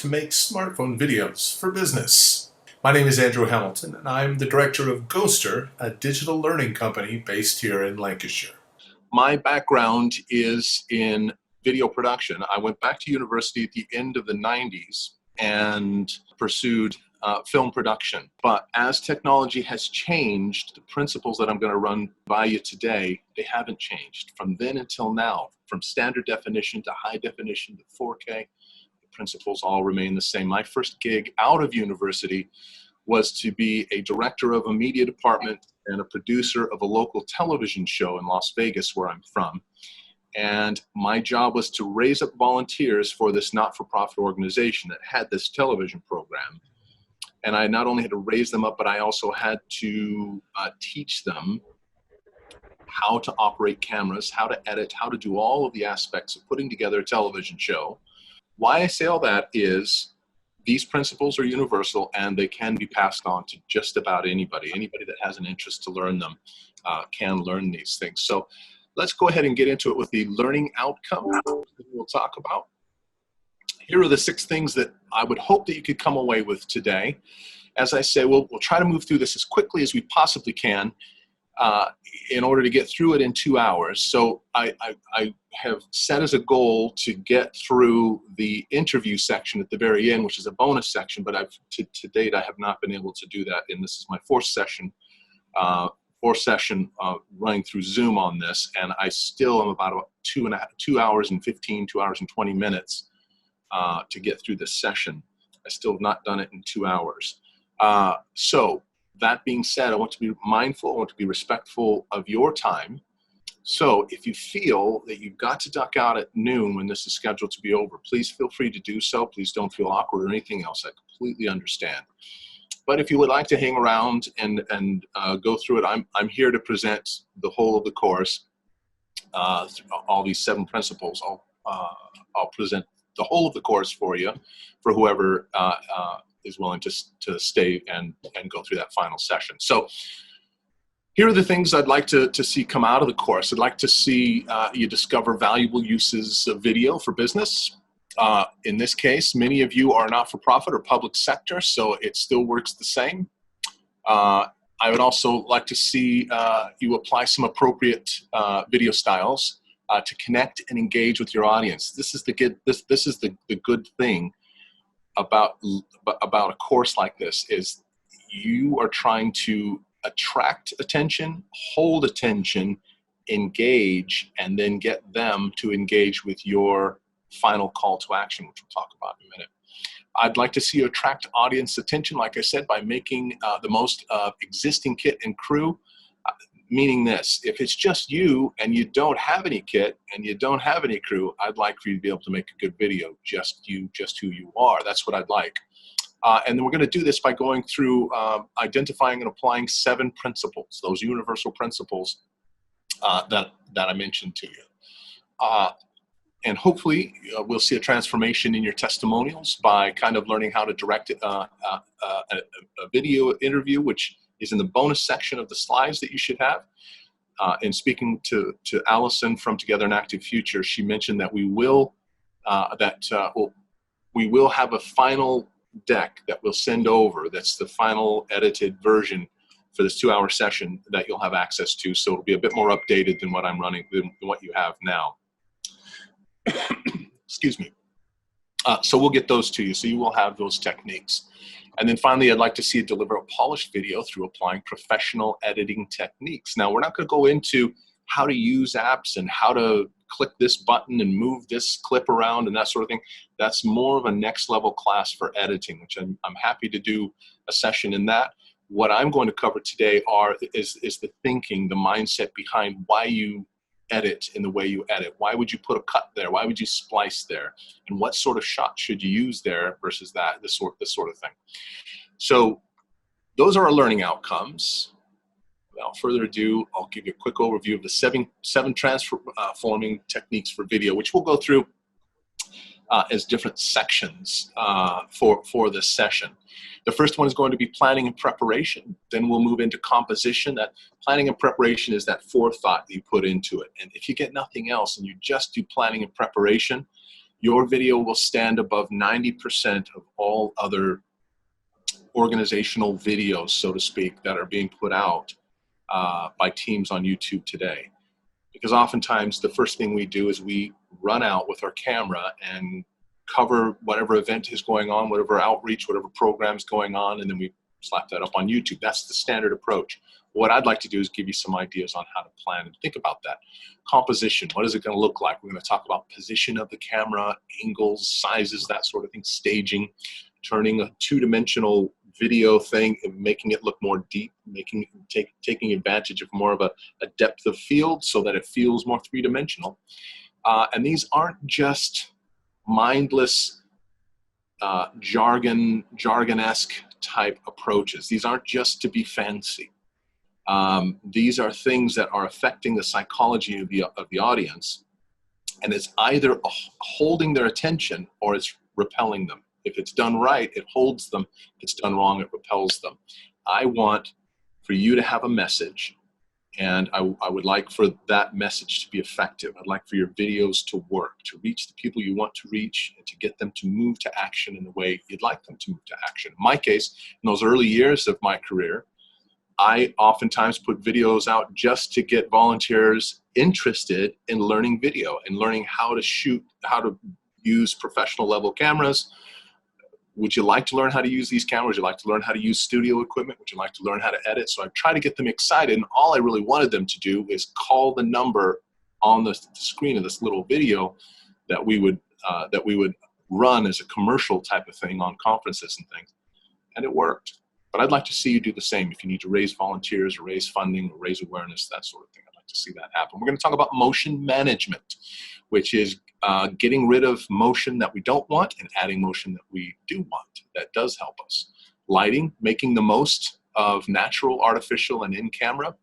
to make smartphone videos for business. My name is Andrew Hamilton, and I'm the director of Ghoster, a digital learning company based here in Lancashire. My background is in video production. I went back to university at the end of the 90s and pursued film production. But as technology has changed, the principles that I'm going to run by you today, they haven't changed. From then until now, from standard definition to high definition to 4K, the principles all remain the same. My first gig out of university was to be a director of a media department and a producer of a local television show in Las Vegas, where I'm from. And my job was to raise up volunteers for this not-for-profit organization that had this television program. And I not only had to raise them up, but I also had to teach them how to operate cameras, how to edit, how to do all of the aspects of putting together a television show. Why I say all that is these principles are universal and they can be passed on to just about anybody. Anybody that has an interest to learn them can learn these things. So let's go ahead and get into it with the learning outcome that we'll talk about. Here are the 6 things that I would hope that you could come away with today. As I say, we'll try to move through this as quickly as we possibly can in order to get through it in 2 hours. So I have set as a goal to get through the interview section at the very end, which is a bonus section, but to date I have not been able to do that, and this is my fourth session running through Zoom on this, and I still am about 2 hours and 20 minutes to get through this session. I still have not done it in 2 hours. So that being said, I want to be mindful, I want to be respectful of your time. So if you feel that you've got to duck out at noon when this is scheduled to be over, please feel free to do so. Please don't feel awkward or anything else. I completely understand. But if you would like to hang around and go through it, I'm here to present the whole of the course, all these 7 principles. I'll present the whole of the course for you, for whoever is willing to stay and go through that final session. So here are the things I'd like to see come out of the course. I'd like to see you discover valuable uses of video for business. In this case, many of you are not-for-profit or public sector, so it still works the same. I would also like to see you apply some appropriate video styles to connect and engage with your audience. This is the good thing about a course like this, is you are trying to attract attention, hold attention, engage, and then get them to engage with your final call to action, which we'll talk about in a minute. I'd like to see you attract audience attention, like I said, by making the most of existing kit and crew. Meaning this, if it's just you and you don't have any kit and you don't have any crew, I'd like for you to be able to make a good video, just you, just who you are. That's what I'd like. And then we're going to do this by going through identifying and applying 7 principles, those universal principles that I mentioned to you. And hopefully we'll see a transformation in your testimonials by kind of learning how to direct a video interview, which is in the bonus section of the slides that you should have. And speaking to Allison from Together in Active Future, she mentioned that we will have a final deck that we'll send over. That's the final edited version for this 2-hour session that you'll have access to. So it'll be a bit more updated than what I'm running, than what you have now. Excuse me. So we'll get those to you. So you will have those techniques. And then finally, I'd like to see you deliver a polished video through applying professional editing techniques. Now, we're not going to go into how to use apps and how to click this button and move this clip around and that sort of thing. That's more of a next level class for editing, which I'm happy to do a session in that. What I'm going to cover today is the thinking, the mindset behind why you edit in the way you edit. Why would you put a cut there? Why would you splice there? And what sort of shot should you use there versus this sort of thing. So those are our learning outcomes. Without further ado, I'll give you a quick overview of the 7 transforming techniques for video, which we'll go through as different sections for this session. The first one is going to be planning and preparation. Then we'll move into composition. That planning and preparation is that forethought that you put into it. And if you get nothing else and you just do planning and preparation, your video will stand above 90% of all other organizational videos, so to speak, that are being put out by teams on YouTube today. Because oftentimes the first thing we do is we run out with our camera and cover whatever event is going on, whatever outreach, whatever program's going on, and then we slap that up on YouTube. That's the standard approach. What I'd like to do is give you some ideas on how to plan and think about that. Composition, what is it going to look like? We're going to talk about position of the camera, angles, sizes, that sort of thing, staging, turning a two-dimensional video thing and making it look more deep, taking advantage of more of a depth of field so that it feels more three-dimensional. And these aren't just mindless jargon-esque type approaches. These aren't just to be fancy. These are things that are affecting the psychology of the audience, and it's either holding their attention or it's repelling them. If it's done right, it holds them. If it's done wrong, it repels them. I want for you to have a message, and I would like for that message to be effective. I'd like for your videos to work, to reach the people you want to reach, and to get them to move to action in the way you'd like them to move to action. In my case, in those early years of my career, I oftentimes put videos out just to get volunteers interested in learning video and learning how to shoot, how to use professional level cameras. Would you like to learn how to use these cameras? Would you like to learn how to use studio equipment? Would you like to learn how to edit? So I try to get them excited, and all I really wanted them to do is call the number on the screen of this little video that we would run as a commercial type of thing on conferences and things, and it worked. But I'd like to see you do the same. If you need to raise volunteers or raise funding or raise awareness, that sort of thing, I'd like to see that happen. We're going to talk about motion management, which is getting rid of motion that we don't want and adding motion that we do want. That does help us. Lighting, making the most of natural, artificial, and in-camera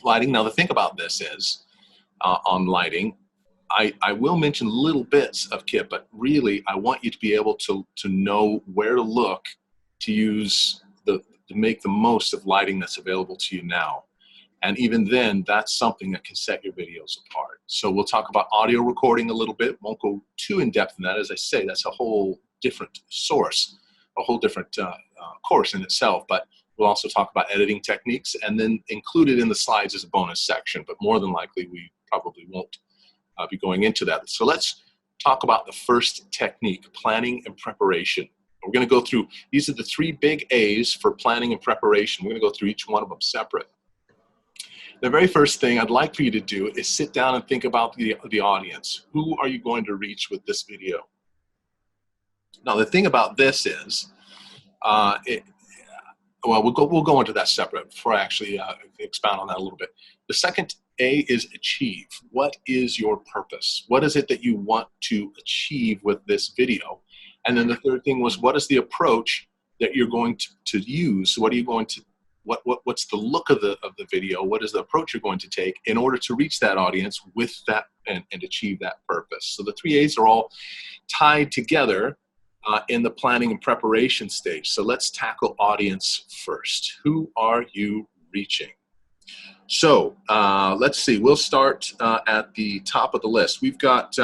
lighting. Now, the thing about this is, on lighting, I will mention little bits of kit, but really I want you to be able to know where to look to use to make the most of lighting that's available to you now. And even then, that's something that can set your videos apart. So we'll talk about audio recording a little bit. Won't go too in depth in that. As I say, that's a whole different source, a whole different course in itself. But we'll also talk about editing techniques, and then included in the slides is a bonus section. But more than likely, we probably won't be going into that. So let's talk about the first technique, planning and preparation. We're going to go through, these are the 3 big A's for planning and preparation. We're going to go through each one of them separate. The very first thing I'd like for you to do is sit down and think about the audience. Who are you going to reach with this video? Now, the thing about this is, well, we'll go into that separate before I actually expound on that a little bit. The second A is achieve. What is your purpose? What is it that you want to achieve with this video? And then the third thing was, what is the approach that you're going to use? What are you going to, what's the look of the video? What is the approach you're going to take in order to reach that audience with that and achieve that purpose? So the 3 A's are all tied together in the planning and preparation stage. So let's tackle audience first. Who are you reaching? So let's see, we'll start at the top of the list. We've got,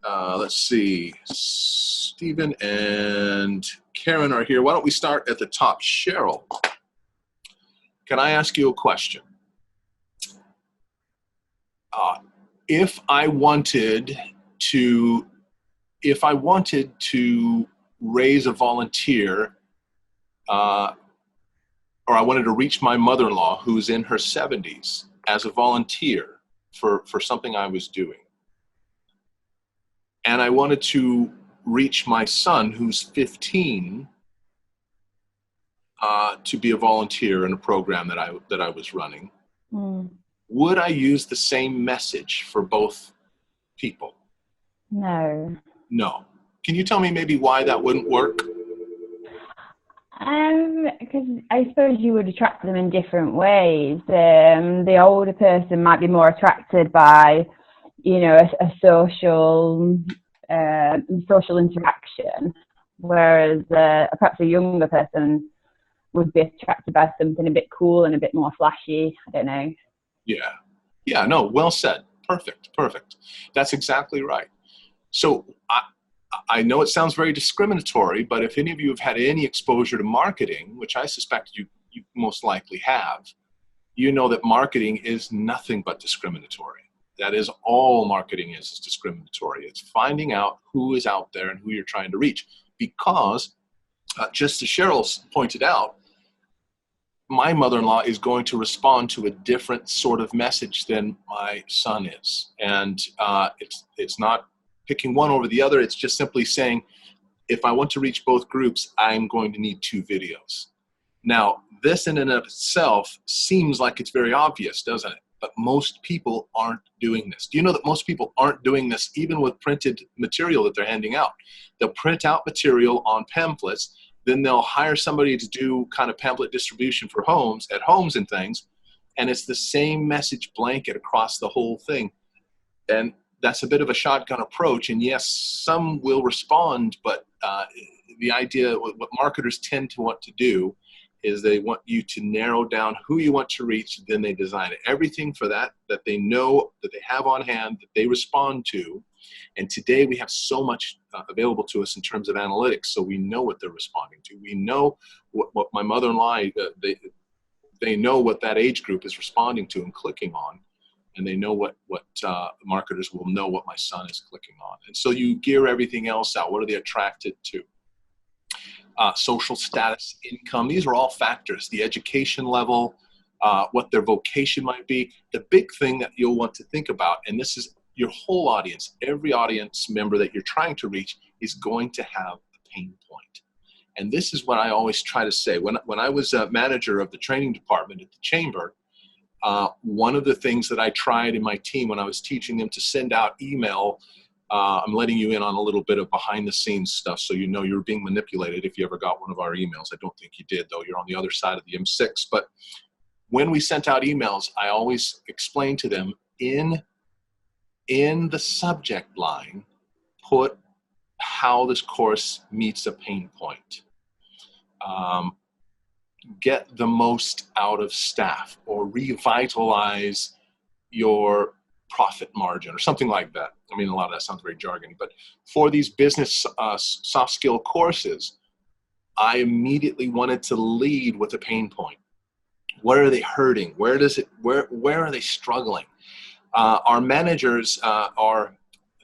let's see, Stephen and Karen are here. Why don't we start at the top? Cheryl, can I ask you a question? If I wanted to raise a volunteer, or I wanted to reach my mother-in-law who's in her 70s as a volunteer for something I was doing, and I wanted to reach my son who's 15 to be a volunteer in a program that I was running, would I use the same message for both people? No. No. Can you tell me maybe why that wouldn't work? Because I suppose you would attract them in different ways. The older person might be more attracted by, you know, a social interaction, whereas perhaps a younger person would be attracted by something a bit cool and a bit more flashy. I don't know. Yeah. Yeah, no, well said. Perfect, perfect. That's exactly right. So I know it sounds very discriminatory, but if any of you have had any exposure to marketing, which I suspect you most likely have, you know that marketing is nothing but discriminatory. That is all marketing is discriminatory. It's finding out who is out there and who you're trying to reach. Because, just as Cheryl's pointed out, my mother-in-law is going to respond to a different sort of message than my son is. And it's not picking one over the other. It's just simply saying, if I want to reach both groups, I'm going to need 2 videos. Now, this in and of itself seems like it's very obvious, doesn't it? But most people aren't doing this. Do you know that most people aren't doing this even with printed material that they're handing out? They'll print out material on pamphlets, then they'll hire somebody to do kind of pamphlet distribution for homes, at homes and things, and it's the same message blanket across the whole thing. And that's a bit of a shotgun approach, and yes, some will respond, but the idea, what marketers tend to want to do is they want you to narrow down who you want to reach, then they design everything for that they know, that they have on hand, that they respond to. And today we have so much available to us in terms of analytics, so we know what they're responding to. We know what my mother-in-law, they know what that age group is responding to and clicking on, and they know what marketers will know what my son is clicking on. And so you gear everything else out. What are they attracted to? Social status, income, these are all factors. The education level, what their vocation might be. The big thing that you'll want to think about, and this is your whole audience, every audience member that you're trying to reach is going to have a pain point. And this is what I always try to say. When I was a manager of the training department at the Chamber, one of the things that I tried in my team when I was teaching them to send out email, I'm letting you in on a little bit of behind the scenes stuff so you know you're being manipulated if you ever got one of our emails. I don't think you did, though. You're on the other side of the M6. But when we sent out emails, I always explained to them in the subject line, put how this course meets a pain point. Get the most out of staff, or revitalize your profit margin, or something like that. I mean, a lot of that sounds very jargony, but for these business soft skill courses, I immediately wanted to lead with a pain point. Where are they hurting? Where are they struggling? Our managers are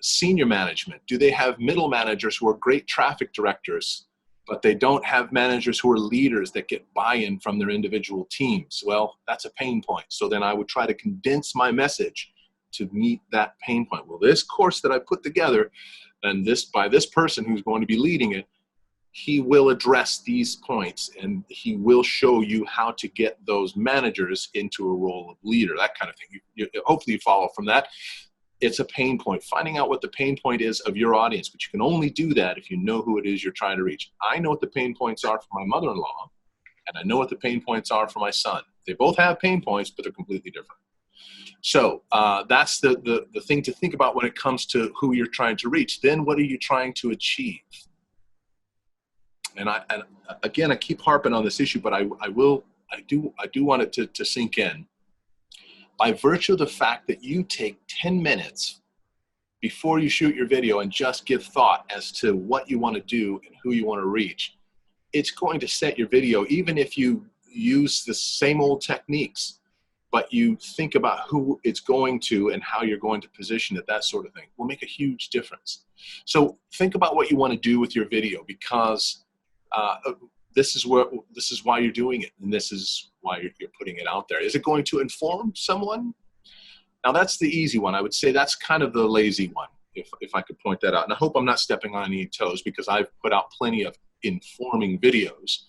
senior management. Do they have middle managers who are great traffic directors, but they don't have managers who are leaders that get buy-in from their individual teams? Well, that's a pain point. So then I would try to condense my message to meet that pain point. Well, this course that I put together, and by this person who's going to be leading it, he will address these points, and he will show you how to get those managers into a role of leader, that kind of thing. Hopefully you follow from that. It's a pain point, finding out what the pain point is of your audience, but you can only do that if you know who it is you're trying to reach. I know what the pain points are for my mother-in-law, and I know what the pain points are for my son. They both have pain points, but they're completely different. So that's the thing to think about when it comes to who you're trying to reach. Then what are you trying to achieve? And again, I keep harping on this issue, but I do want it to sink in. By virtue of the fact that you take 10 minutes before you shoot your video and just give thought as to what you want to do and who you want to reach, it's going to set your video, even if you use the same old techniques, but you think about who it's going to and how you're going to position it, that sort of thing, will make a huge difference. So think about what you want to do with your video, because this is why you're doing it, and this is why you're putting it out there. Is it going to inform someone? Now, that's the easy one. I would say that's kind of the lazy one, if I could point that out. And I hope I'm not stepping on any toes, because I've put out plenty of informing videos.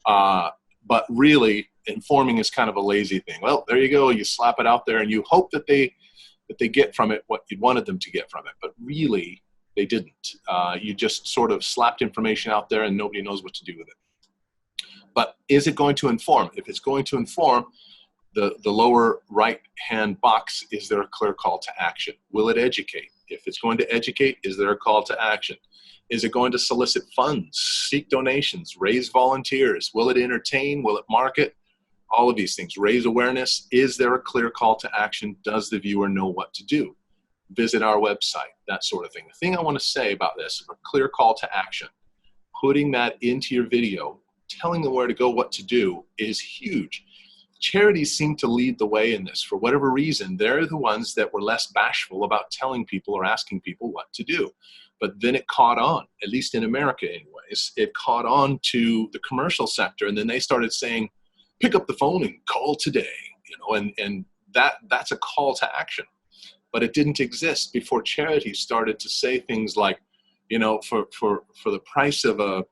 But really, informing is kind of a lazy thing. Well, there you go. You slap it out there, and you hope that they get from it what you wanted them to get from it. But really, they didn't. You just sort of slapped information out there, and nobody knows what to do with it. But is it going to inform? If it's going to inform, the lower right-hand box, is there a clear call to action? Will it educate? If it's going to educate, is there a call to action? Is it going to solicit funds, seek donations, raise volunteers? Will it entertain? Will it market? All of these things. Raise awareness. Is there a clear call to action? Does the viewer know what to do? Visit our website, that sort of thing. The thing I want to say about this, a clear call to action, putting that into your video, telling them where to go, what to do, is huge. Charities seem to lead the way in this. For whatever reason, they're the ones that were less bashful about telling people or asking people what to do. But then it caught on, at least in America anyways. It caught on to the commercial sector, and then they started saying, pick up the phone and call today, and that's a call to action. But it didn't exist before charities started to say things like, for the price of a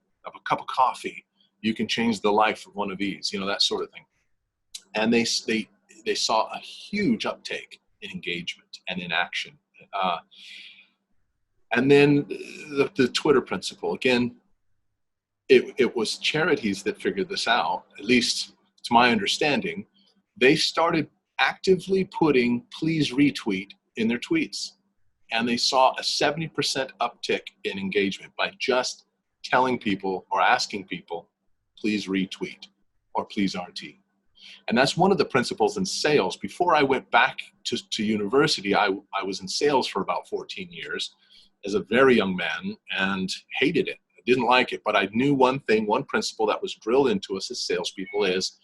cup of coffee, you can change the life of one of these, that sort of thing. And they saw a huge uptake in engagement and in action. And then the Twitter principle, again, it was charities that figured this out, at least to my understanding. They started actively putting please retweet in their tweets. And they saw a 70% uptick in engagement by just telling people or asking people, please retweet or please RT. And that's one of the principles in sales. Before I went back to university, I was in sales for about 14 years as a very young man and hated it. I didn't like it, but I knew one principle that was drilled into us as salespeople is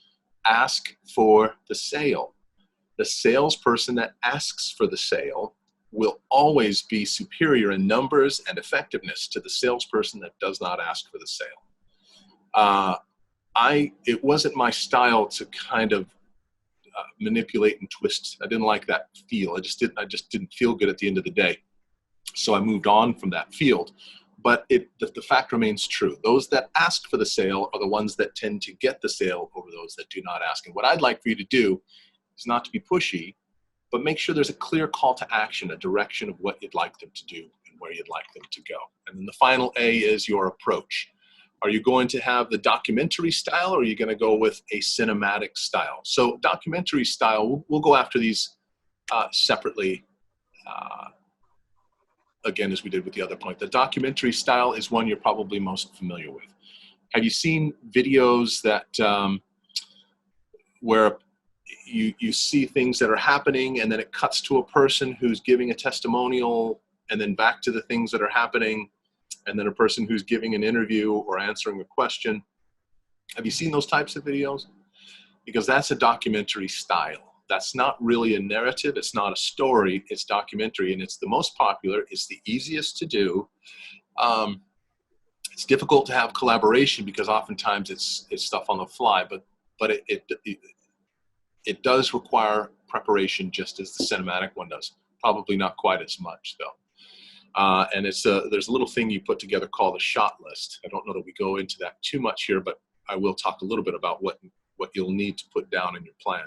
ask for the sale. The salesperson that asks for the sale will always be superior in numbers and effectiveness to the salesperson that does not ask for the sale. It wasn't my style to kind of manipulate and twist. I didn't like that feel. I just didn't feel good at the end of the day. So I moved on from that field. But the fact remains true. Those that ask for the sale are the ones that tend to get the sale over those that do not ask. And what I'd like for you to do is not to be pushy, but make sure there's a clear call to action, a direction of what you'd like them to do and where you'd like them to go. And then the final A is your approach. Are you going to have the documentary style, or are you going to go with a cinematic style? So documentary style, we'll go after these separately, again, as we did with the other point. The documentary style is one you're probably most familiar with. Have you seen videos that where you see things that are happening and then it cuts to a person who's giving a testimonial and then back to the things that are happening, and then a person who's giving an interview or answering a question? Have you seen those types of videos? Because that's a documentary style. That's not really a narrative. It's not a story. It's documentary, and it's the most popular. It's the easiest to do. It's difficult to have collaboration because oftentimes it's stuff on the fly, but it does require preparation just as the cinematic one does. Probably not quite as much though. And there's a little thing you put together called a shot list. I don't know that we go into that too much here, but I will talk a little bit about what you'll need to put down in your plan.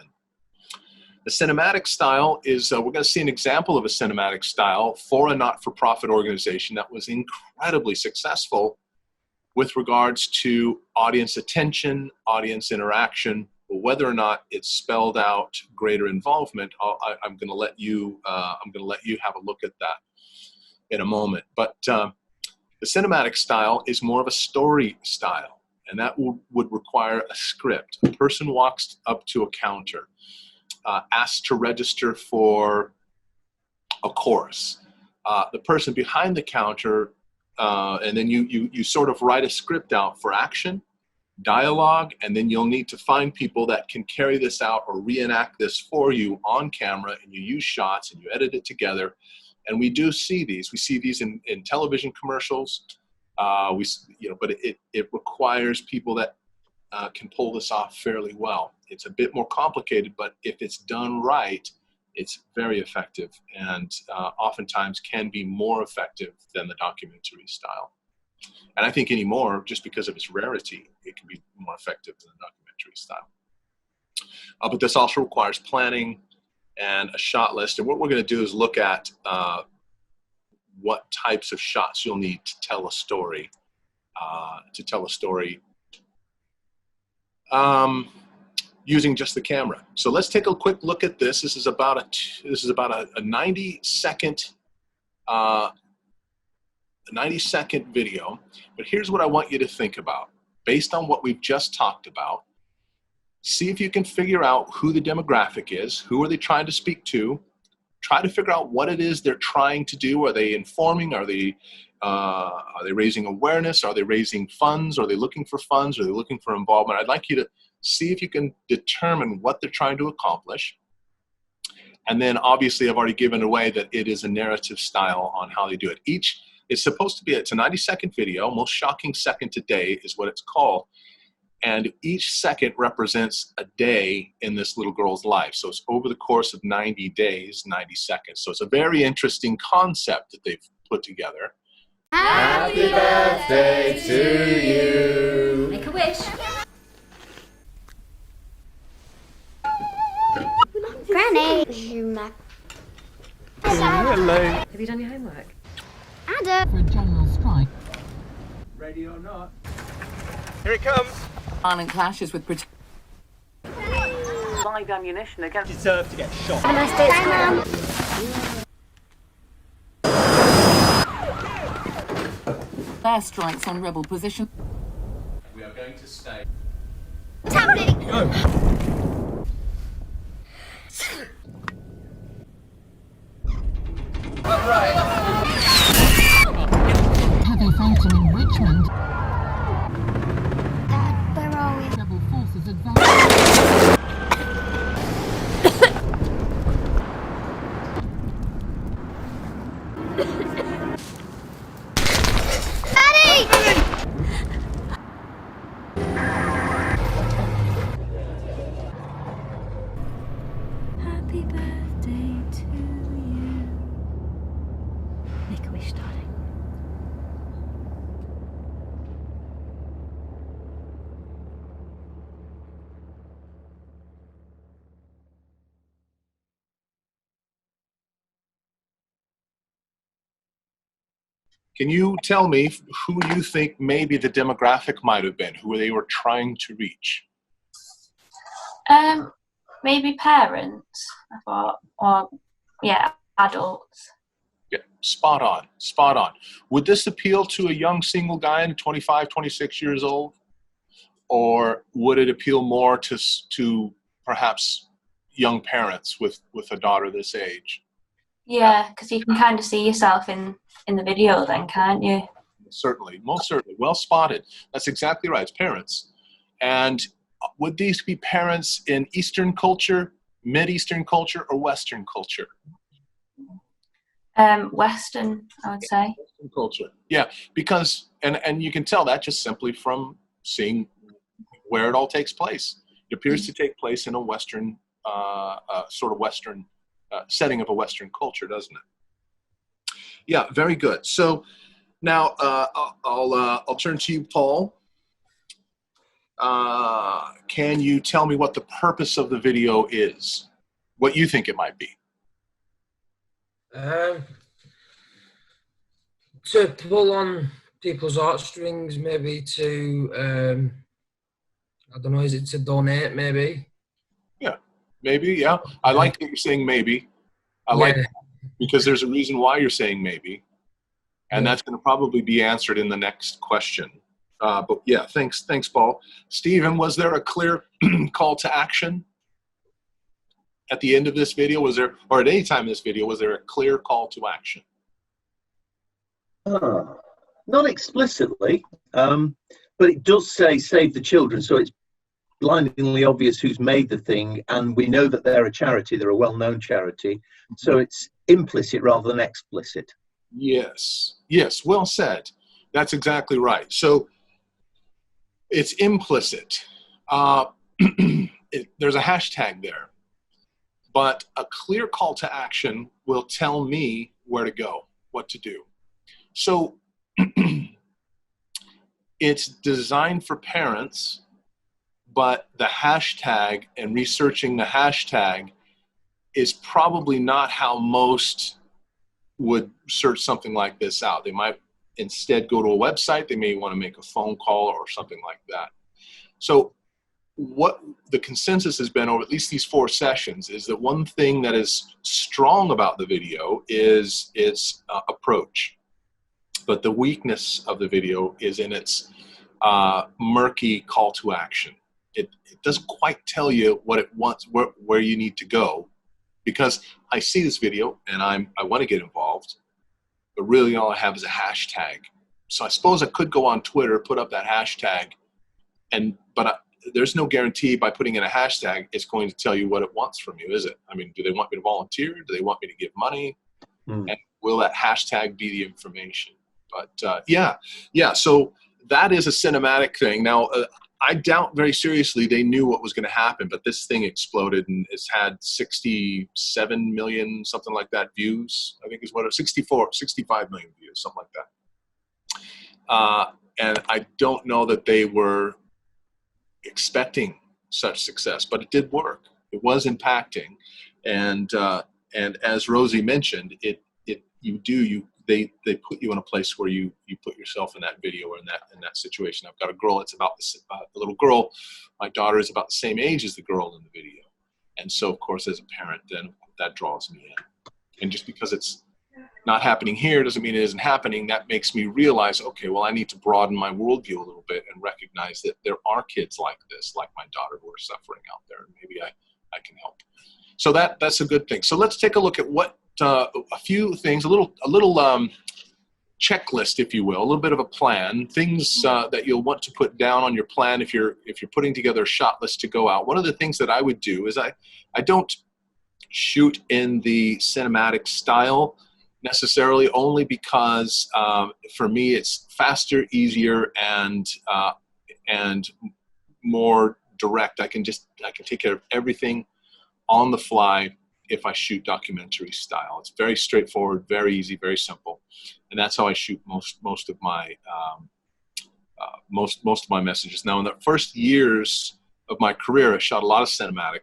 The cinematic style is, we're going to see an example of a cinematic style for a not-for-profit organization that was incredibly successful with regards to audience attention, audience interaction. Whether or not it's spelled out greater involvement, I'm going to let you have a look at that in a moment. But the cinematic style is more of a story style, and that would require a script. A person walks up to a counter, asks to register for a course. The person behind the counter, and then you sort of write a script out for action, dialogue, and then you'll need to find people that can carry this out or reenact this for you on camera, and you use shots and you edit it together. And we do see these. We see these in television commercials. But it requires people that can pull this off fairly well. It's a bit more complicated, but if it's done right, it's very effective, and oftentimes can be more effective than the documentary style. And I think anymore, just because of its rarity, it can be more effective than the documentary style. But this also requires planning and a shot list. And what we're going to do is look at what types of shots you'll need to tell a story. Using just the camera. So let's take a quick look at this. This is about a 90-second video. But here's what I want you to think about. Based on what we've just talked about, See if you can figure out who the demographic is, who are they trying to speak to. Try to figure out what it is they're trying to do. Are they informing? Are they raising awareness? Are they raising funds? Are they looking for funds? Are they looking for involvement? I'd like you to see if you can determine what they're trying to accomplish. And then obviously I've already given away that it is a narrative style on how they do it. It's supposed to be, it's a 90-second video. Most shocking second today is what it's called. And each second represents a day in this little girl's life. So it's over the course of 90 days, 90 seconds. So it's a very interesting concept that they've put together. Happy birthday to you. Make a wish. Granny. Hello. Have you done your homework? Ada. For a general strike. Ready or not? Here it comes. Violent clashes with live ammunition against. Deserve to get shot. Have a nice day at school. Airstrikes on rebel position. We are going to stay. What's happening? Heavy fighting in Richmond. Dad, where are we? Rebel forces advance. Daddy! Happy birthday to you. Make a wish, darling. Can you tell me who you think maybe the demographic might have been, who they were trying to reach? Maybe parents, I thought, or yeah, adults. Yeah, spot on, spot on. Would this appeal to a young single guy, 25, 26 years old? Or would it appeal more to perhaps young parents with a daughter this age? Yeah, because you can kind of see yourself in the video then, can't you? Certainly, most certainly. Well spotted. That's exactly right. It's parents. And would these be parents in Eastern culture, Mid-Eastern culture, or Western culture? Western, I would say. Western culture. Yeah, because, and you can tell that just simply from seeing where it all takes place. It appears to take place in a Western, sort of Western setting of a Western culture, doesn't it? Yeah, very good. So now I'll turn to you, Paul. Can you tell me what the purpose of the video is? What you think it might be? To pull on people's heartstrings, maybe to, I don't know, is it to donate, maybe? Yeah, maybe, yeah. I like that you're saying maybe. I like that because there's a reason why you're saying maybe. And that's going to probably be answered in the next question. But yeah, thanks, Paul. Stephen, was there a clear call to action at the end of this video? Was there, or at any time in this video, was there a clear call to action? Not explicitly, but it does say save the children, so it's blindingly obvious who's made the thing, and we know that they're a charity, they're a well-known charity, so it's implicit rather than explicit. Yes, yes, well said. That's exactly right. So it's implicit. There's a hashtag there, but a clear call to action will tell me where to go, what to do. So it's designed for parents, but the hashtag and researching the hashtag is probably not how most would search something like this out. They might instead go to a website. They may want to make a phone call or something like that. So what the consensus has been over at least these 4 sessions is that one thing that is strong about the video is its approach. But the weakness of the video is in its murky call to action. it doesn't quite tell you what it wants, where you need to go, because I see this video and I want to get involved, but really all I have is a hashtag. So I suppose I could go on Twitter, put up that hashtag, but there's no guarantee by putting in a hashtag it's going to tell you what it wants from you, is it? I mean, do they want me to volunteer? Do they want me to give money? And will that hashtag be the information? But yeah. So that is a cinematic thing. Now, I doubt very seriously they knew what was going to happen, but this thing exploded and it's had 67 million, something like that, views. I think is what 65 million views, something like that. And I don't know that they were expecting such success, but it did work. It was impacting, and as Rosie mentioned, they put you in a place where you put yourself in that video or in that situation. I've got a girl. It's about a little girl. My daughter is about the same age as the girl in the video, and so of course, as a parent, then that draws me in. And just because it's not happening here doesn't mean it isn't happening. That makes me realize, okay, well, I need to broaden my worldview a little bit and recognize that there are kids like this, like my daughter, who are suffering out there, and maybe I can help. So that's a good thing. So let's take a look at what a few things, a little checklist, if you will, a little bit of a plan, things that you'll want to put down on your plan if you're putting together a shot list to go out. One of the things that I would do is I don't shoot in the cinematic style necessarily, only because for me it's faster, easier, and more direct. I can take care of everything on the fly if I shoot documentary style. It's very straightforward, very easy, very simple, and that's how I shoot most of my messages. Now, in the first years of my career, I shot a lot of cinematic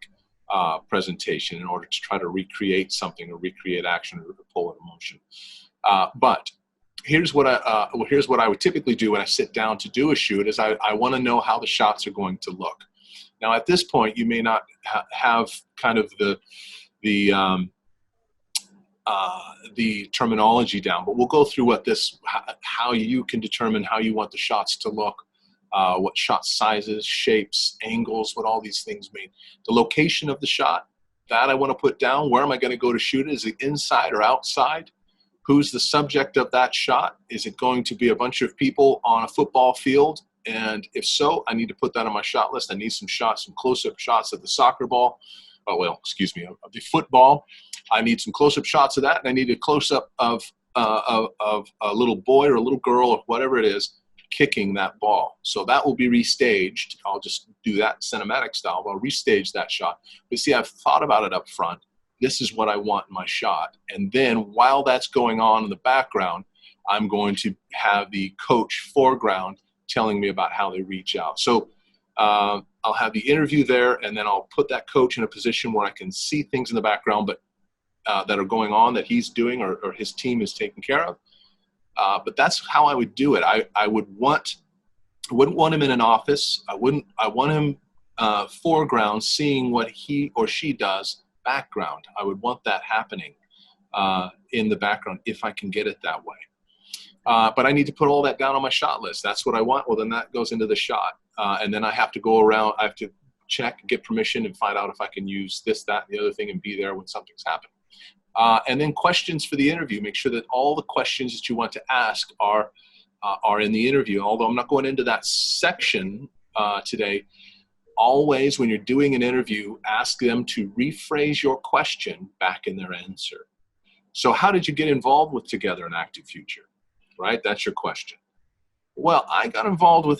presentation in order to try to recreate something or recreate action or pull an emotion. But here's what I would typically do when I sit down to do a shoot is I want to know how the shots are going to look. Now, at this point, you may not have kind of the terminology down, but we'll go through how you can determine how you want the shots to look, what shot sizes, shapes, angles, what all these things mean. The location of the shot, that I want to put down. Where am I going to go to shoot it? Is it inside or outside? Who's the subject of that shot? Is it going to be a bunch of people on a football field? And if so, I need to put that on my shot list. I need some close-up shots of the soccer ball. Of the football. I need some close-up shots of that, and I need a close-up of a little boy or a little girl or whatever it is kicking that ball. So that will be restaged. I'll just do that cinematic style. I'll restage that shot. But see, I've thought about it up front. This is what I want in my shot. And then while that's going on in the background, I'm going to have the coach foreground telling me about how they reach out. So I'll have the interview there, and then I'll put that coach in a position where I can see things in the background that are going on that he's doing or his team is taking care of. But that's how I would do it. I wouldn't want him in an office. I want him foreground, seeing what he or she does, background. I would want that happening in the background if I can get it that way. But I need to put all that down on my shot list. That's what I want. Well, then that goes into the shot. And then I have to go around. I have to check, get permission, and find out if I can use this, that, and the other thing, and be there when something's happening. And then questions for the interview. Make sure that all the questions that you want to ask are in the interview. Although I'm not going into that section today, always when you're doing an interview, ask them to rephrase your question back in their answer. So how did you get involved with Together an Active Future? Right? That's your question. Well, I got involved with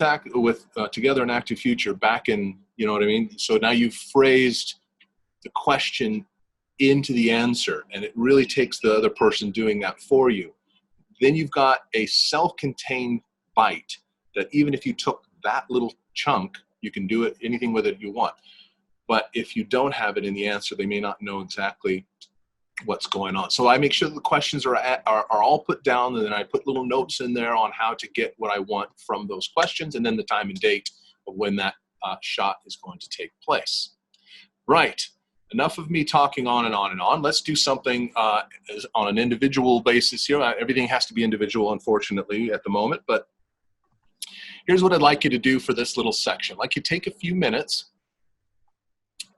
Together an Active Future back in, you know what I mean? So now you've phrased the question into the answer, and it really takes the other person doing that for you. Then you've got a self-contained bite that even if you took that little chunk, you can do anything with it you want. But if you don't have it in the answer, they may not know exactly what's going on. So I make sure that the questions are all put down, and then I put little notes in there on how to get what I want from those questions, and then the time and date of when that shot is going to take place. Right. Enough of me talking on and on and on. Let's do something on an individual basis here. Everything has to be individual, unfortunately, at the moment. But here's what I'd like you to do for this little section. I'd like you to take a few minutes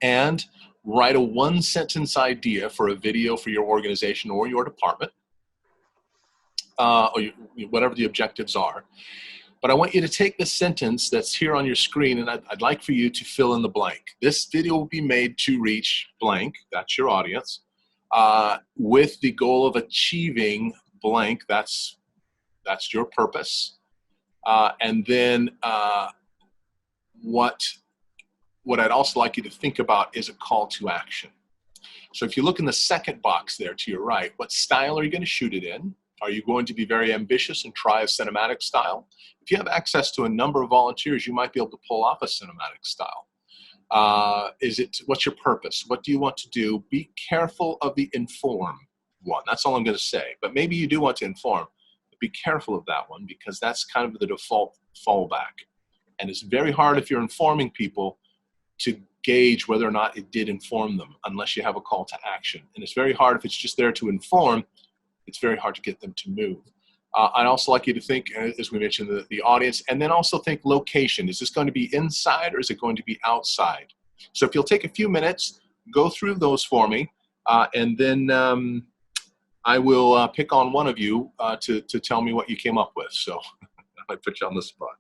and write a one-sentence idea for a video for your organization or your department, whatever the objectives are. But I want you to take the sentence that's here on your screen, and I'd like for you to fill in the blank. This video will be made to reach blank, that's your audience, with the goal of achieving blank, that's your purpose. And then what I'd also like you to think about is a call to action. So if you look in the second box there to your right, what style are you going to shoot it in? Are you going to be very ambitious and try a cinematic style? If you have access to a number of volunteers, you might be able to pull off a cinematic style. What's your purpose? What do you want to do? Be careful of the inform one. That's all I'm going to say. But maybe you do want to inform. But be careful of that one because that's kind of the default fallback. And it's very hard if you're informing people to gauge whether or not it did inform them unless you have a call to action. And it's very hard if it's just there to inform. It's very hard to get them to move. I'd also like you to think, as we mentioned, the audience, and then also think location. Is this going to be inside or is it going to be outside? So if you'll take a few minutes, go through those for me, and then I will pick on one of you to tell me what you came up with. So I put you on the spot.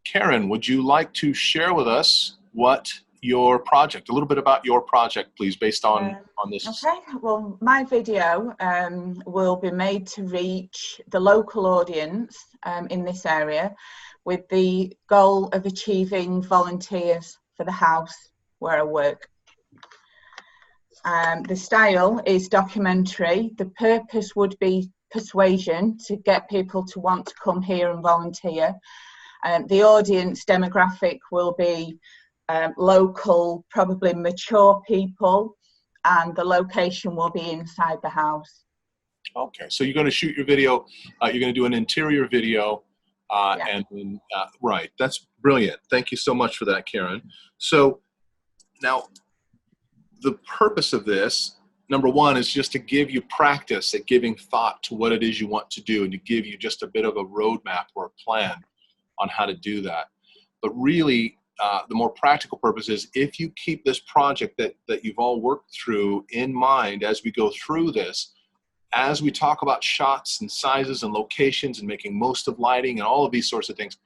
Karen, would you like to share with us what your project, a little bit about your project, please, based on this? Okay, well, my video will be made to reach the local audience in this area with the goal of achieving volunteers for the house where I work. The style is documentary. The purpose would be persuasion, to get people to want to come here and volunteer. The audience demographic will be local, probably mature people, and the location will be inside the house. Okay, so you're going to shoot your video, you're going to do an interior video, and right, that's brilliant. Thank you so much for that, Karen. So now, the purpose of this, number one, is just to give you practice at giving thought to what it is you want to do and to give you just a bit of a roadmap or a plan on how to do that. But really, the more practical purpose is if you keep this project that you've all worked through in mind as we go through this, as we talk about shots and sizes and locations and making most of lighting and all of these sorts of things,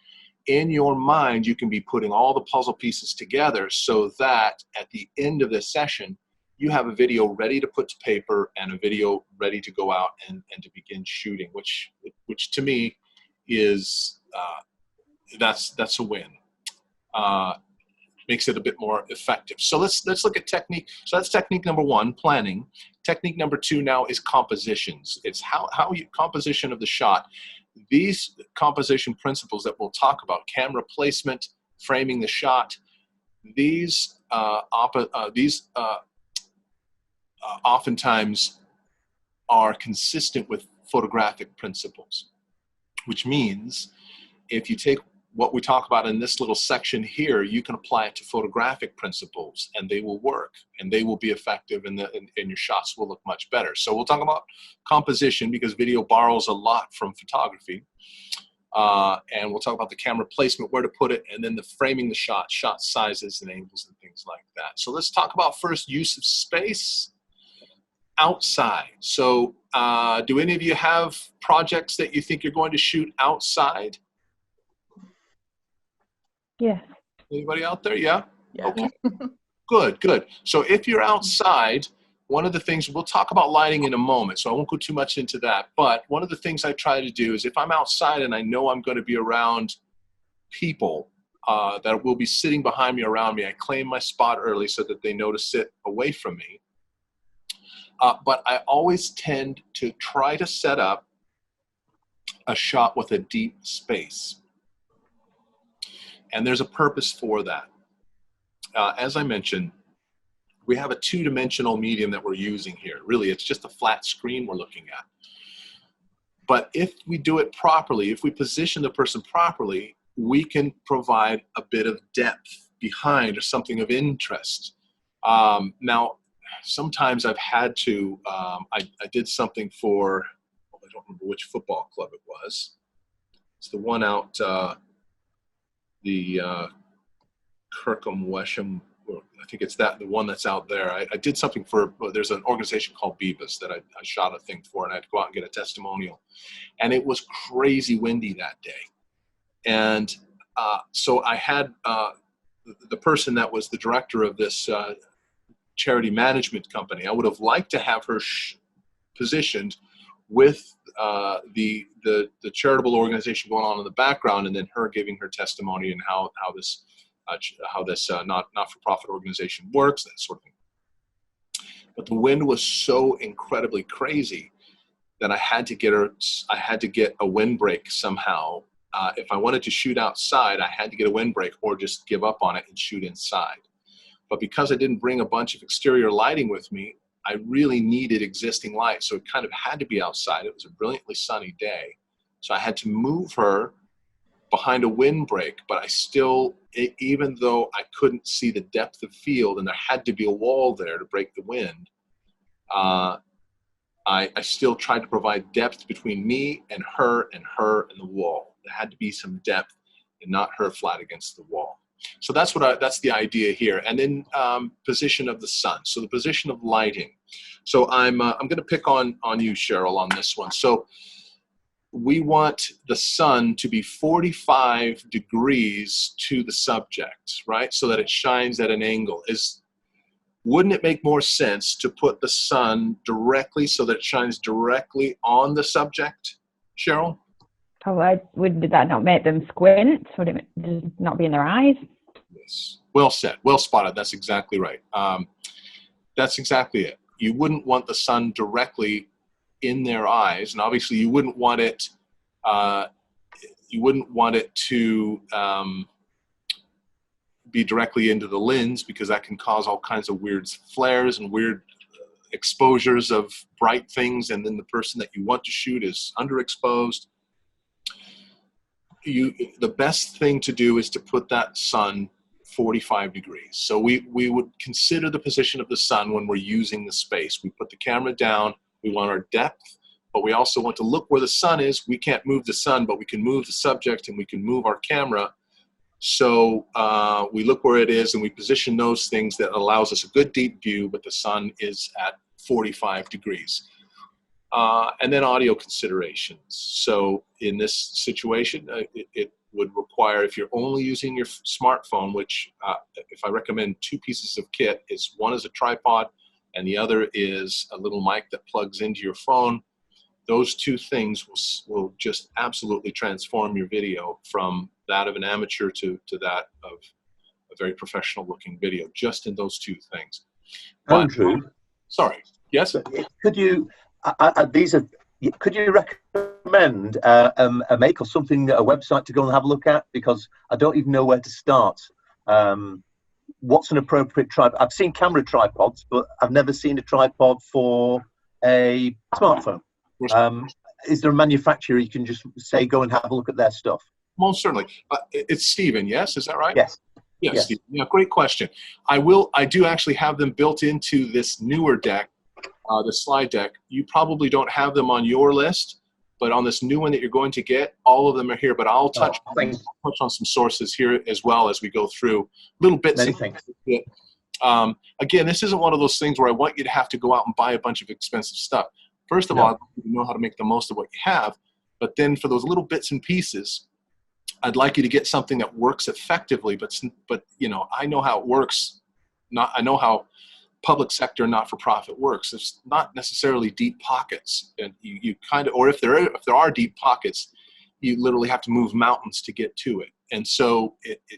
in your mind, you can be putting all the puzzle pieces together so that at the end of this session, you have a video ready to put to paper and a video ready to go out and to begin shooting, which to me is, that's a win. Makes it a bit more effective. So let's look at technique. So that's technique number one, planning. Technique number two now is compositions. It's how you composition of the shot. These composition principles that we'll talk about, camera placement, framing the shot, these oftentimes are consistent with photographic principles, which means if you take what we talk about in this little section here, you can apply it to photographic principles and they will work and they will be effective and your shots will look much better. So we'll talk about composition because video borrows a lot from photography. And we'll talk about the camera placement, where to put it, and then the framing the shot sizes and angles and things like that. So let's talk about first use of space outside. So do any of you have projects that you think you're going to shoot outside? Yes. Anybody out there? Yeah? Yeah. Okay. Good. So if you're outside, one of the things, we'll talk about lighting in a moment, so I won't go too much into that, but one of the things I try to do is if I'm outside and I know I'm going to be around people that will be sitting behind me, around me, I claim my spot early so that they know to sit away from me. But I always tend to try to set up a shot with a deep space. And there's a purpose for that. As I mentioned, we have a two-dimensional medium that we're using here. Really, it's just a flat screen we're looking at. But if we do it properly, if we position the person properly, we can provide a bit of depth behind or something of interest. Now, sometimes I've had to, I did something for, I don't remember which football club it was. It's the one out Kirkham Wesham, I think it's the one that's out there. I did something for, there's an organization called Beavis that I shot a thing for, and I had to go out and get a testimonial. And it was crazy windy that day. And so I had the person that was the director of this charity management company. I would have liked to have her positioned with the charitable organization going on in the background, and then her giving her testimony and how this not-for-profit organization works, that sort of thing. But the wind was so incredibly crazy that I had to get a windbreak somehow. If I wanted to shoot outside, I had to get a windbreak or just give up on it and shoot inside. But because I didn't bring a bunch of exterior lighting with me, I really needed existing light. So it kind of had to be outside. It was a brilliantly sunny day. So I had to move her behind a windbreak, but I still, even though I couldn't see the depth of field and there had to be a wall there to break the wind, I still tried to provide depth between me and the wall. There had to be some depth and not her flat against the wall. So that's the idea here. And then position of the sun. So the position of lighting. So I'm going to pick on you, Cheryl, on this one. So we want the sun to be 45 degrees to the subject, right? So that it shines at an angle. Wouldn't it make more sense to put the sun directly so that it shines directly on the subject, Cheryl? Would that not make them squint? Would it just not be in their eyes? Yes. Well said. Well spotted. That's exactly right. That's exactly it. You wouldn't want the sun directly in their eyes, and obviously you wouldn't want it. You wouldn't want it to be directly into the lens, because that can cause all kinds of weird flares and weird exposures of bright things, and then the person that you want to shoot is underexposed. The best thing to do is to put that sun 45 degrees. So we would consider the position of the sun when we're using the space. We put the camera down, we want our depth, but we also want to look where the sun is. We can't move the sun, but we can move the subject and we can move our camera. So we look where it is and we position those things that allows us a good deep view, but the sun is at 45 degrees. And then audio considerations. So in this situation, it would require, if you're only using your smartphone, which if I recommend two pieces of kit, one is a tripod and the other is a little mic that plugs into your phone. Those two things will just absolutely transform your video from that of an amateur to that of a very professional looking video, just in those two things. Andrew, sorry, yes? Could you recommend a make or something, a website to go and have a look at? Because I don't even know where to start. What's an appropriate tripod? I've seen camera tripods, but I've never seen a tripod for a smartphone. Is there a manufacturer you can just say, go and have a look at their stuff? Most certainly. It's Stephen, yes? Is that right? Yes. Yes. Stephen. Yeah, great question. I do actually have them built into this newer deck, the slide deck. You probably don't have them on your list, but on this new one that you're going to get, all of them are here. But I'll touch on some sources here as well as we go through little bits. Again, this isn't one of those things where I want you to have to go out and buy a bunch of expensive stuff. First of all, you know how to make the most of what you have. But then for those little bits and pieces, I'd like you to get something that works effectively. But you know, I know how it works. I know how public sector not-for-profit works. It's not necessarily deep pockets, and you kind of, or if there are deep pockets, you literally have to move mountains to get to it. And so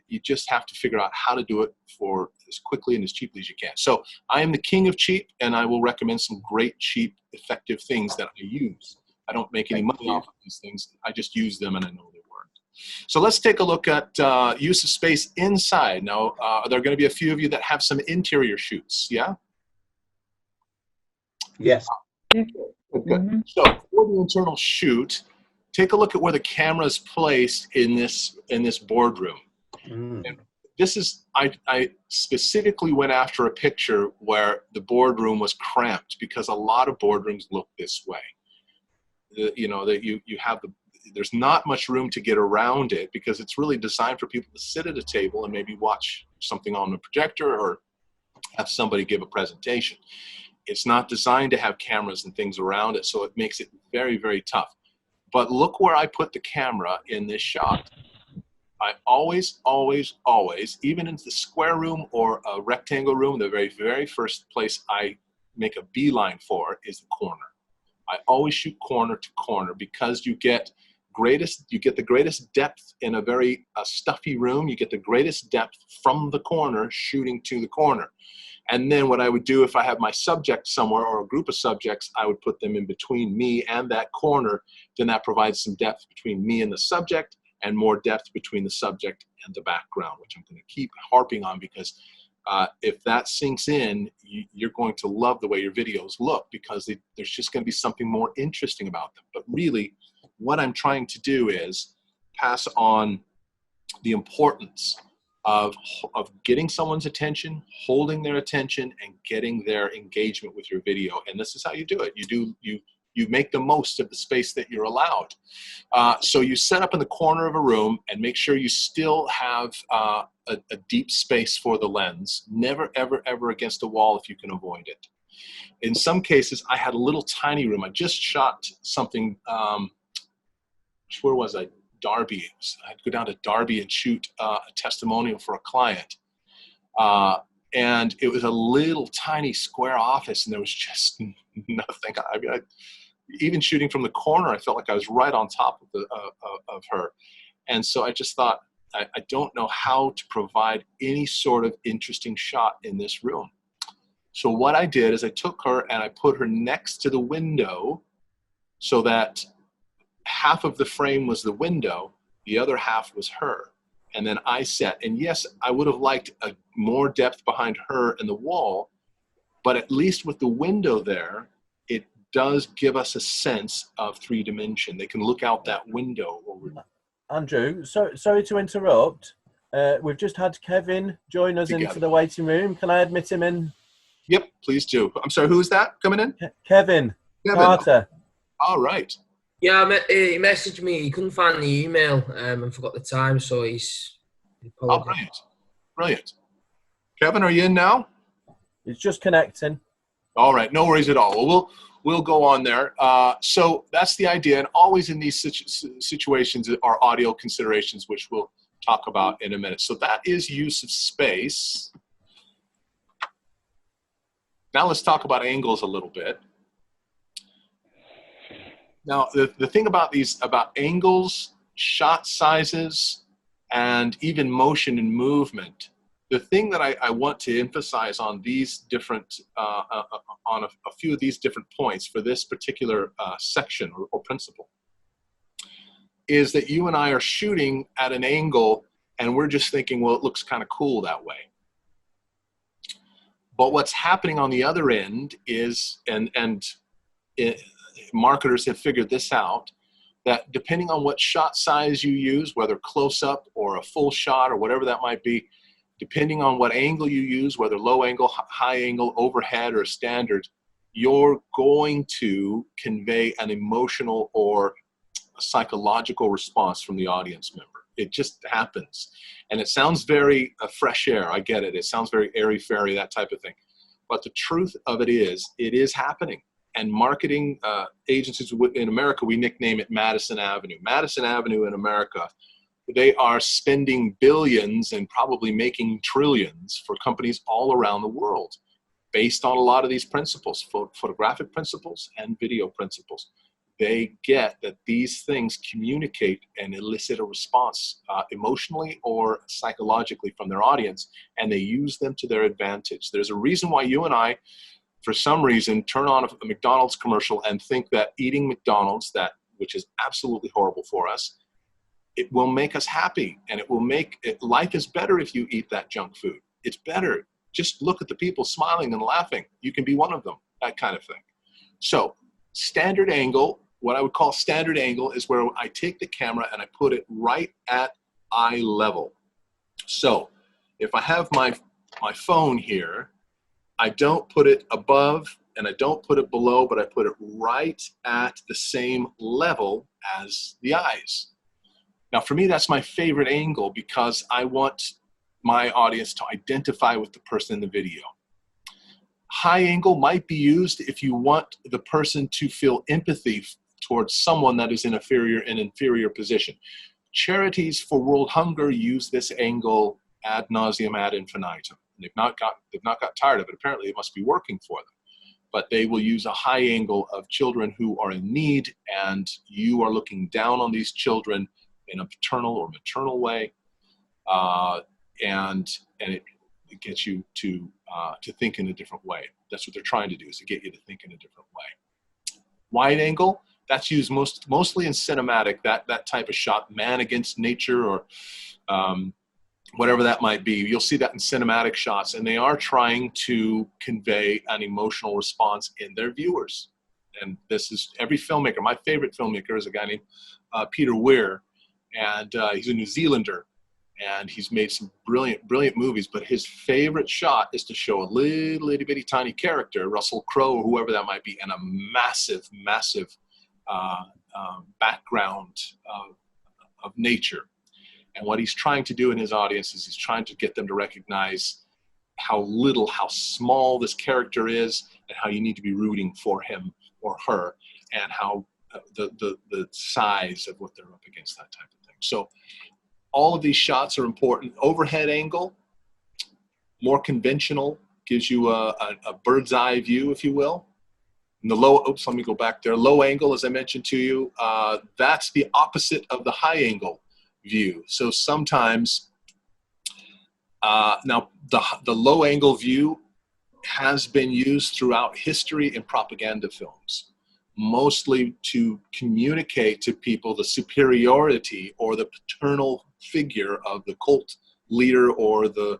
you just have to figure out how to do it for as quickly and as cheaply as you can. So I am the king of cheap, and I will recommend some great, cheap, effective things that I use. I don't make any money off of these things. I just use them, and I know they work. So let's take a look at use of space inside. Now, there are going to be a few of you that have some interior shoots, yeah? Yes. Good. So for the internal shoot, take a look at where the camera is placed in this boardroom. And this is, I specifically went after a picture where the boardroom was cramped, because a lot of boardrooms look this way. You know, that you have there's not much room to get around it because it's really designed for people to sit at a table and maybe watch something on the projector or have somebody give a presentation. It's not designed to have cameras and things around it, so it makes it very, very tough. But look where I put the camera in this shot. I always, always, always, even in the square room or a rectangle room, the very, very first place I make a beeline for is the corner. I always shoot corner to corner because you get the greatest depth in a very stuffy room. You get the greatest depth from the corner shooting to the corner. And then what I would do if I have my subject somewhere or a group of subjects, I would put them in between me and that corner. Then that provides some depth between me and the subject and more depth between the subject and the background, which I'm going to keep harping on because if that sinks in, you're going to love the way your videos look because there's just going to be something more interesting about them. But really, what I'm trying to do is pass on the importance of getting someone's attention, holding their attention, and getting their engagement with your video. And this is how you do it. You make the most of the space that you're allowed. So you set up in the corner of a room and make sure you still have a deep space for the lens. Never, ever, ever against a wall if you can avoid it. In some cases, I had a little tiny room. I just shot something, where was I? Derby. I'd go down to Derby and shoot a testimonial for a client. And it was a little tiny square office and there was just nothing. I mean, even shooting from the corner, I felt like I was right on top of her. And so I just thought, I don't know how to provide any sort of interesting shot in this room. So what I did is I took her and I put her next to the window so that half of the frame was the window, the other half was her. And then I set, and yes, I would have liked more depth behind her and the wall, but at least with the window there, it does give us a sense of 3 dimension. They can look out that window. Andrew, sorry to interrupt. We've just had Kevin join us into the waiting room. Can I admit him in? Yep, please do. I'm sorry, who is that coming in? Kevin Carter. All right. Yeah, he messaged me. He couldn't find the email and forgot the time, so he's... Oh, brilliant. Brilliant. Kevin, are you in now? It's just connecting. All right, no worries at all. Well, we'll go on there. So that's the idea, and always in these situations are audio considerations, which we'll talk about in a minute. So that is use of space. Now let's talk about angles a little bit. Now, the thing about angles, shot sizes, and even motion and movement, the thing that I want to emphasize on these different, on a few of these different points for this particular section or principle, is that you and I are shooting at an angle and we're just thinking, well, it looks kind of cool that way. But what's happening on the other end is, marketers have figured this out, that depending on what shot size you use, whether close-up or a full shot or whatever that might be, depending on what angle you use, whether low angle, high angle, overhead, or standard, you're going to convey an emotional or a psychological response from the audience member. It just happens. And it sounds very fresh air. I get it. It sounds very airy-fairy, that type of thing. But the truth of it is happening. And marketing agencies in America, we nickname it Madison Avenue. Madison Avenue in America, they are spending billions and probably making trillions for companies all around the world based on a lot of these principles, photographic principles and video principles. They get that these things communicate and elicit a response emotionally or psychologically from their audience, and they use them to their advantage. There's a reason why you and I, for some reason, turn on a McDonald's commercial and think that eating McDonald's, which is absolutely horrible for us, it will make us happy, and it will make it, life is better if you eat that junk food. It's better. Just look at the people smiling and laughing. You can be one of them, that kind of thing. So standard angle, what I would call standard angle, is where I take the camera and I put it right at eye level. So if I have my phone here, I don't put it above and I don't put it below, but I put it right at the same level as the eyes. Now, for me, that's my favorite angle because I want my audience to identify with the person in the video. High angle might be used if you want the person to feel empathy towards someone that is in an inferior position. Charities for World Hunger use this angle ad nauseum, ad infinitum. They've not got tired of it. Apparently, it must be working for them. But they will use a high angle of children who are in need, and you are looking down on these children in a paternal or maternal way, and it gets you to think in a different way. That's what they're trying to do, is to get you to think in a different way. Wide angle, that's used mostly in cinematic, that type of shot, man against nature, or whatever that might be. You'll see that in cinematic shots, and they are trying to convey an emotional response in their viewers. And this is every filmmaker. My favorite filmmaker is a guy named Peter Weir, and he's a New Zealander, and he's made some brilliant movies, but his favorite shot is to show a little itty bitty tiny character, Russell Crowe or whoever that might be, and a massive background of nature. And what he's trying to do in his audience is he's trying to get them to recognize how small this character is, and how you need to be rooting for him or her, and how the size of what they're up against, that type of thing. So all of these shots are important. Overhead angle, more conventional, gives you a bird's eye view, if you will. And the let me go back there. Low angle, as I mentioned to you, that's the opposite of the high angle view. So sometimes, now the low angle view has been used throughout history in propaganda films, mostly to communicate to people the superiority or the paternal figure of the cult leader or the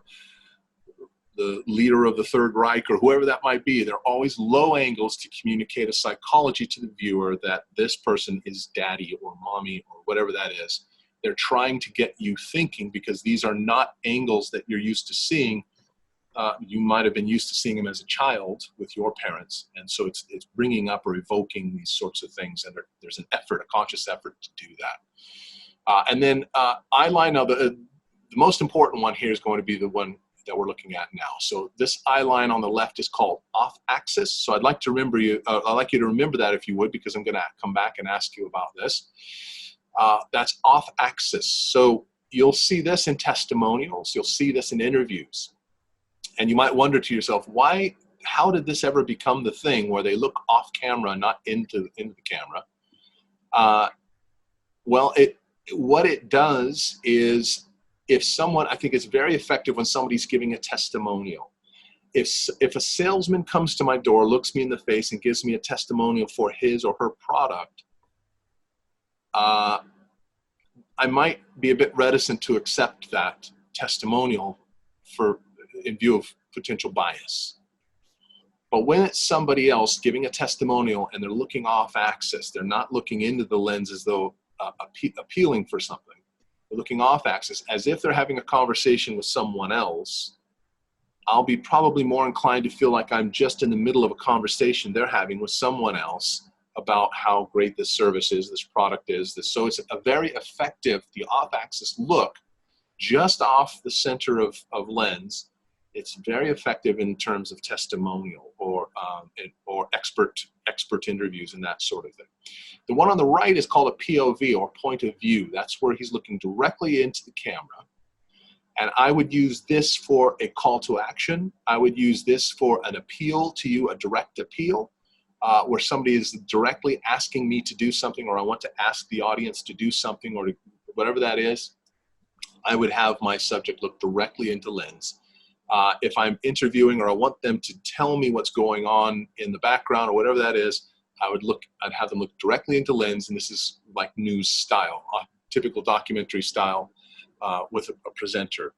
leader of the Third Reich or whoever that might be. They're always low angles to communicate a psychology to the viewer that this person is daddy or mommy or whatever that is. They're trying to get you thinking, because these are not angles that you're used to seeing. You might have been used to seeing them as a child with your parents, and so it's bringing up or evoking these sorts of things, and there's an effort, a conscious effort to do that. And then eye line. Now the most important one here is going to be the one that we're looking at now. So this eye line on the left is called off axis. So I'd like to remember you. I'd like you to remember that, if you would, because I'm going to come back and ask you about this. That's off axis. So you'll see this in testimonials. You'll see this in interviews. And you might wonder to yourself, how did this ever become the thing where they look off camera, not into the camera? What it does is, if someone, I think it's very effective when somebody's giving a testimonial. If a salesman comes to my door, looks me in the face, and gives me a testimonial for his or her product, I might be a bit reticent to accept that testimonial in view of potential bias. But when it's somebody else giving a testimonial and they're looking off axis, they're not looking into the lens as though appealing for something. They're looking off axis as if they're having a conversation with someone else. I'll be probably more inclined to feel like I'm just in the middle of a conversation they're having with someone else about how great this service is, this product is. So it's a very effective, the off-axis look, just off the center of lens. It's very effective in terms of testimonial or expert interviews and that sort of thing. The one on the right is called a POV, or point of view. That's where he's looking directly into the camera. And I would use this for a call to action. I would use this for an appeal to you, a direct appeal, where somebody is directly asking me to do something, or I want to ask the audience to do something, or whatever that is. I would have my subject look directly into lens. If I'm interviewing, or I want them to tell me what's going on in the background, or whatever that is, I'd have them look directly into lens, and this is like news style, typical documentary style, with a presenter.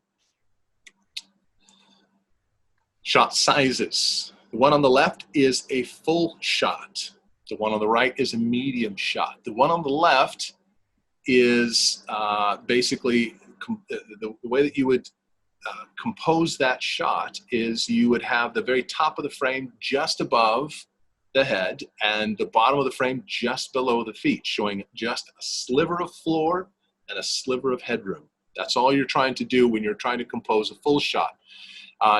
Shot sizes. The one on the left is a full shot. The one on the right is a medium shot. The one on the left is basically the way that you would compose that shot is you would have the very top of the frame just above the head and the bottom of the frame just below the feet, showing just a sliver of floor and a sliver of headroom. That's all you're trying to do when you're trying to compose a full shot.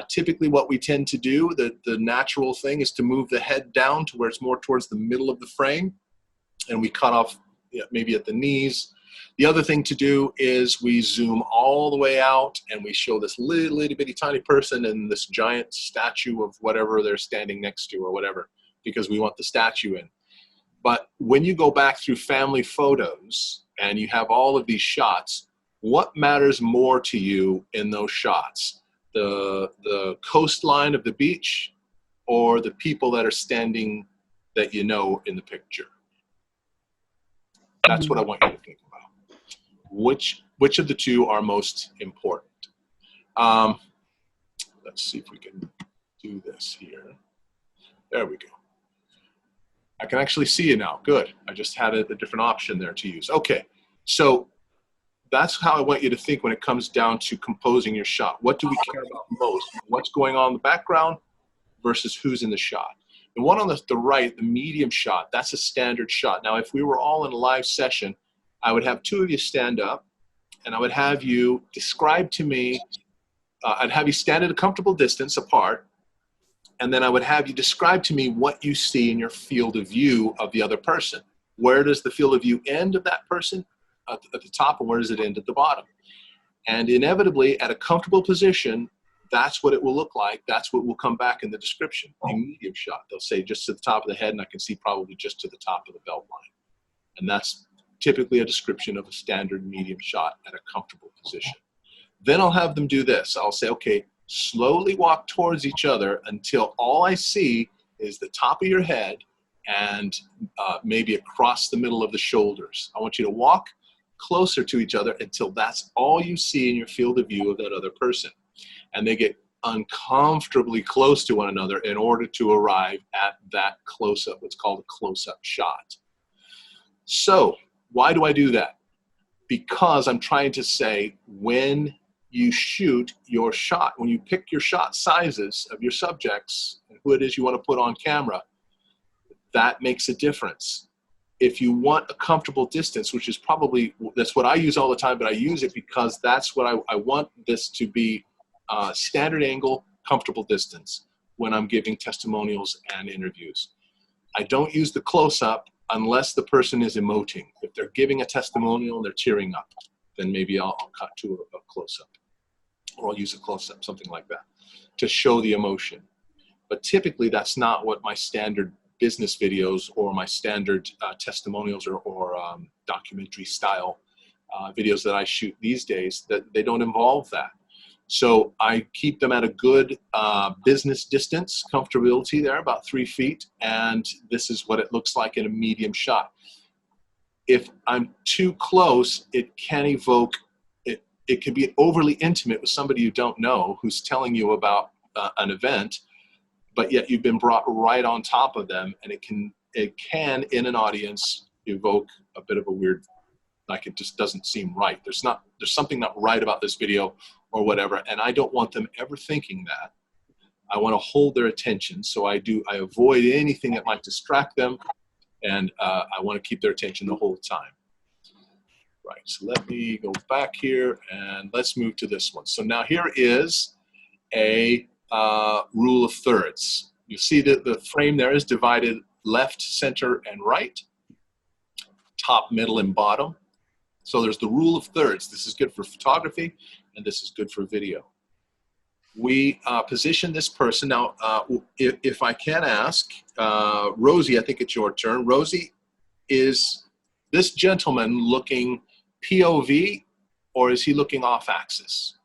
Typically what we tend to do, the natural thing is to move the head down to where it's more towards the middle of the frame, and we cut off maybe at the knees. The other thing to do is we zoom all the way out and we show this little itty bitty tiny person and this giant statue of whatever they're standing next to or whatever, because we want the statue in. But when you go back through family photos and you have all of these shots, what matters more to you in those shots? The coastline of the beach or the people that are standing that you know in the picture? That's what I want you to think about. Which of the two are most important? Let's see if we can do this here. There we go. I can actually see you now. Good. I just had a different option there to use. Okay, so that's how I want you to think when it comes down to composing your shot. What do we care about most? What's going on in the background versus who's in the shot? The one on the right, the medium shot, that's a standard shot. Now, if we were all in a live session, I would have two of you stand up, and I would have you describe to me, I'd have you stand at a comfortable distance apart, and then I would have you describe to me what you see in your field of view of the other person. Where does the field of view end of that person at the top, and where does it end at the bottom? And inevitably, at a comfortable position, that's what it will look like. That's what will come back in the description, a medium shot. They'll say just to the top of the head, and I can see probably just to the top of the belt line. And that's typically a description of a standard medium shot at a comfortable position. Then I'll have them do this. I'll say, okay, slowly walk towards each other until all I see is the top of your head and maybe across the middle of the shoulders. I want you to walk closer to each other until that's all you see in your field of view of that other person. And they get uncomfortably close to one another in order to arrive at that close-up, what's called a close-up shot. So why do I do that? Because I'm trying to say when you shoot your shot, when you pick your shot sizes of your subjects and who it is you want to put on camera, that makes a difference. If you want a comfortable distance, which is probably, that's what I use all the time, but I use it because that's what I want this to be, standard angle, comfortable distance when I'm giving testimonials and interviews. I don't use the close-up unless the person is emoting. If they're giving a testimonial and they're tearing up, then maybe I'll cut to a close-up, or I'll use a close-up, something like that, to show the emotion. But typically that's not what my standard business videos or my standard testimonials or documentary style videos that I shoot these days, that they don't involve that. So I keep them at a good business distance, comfortability there, about 3 feet, and this is what it looks like in a medium shot. If I'm too close, it can evoke, it can be overly intimate with somebody you don't know who's telling you about an event, but yet you've been brought right on top of them, and it can in an audience evoke a bit of a weird, like it just doesn't seem right. There's something not right about this video or whatever, and I don't want them ever thinking that. I want to hold their attention, so I avoid anything that might distract them, and I want to keep their attention the whole time. Right, so let me go back here, and let's move to this one. So now here is a rule of thirds. You see that the frame there is divided left, center, and right, top, middle, and bottom. So there's the rule of thirds. This is good for photography, and this is good for video. We position this person. Now, if I can ask, Rosie, I think it's your turn. Rosie, is this gentleman looking POV, or is he looking off axis?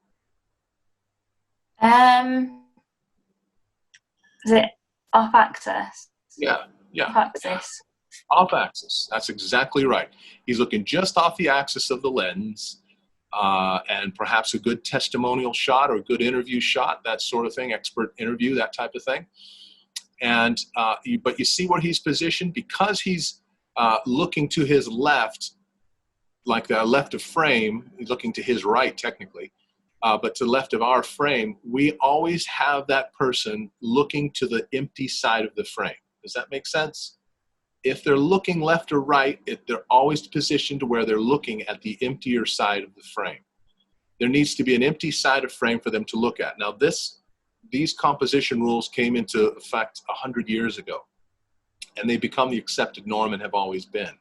Is it off axis? Yeah. Off axis. Off axis. That's exactly right. He's looking just off the axis of the lens, and perhaps a good testimonial shot or a good interview shot, that sort of thing, expert interview, that type of thing. And but you see where he's positioned, because he's looking to his left, like the left of frame. He's looking to his right, technically. but to the left of our frame, we always have that person looking to the empty side of the frame. Does that make sense? If they're looking left or right, they're always positioned to where they're looking at the emptier side of the frame. There needs to be an empty side of frame for them to look at. Now, these composition rules came into effect 100 years ago, and they become the accepted norm and have always been.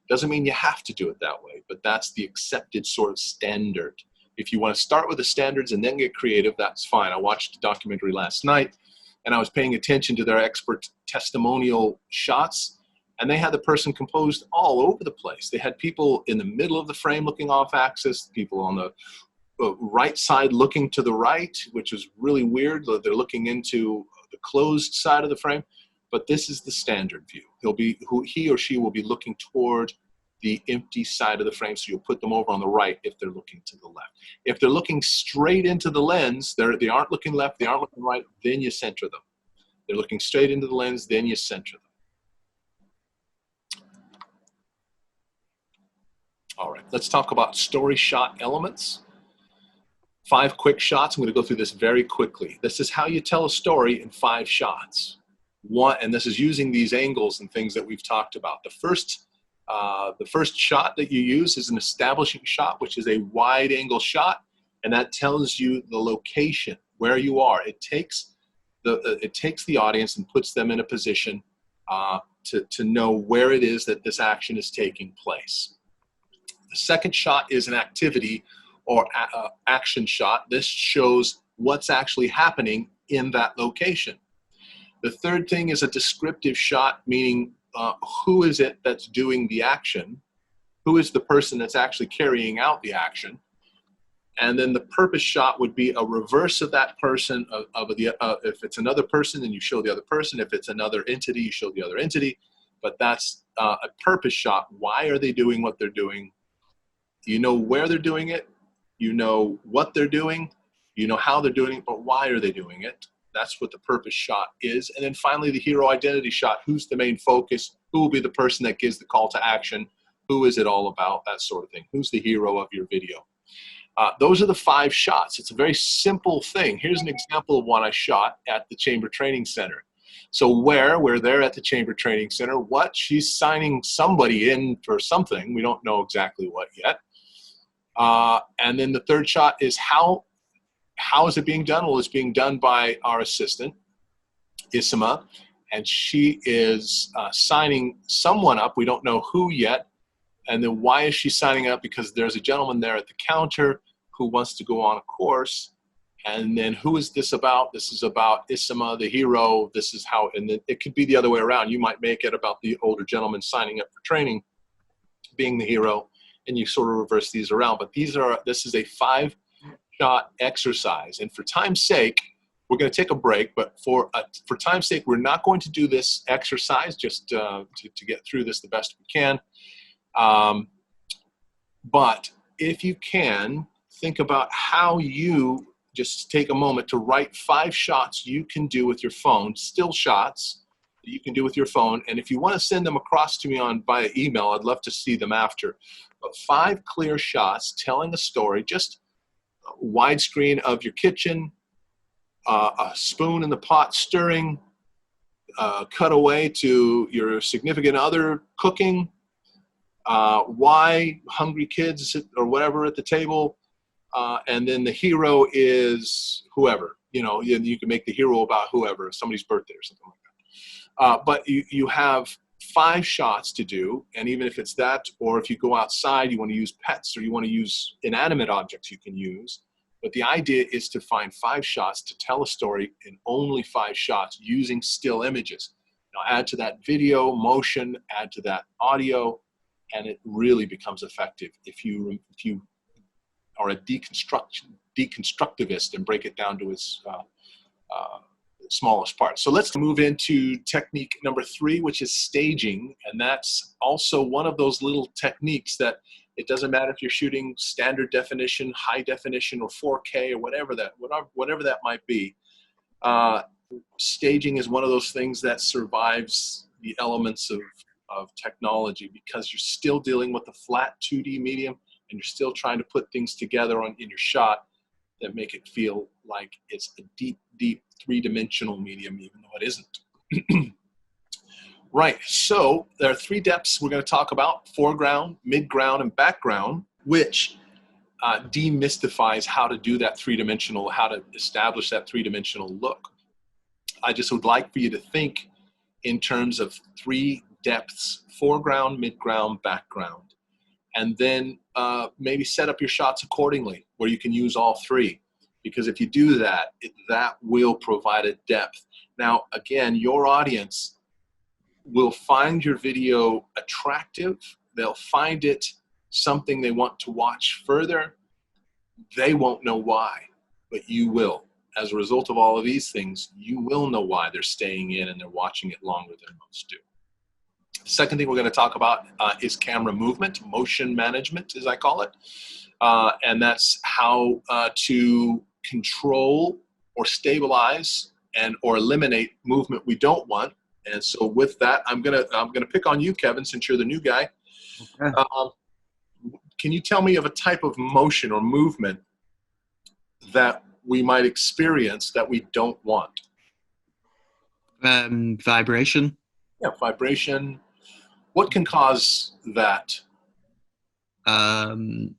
Doesn't mean you have to do it that way, but that's the accepted sort of standard. If you want to start with the standards and then get creative, that's fine. I watched a documentary last night, and I was paying attention to their expert testimonial shots, and they had the person composed all over the place. They had people in the middle of the frame looking off axis, people on the right side looking to the right, which is really weird. They're looking into the closed side of the frame, but this is the standard view. He or she will be looking toward the empty side of the frame, so you'll put them over on the right if they're looking to the left. If they're looking straight into the lens, they aren't looking left, they aren't looking right, then you center them. They're looking straight into the lens, then you center them. All right, let's talk about story shot elements. 5 quick shots. I'm going to go through this very quickly. This is how you tell a story in 5 shots. And this is using these angles and things that we've talked about. The first shot that you use is an establishing shot, which is a wide angle shot, and that tells you the location, where you are. It takes the audience and puts them in a position to know where it is that this action is taking place. The second shot is an activity or action shot. This shows what's actually happening in that location. The third thing is a descriptive shot, meaning who is it that's doing the action? Who is the person that's actually carrying out the action? And then the purpose shot would be a reverse of that person. If it's another person, then you show the other person. If it's another entity, you show the other entity. But that's a purpose shot. Why are they doing what they're doing? You know where they're doing it. You know what they're doing. You know how they're doing it, but why are they doing it? That's what the purpose shot is. And then finally, the hero identity shot. Who's the main focus? Who will be the person that gives the call to action? Who is it all about? That sort of thing. Who's the hero of your video? Those are the 5 shots. It's a very simple thing. Here's an example of one I shot at the Chamber Training Center. So we're there at the Chamber Training Center. What? She's signing somebody in for something. We don't know exactly what yet. And then the third shot is how is it being done? Well, it's being done by our assistant, Isma, and she is signing someone up. We don't know who yet. And then why is she signing up? Because there's a gentleman there at the counter who wants to go on a course. And then who is this about? This is about Isma, the hero. This is how, and then it could be the other way around. You might make it about the older gentleman signing up for training, being the hero, and you sort of reverse these around. But this is a 5-shot exercise. And for time's sake, we're going to take a break, but for time's sake, we're not going to do this exercise just to get through this the best we can. But if you can, think about how you just take a moment to write 5 shots you can do with your phone, still shots that you can do with your phone. And if you want to send them across to me via email, I'd love to see them after. But 5 clear shots telling a story, just a widescreen of your kitchen, a spoon in the pot stirring, cut away to your significant other cooking, why hungry kids or whatever at the table, and then the hero is whoever. You can make the hero about whoever, somebody's birthday or something like that. But you have 5 shots to do, and even if it's that, or if you go outside, you want to use pets or you want to use inanimate objects, you can use. But the idea is to find 5 shots to tell a story in only 5 shots using still images. Now add to that video, motion, add to that audio, and it really becomes effective if you are a deconstructivist and break it down to its smallest part. So let's move into technique number 3, which is staging. And that's also one of those little techniques that it doesn't matter if you're shooting standard definition, high definition, or 4K, or whatever that might be. Staging is one of those things that survives the elements of technology, because you're still dealing with a flat 2D medium and you're still trying to put things together in your shot. that make it feel like it's a deep, deep three-dimensional medium, even though it isn't. Right, so there are 3 depths we're going to talk about: foreground, midground, and background, which demystifies how to do that three-dimensional, how to establish that three-dimensional look. I just would like for you to think in terms of 3 depths: foreground, midground, background, and then maybe set up your shots accordingly where you can use all 3. Because if you do that, that will provide a depth. Now, again, your audience will find your video attractive. They'll find it something they want to watch further. They won't know why, but you will. As a result of all of these things, you will know why they're staying in and they're watching it longer than most do. The second thing we're going to talk about is camera movement, motion management, as I call it. And that's how to control or stabilize and or eliminate movement we don't want. And so with that, I'm gonna pick on you, Kevin, since you're the new guy. Okay. Can you tell me of a type of motion or movement that we might experience that we don't want? Vibration. Yeah, vibration. What can cause that? An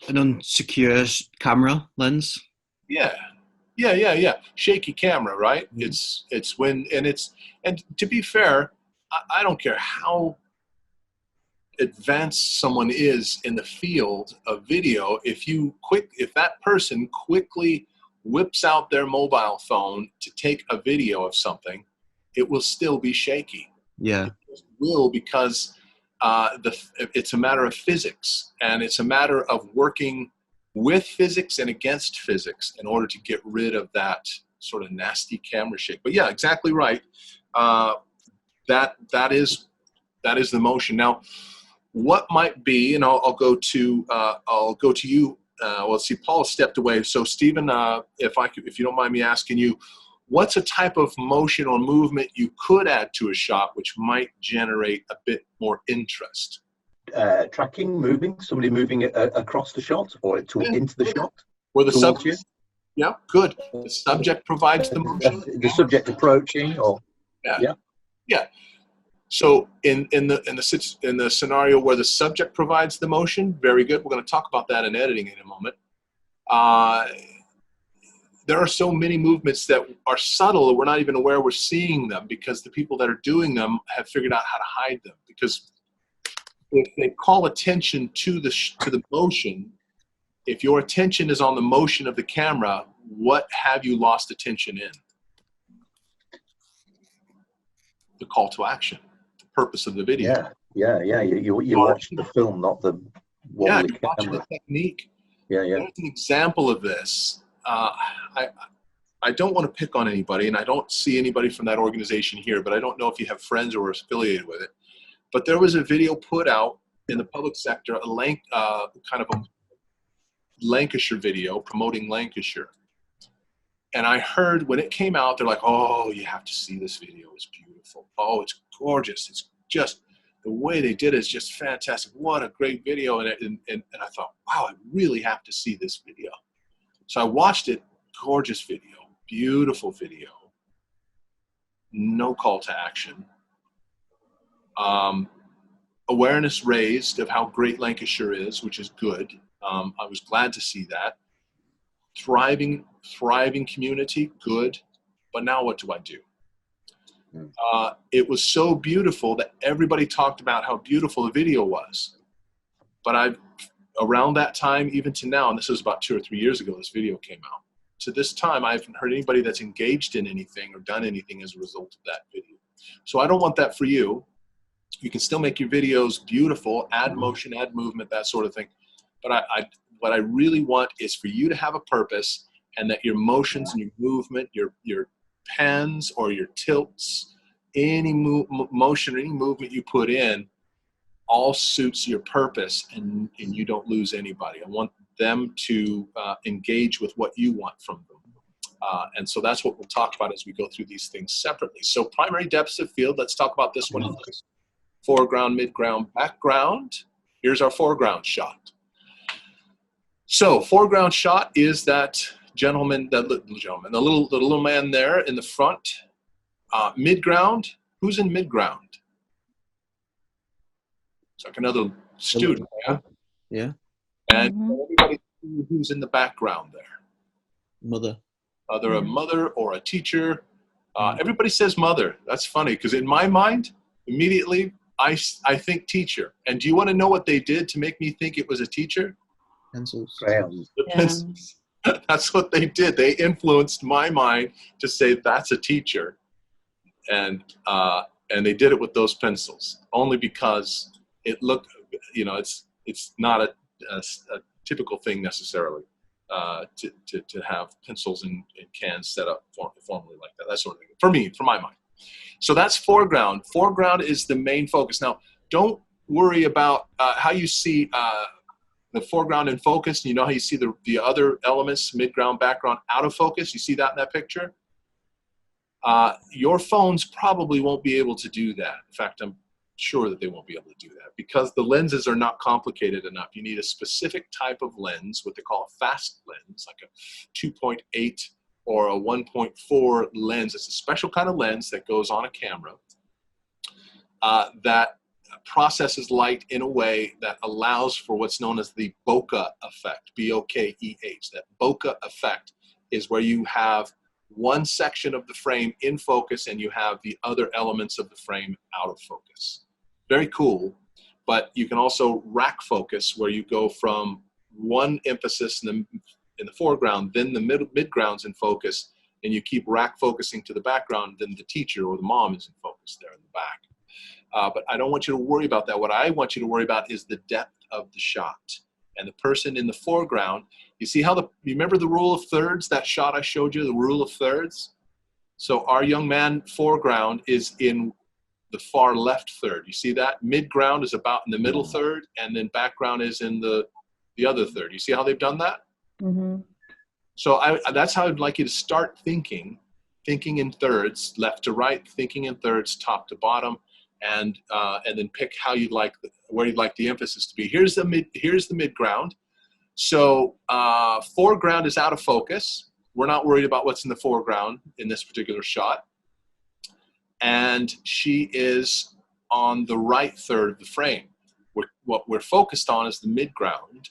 unsecure camera lens. Yeah. Shaky camera, right? Mm-hmm. It's when, and to be fair, I don't care how advanced someone is in the field of video. If that person quickly whips out their mobile phone to take a video of something, it will still be shaky. Yeah. It will, because it's a matter of physics, and it's a matter of working with physics and against physics in order to get rid of that sort of nasty camera shake. But yeah, exactly right. That is the motion. Now, what might be, and I'll go to you. Well, see, Paul stepped away. So Stephen, if you don't mind me asking you, what's a type of motion or movement you could add to a shot which might generate a bit more interest? Tracking, moving, somebody moving across the shot or into the shot. Or the subject. Yeah, good. The subject provides the motion. The subject approaching, or yeah. So in the scenario where the subject provides the motion, very good. We're going to talk about that in editing in a moment. There are so many movements that are subtle that we're not even aware we're seeing them, because the people that are doing them have figured out how to hide them. Because if they call attention to the motion, if your attention is on the motion of the camera, what have you lost attention in? The call to action, the purpose of the video. Yeah. You're watching the film, not the you're watching the technique. Yeah. There's an example of this. I don't want to pick on anybody, and I don't see anybody from that organization here, but I don't know if you have friends or are affiliated with it. But there was a video put out in the public sector, kind of a Lancashire video promoting Lancashire. And I heard when it came out, they're like, "Oh, you have to see this video. It's beautiful. Oh, it's gorgeous. It's just the way they did it is just fantastic. What a great video." And I thought, wow, I really have to see this video. So I watched it. Gorgeous video, beautiful video. No call to action. Awareness raised of how great Lancashire is, which is good. I was glad to see that. Thriving community, good. But now what do I do? It was so beautiful that everybody talked about how beautiful the video was. But around that time, even to now, and this was about 2 or 3 years ago, this video came out. To this time, I haven't heard anybody that's engaged in anything or done anything as a result of that video. So I don't want that for you. You can still make your videos beautiful, add motion, add movement, that sort of thing. But what I really want is for you to have a purpose, and that your motions and your movement, your pans or your tilts, any motion or any movement you put in, all suits your purpose, and you don't lose anybody. I want them to engage with what you want from them. And so that's what we'll talk about as we go through these things separately. So primary depths of field, let's talk about this one. Foreground, midground, background. Here's our foreground shot. So foreground shot is that gentleman, the little man there in the front. Midground, who's in midground? It's like another student. Yeah. Yeah. And everybody who's in the background there. Mother. Either a mother or a teacher. Everybody says mother. That's funny because in my mind, immediately I think teacher. And do you want to know what they did to make me think it was a teacher? Pencils. Crayons. The pencils. That's what they did. They influenced my mind to say that's a teacher. And they did it with those pencils only because it looked, it's not a typical thing necessarily to have pencils and cans set up formally like that sort of thing. For me, for my mind. So that's foreground. Foreground is the main focus. Now, don't worry about how you see the foreground in focus. You know how you see the other elements, midground, background, out of focus. You see that in that picture? Your phones probably won't be able to do that. In fact, I'm sure that they won't be able to do that because the lenses are not complicated enough. You need a specific type of lens, what they call a fast lens, like a 2.8 or a 1.4 lens. It's a special kind of lens that goes on a camera that processes light in a way that allows for what's known as the bokeh effect, B-O-K-E-H. That bokeh effect is where you have one section of the frame in focus and you have the other elements of the frame out of focus. Very cool, but you can also rack focus where you go from one emphasis in the foreground, then the midground's in focus, and you keep rack focusing to the background, then the teacher or the mom is in focus there in the back. But I don't want you to worry about that. What I want you to worry about is the depth of the shot. And the person in the foreground, you see how you remember the rule of thirds, that shot I showed you, the rule of thirds? So our young man foreground is in the far left third. You see that? Midground is about in the middle third, and then background is in the other third. You see how they've done that? Mm-hmm. So that's how I'd like you to start thinking in thirds, left to right, thinking in thirds, top to bottom, and then pick how you'd like where you'd like the emphasis to be. Here's the midground. So foreground is out of focus. We're not worried about what's in the foreground in this particular shot. And she is on the right third of the frame. What we're focused on is the midground,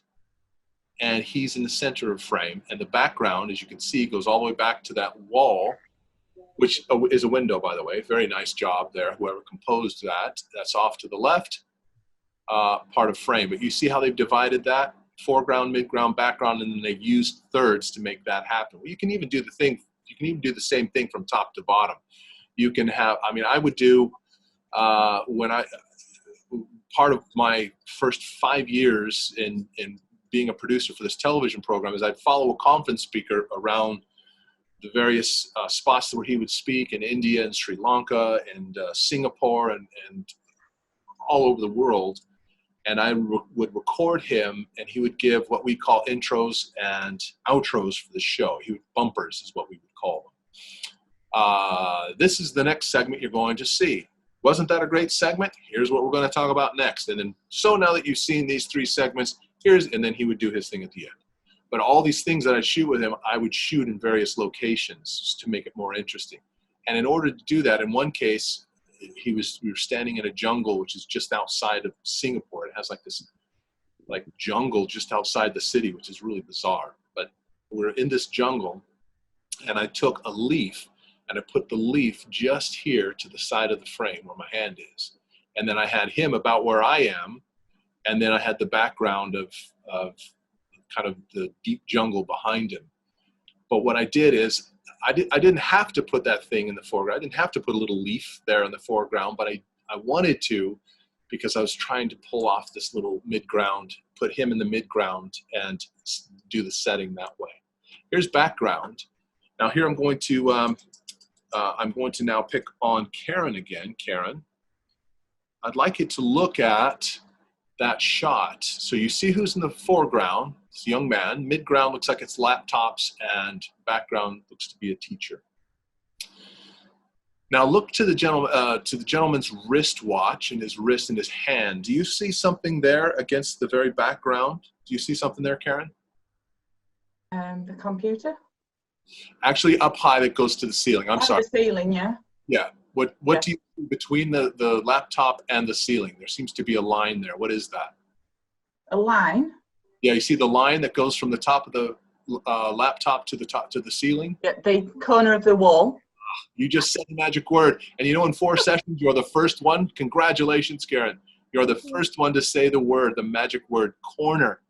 and he's in the center of frame. And the background, as you can see, goes all the way back to that wall, which is a window, by the way. Very nice job there, whoever composed that. That's off to the left part of frame. But you see how they've divided that? Foreground, midground, background, and then they've used thirds to make that happen. Well, you can even do the same thing from top to bottom. You can have, I would do, part of my first 5 years in being a producer for this television program is I'd follow a conference speaker around the various spots where he would speak in India and Sri Lanka and Singapore and all over the world. And I would record him, and he would give what we call intros and outros for the show. Bumpers is what we would call them. This is the next segment you're going to see. Wasn't that a great segment? Here's what we're going to talk about next. And then, so now that you've seen these 3 segments, and then he would do his thing at the end. But all these things that I'd shoot with him, I would shoot in various locations to make it more interesting. And in order to do that, in one case, we were standing in a jungle, which is just outside of Singapore. It has like this jungle just outside the city, which is really bizarre. But we're in this jungle, and I took a leaf, and I put the leaf just here to the side of the frame where my hand is. And then I had him about where I am, and then I had the background of kind of the deep jungle behind him. But what I did is, I didn't have to put that thing in the foreground. I didn't have to put a little leaf there in the foreground, but I wanted to, because I was trying to pull off this little midground, put him in the midground and do the setting that way. Here's background. Now here I'm going to now pick on Karen again. Karen, I'd like you to look at that shot. So you see who's in the foreground. This young man. Midground looks like it's laptops, and background looks to be a teacher. Now look to the gentleman's wristwatch and his wrist and his hand. Do you see something there against the very background? Do you see something there, Karen? The computer. Actually, up high that goes to the ceiling. I'm sorry. The ceiling, yeah. Yeah. What do you see between the laptop and the ceiling? There seems to be a line there. What is that? A line? Yeah, you see the line that goes from the top of the laptop to the ceiling? Yeah, the corner of the wall. You just said the magic word. And you know, in 4 sessions, you're the first one. Congratulations, Karen. You're the first one to say the magic word, corner.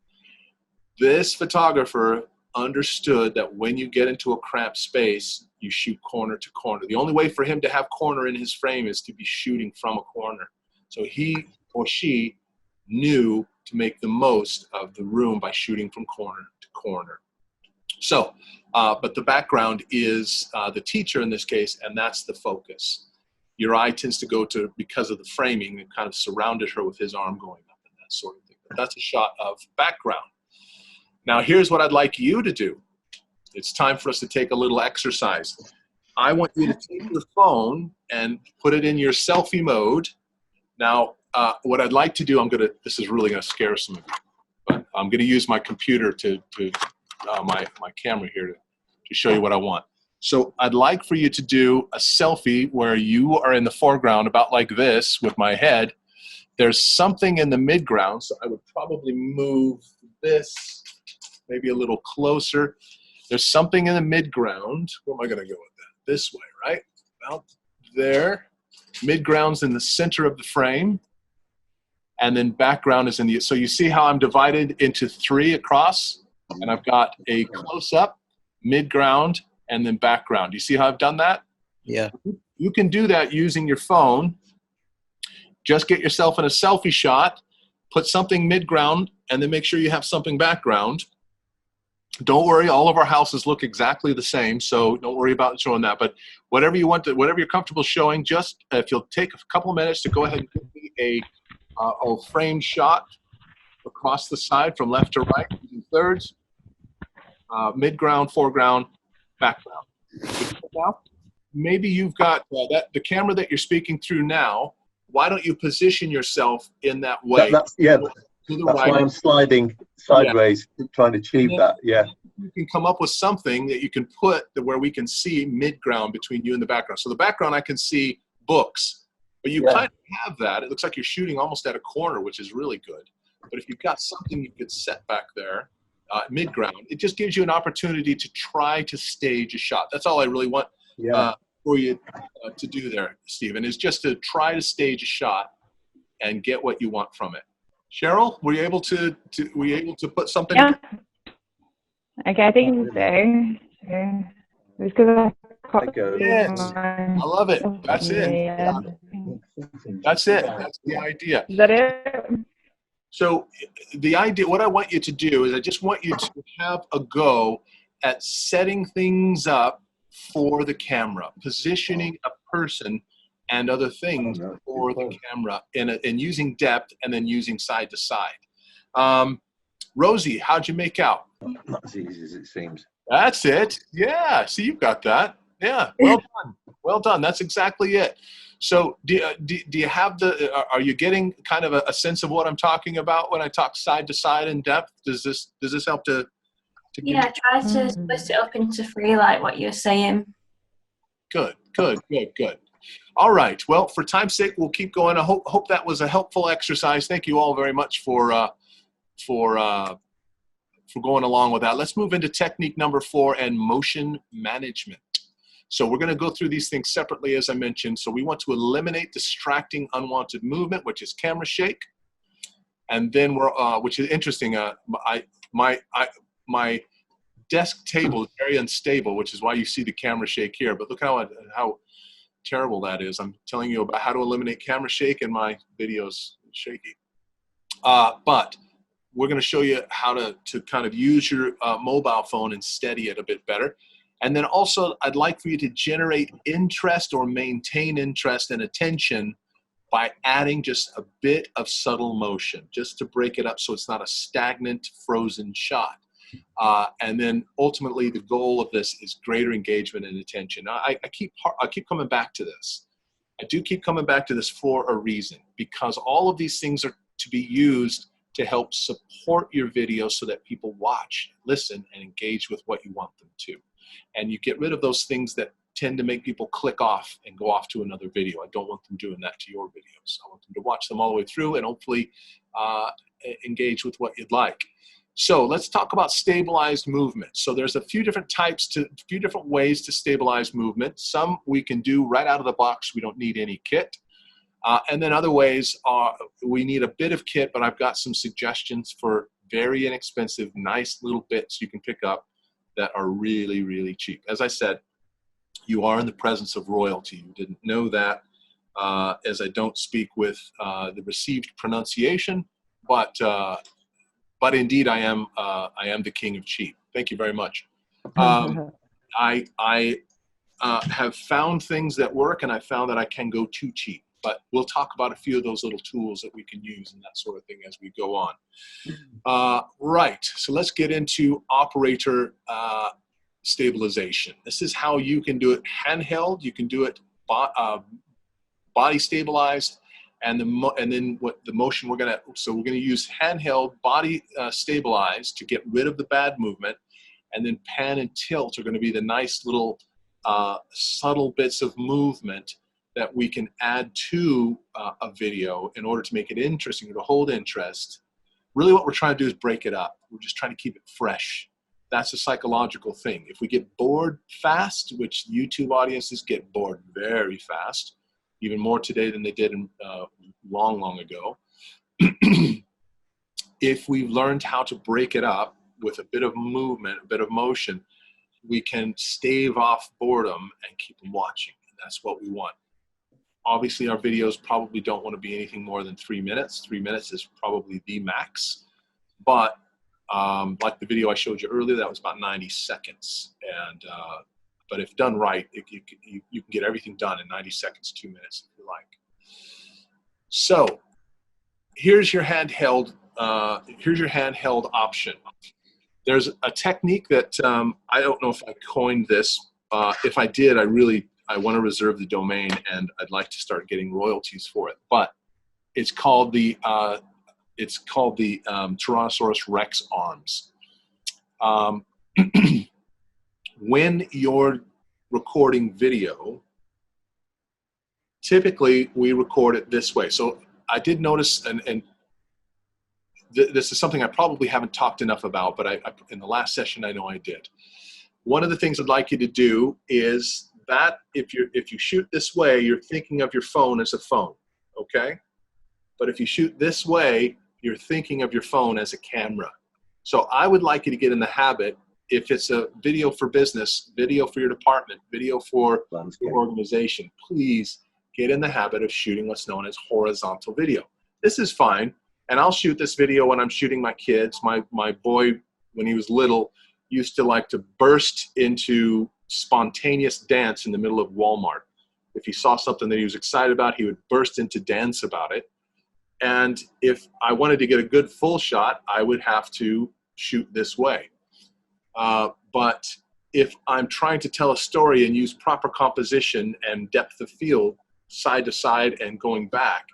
This photographer understood that when you get into a cramped space, you shoot corner to corner. The only way for him to have corner in his frame is to be shooting from a corner. So he or she knew to make the most of the room by shooting from corner to corner. So, but the background is the teacher in this case, and that's the focus. Your eye tends to go to, because of the framing, it kind of surrounded her with his arm going up and that sort of thing. But that's a shot of background. Now, here's what I'd like you to do. It's time for us to take a little exercise. I want you to take your phone and put it in your selfie mode. Now, what I'd like to do, this is really going to scare some of you, but I'm going to use my computer my camera here to show you what I want. So I'd like for you to do a selfie where you are in the foreground about like this with my head. There's something in the midground, so I would probably move this maybe a little closer. There's something in the midground. Where am I going to go with that? This way, right? About there. Midground's in the center of the frame. And then background is in the, so you see how I'm divided into 3 across? And I've got a close-up, midground, and then background. You see how I've done that? Yeah. You can do that using your phone. Just get yourself in a selfie shot, put something midground, and then make sure you have something background. Don't worry, all of our houses look exactly the same, so don't worry about showing that. But whatever you want to, whatever you're comfortable showing, just if you'll take a couple of minutes to go ahead and give me a framed shot across the side from left to right, using thirds, midground, foreground, background. Now, maybe you've got the camera that you're speaking through now. Why don't you position yourself in that way? That's why I'm sliding sideways, trying to achieve that. Yeah. You can come up with something that you can put where we can see midground between you and the background. So the background, I can see books, but you kind of have that. It looks like you're shooting almost at a corner, which is really good. But if you've got something you could set back there, midground, it just gives you an opportunity to try to stage a shot. That's all I really want for you to do there, Stephen, is just to try to stage a shot and get what you want from it. Cheryl, were you able to put something? Yeah. Okay, I think so. It was because I love it. That's it. Yeah. That's it. That's the idea. Is that it? So the idea, what I want you to do is I just want you to have a go at setting things up for the camera, positioning a person and other things for the camera and using depth and then using side to side. Rosie, how'd you make out? Not as easy as it seems. That's it. Yeah. See, you've got that. Yeah. Well done. Well done. That's exactly it. So do you have are you getting kind of a sense of what I'm talking about when I talk side to side in depth? Does this help to yeah, try to split it up into 3 like what you're saying. Good. All right. Well, for time's sake, we'll keep going. I hope that was a helpful exercise. Thank you all very much for going along with that. Let's move into technique number 4 and motion management. So we're going to go through these things separately, as I mentioned. So we want to eliminate distracting unwanted movement, which is camera shake. And then which is interesting. My desk table is very unstable, which is why you see the camera shake here. But look how terrible that is. I'm telling you about how to eliminate camera shake, and my video's shaky. But we're going to show you how to kind of use your mobile phone and steady it a bit better. And then also, I'd like for you to generate interest or maintain interest and attention by adding just a bit of subtle motion, just to break it up so it's not a stagnant, frozen shot. And then ultimately, the goal of this is greater engagement and attention. Now, I keep coming back to this. I do keep coming back to this for a reason, because all of these things are to be used to help support your video so that people watch, listen, and engage with what you want them to. And you get rid of those things that tend to make people click off and go off to another video. I don't want them doing that to your videos. I want them to watch them all the way through and hopefully engage with what you'd like. So let's talk about stabilized movement. So there's a few different ways to stabilize movement. Some we can do right out of the box. We don't need any kit. And then other ways are we need a bit of kit, but I've got some suggestions for very inexpensive, nice little bits you can pick up that are really, really cheap. As I said, you are in the presence of royalty. You didn't know that, as I don't speak with the received pronunciation, but indeed I am the king of cheap. Thank you very much. I have found things that work, and I found that I can go too cheap. But we'll talk about a few of those little tools that we can use and that sort of thing as we go on. Right, so let's get into operator stabilization. This is how you can do it handheld. You can do it body stabilized, and then what the motion we're gonna use handheld body stabilized to get rid of the bad movement, and then pan and tilt are going to be the nice little subtle bits of movement that we can add to a video in order to make it interesting or to hold interest. Really what we're trying to do is break it up. We're just trying to keep it fresh. That's a psychological thing. If we get bored fast, which YouTube audiences get bored very fast, even more today than they did long, long ago. If we've learned how to break it up with a bit of movement, a bit of motion, we can stave off boredom and keep them watching. And that's what we want. Obviously, our videos probably don't want to be anything more than 3 minutes. 3 minutes is probably the max. But like the video I showed you earlier, that was about 90 seconds. And but if done right, you can get everything done in 90 seconds, 2 minutes if you like. So here's your handheld option. There's a technique that I don't know if I coined this. If I did, I want to reserve the domain, and I'd like to start getting royalties for it. But it's called the Tyrannosaurus Rex arms. When you're recording video, typically we record it this way. So I did notice, and this is something I probably haven't talked enough about, but in the last session I know I did. One of the things I'd like you to do is that if you shoot this way, you're thinking of your phone as a phone, okay? But if you shoot this way, you're thinking of your phone as a camera. So I would like you to get in the habit, if it's a video for business, video for your department, video for your organization, please get in the habit of shooting what's known as horizontal video. This is fine, and I'll shoot this video when I'm shooting my kids. My boy, when he was little, used to like to burst into spontaneous dance in the middle of Walmart. If he saw something that he was excited about, he would burst into dance about it. And if I wanted to get a good full shot, I would have to shoot this way. But if I'm trying to tell a story and use proper composition and depth of field, side to side and going back,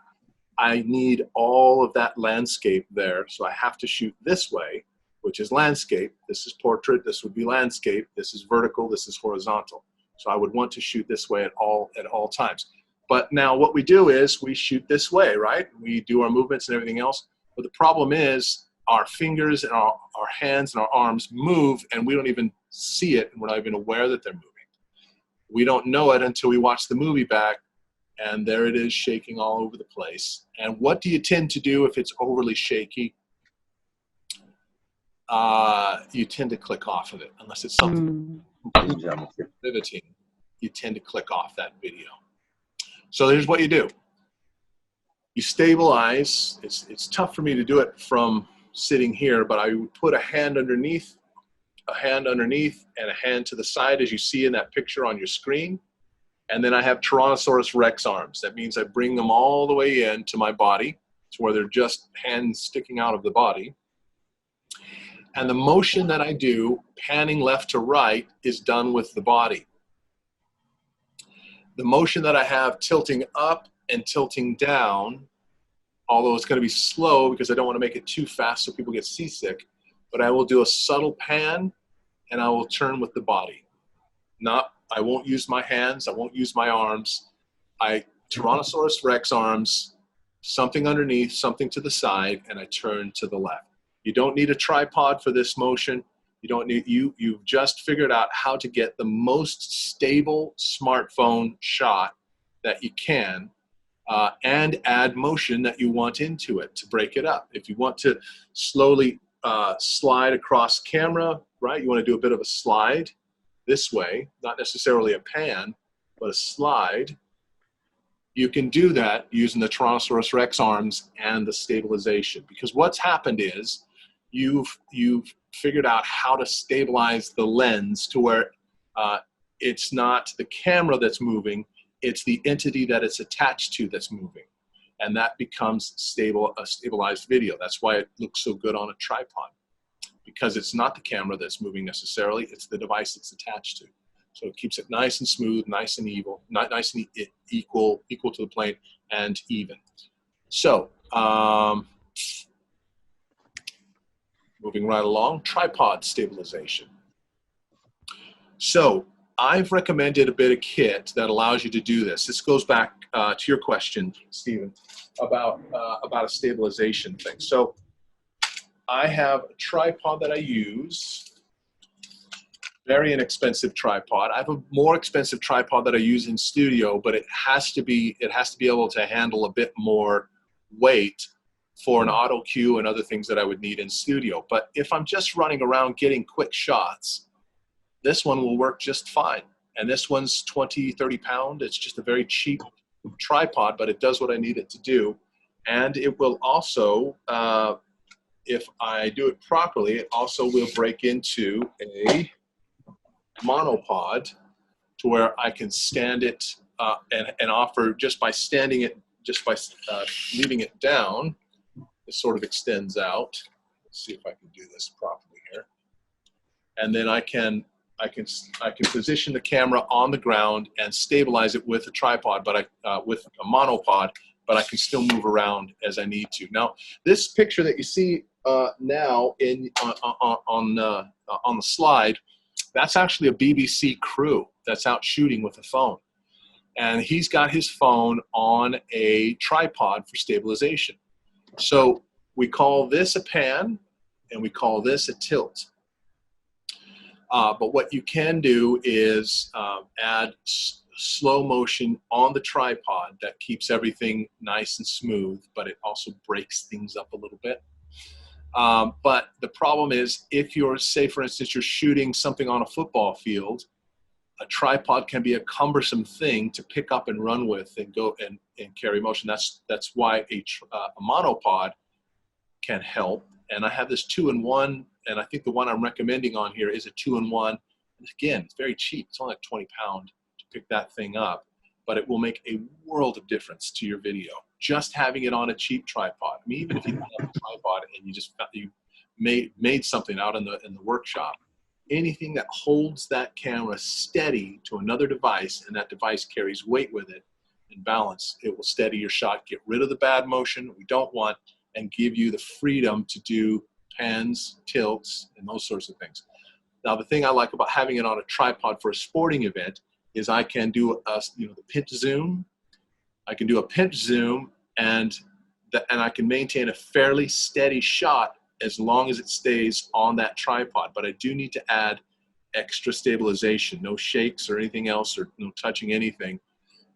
I need all of that landscape there. So I have to shoot this way, which is landscape. This is portrait. This would be landscape. This is vertical. This is horizontal. So I would want to shoot this way at all times. But now what we do is we shoot this way, right? We do our movements and everything else. But the problem is our fingers and our hands and our arms move, and we don't even see it, and we're not even aware that they're moving. We don't know it until we watch the movie back, and there it is shaking all over the place. And what do you tend to do if it's overly shaky? You tend to click off of it, unless it's something riveting. You tend to click off that video. So here's what you do. You stabilize. It's tough for me to do it from sitting here, but I would put a hand underneath, and a hand to the side, as you see in that picture on your screen. And then I have Tyrannosaurus Rex arms. That means I bring them all the way in to my body, to where they're just hands sticking out of the body. And the motion that I do, panning left to right, is done with the body. The motion that I have tilting up and tilting down although it's going to be slow because I don't want to make it too fast so people get seasick. But I will do a subtle pan, and I will turn with the body. I won't use my hands. I won't use my arms. Tyrannosaurus Rex arms, something underneath, something to the side, and I turn to the left. You don't need a tripod for this motion. You've just figured out how to get the most stable smartphone shot that you can, and add motion that you want into it to break it up. If you want to slowly slide across camera, right? You want to do a bit of a slide this way, not necessarily a pan, but a slide. You can do that using the Tyrannosaurus Rex arms and the stabilization, because what's happened is you've figured out how to stabilize the lens to where it's not the camera that's moving, it's the entity that it's attached to that's moving. And that becomes a stabilized video. That's why it looks so good on a tripod, because it's not the camera that's moving necessarily, it's the device it's attached to. So it keeps it nice and smooth, nice and equal to the plane, and even. So, moving right along, tripod stabilization. So I've recommended a bit of kit that allows you to do this. This goes back to your question, Stephen, about a stabilization thing. So I have a tripod that I use, very inexpensive tripod. I have a more expensive tripod that I use in studio, but it has to be able to handle a bit more weight for an auto cue and other things that I would need in studio. But if I'm just running around getting quick shots, this one will work just fine. And this one's 20, 30 pound. It's just a very cheap tripod, but it does what I need it to do. And it will also, if I do it properly, it also will break into a monopod to where I can stand it and offer just by standing it, just by leaving it down, it sort of extends out. Let's see if I can do this properly here. And then I can position the camera on the ground and stabilize it with a tripod, but with a monopod, but I can still move around as I need to. Now, this picture that you see now on the slide, that's actually a BBC crew that's out shooting with a phone. And he's got his phone on a tripod for stabilization. So we call this a pan, and we call this a tilt. But what you can do is add slow motion on the tripod that keeps everything nice and smooth, but it also breaks things up a little bit. But the problem is, if you're, say for instance, you're shooting something on a football field, a tripod can be a cumbersome thing to pick up and run with and go and carry motion. That's why a monopod can help. And I have this 2-in-1, and I think the one I'm recommending on here is a 2-in-1. And again, it's very cheap. It's only like 20 pounds to pick that thing up, but it will make a world of difference to your video. Just having it on a cheap tripod. I mean, even if you don't have a tripod and you made something out in the workshop, anything that holds that camera steady to another device, and that device carries weight with it and balance, it will steady your shot, get rid of the bad motion we don't want, and give you the freedom to do pans, tilts, and those sorts of things. Now, the thing I like about having it on a tripod for a sporting event is I can do the pinch zoom. I can do a pinch zoom, and I can maintain a fairly steady shot as long as it stays on that tripod. But I do need to add extra stabilization, no shakes or anything else, or no touching anything,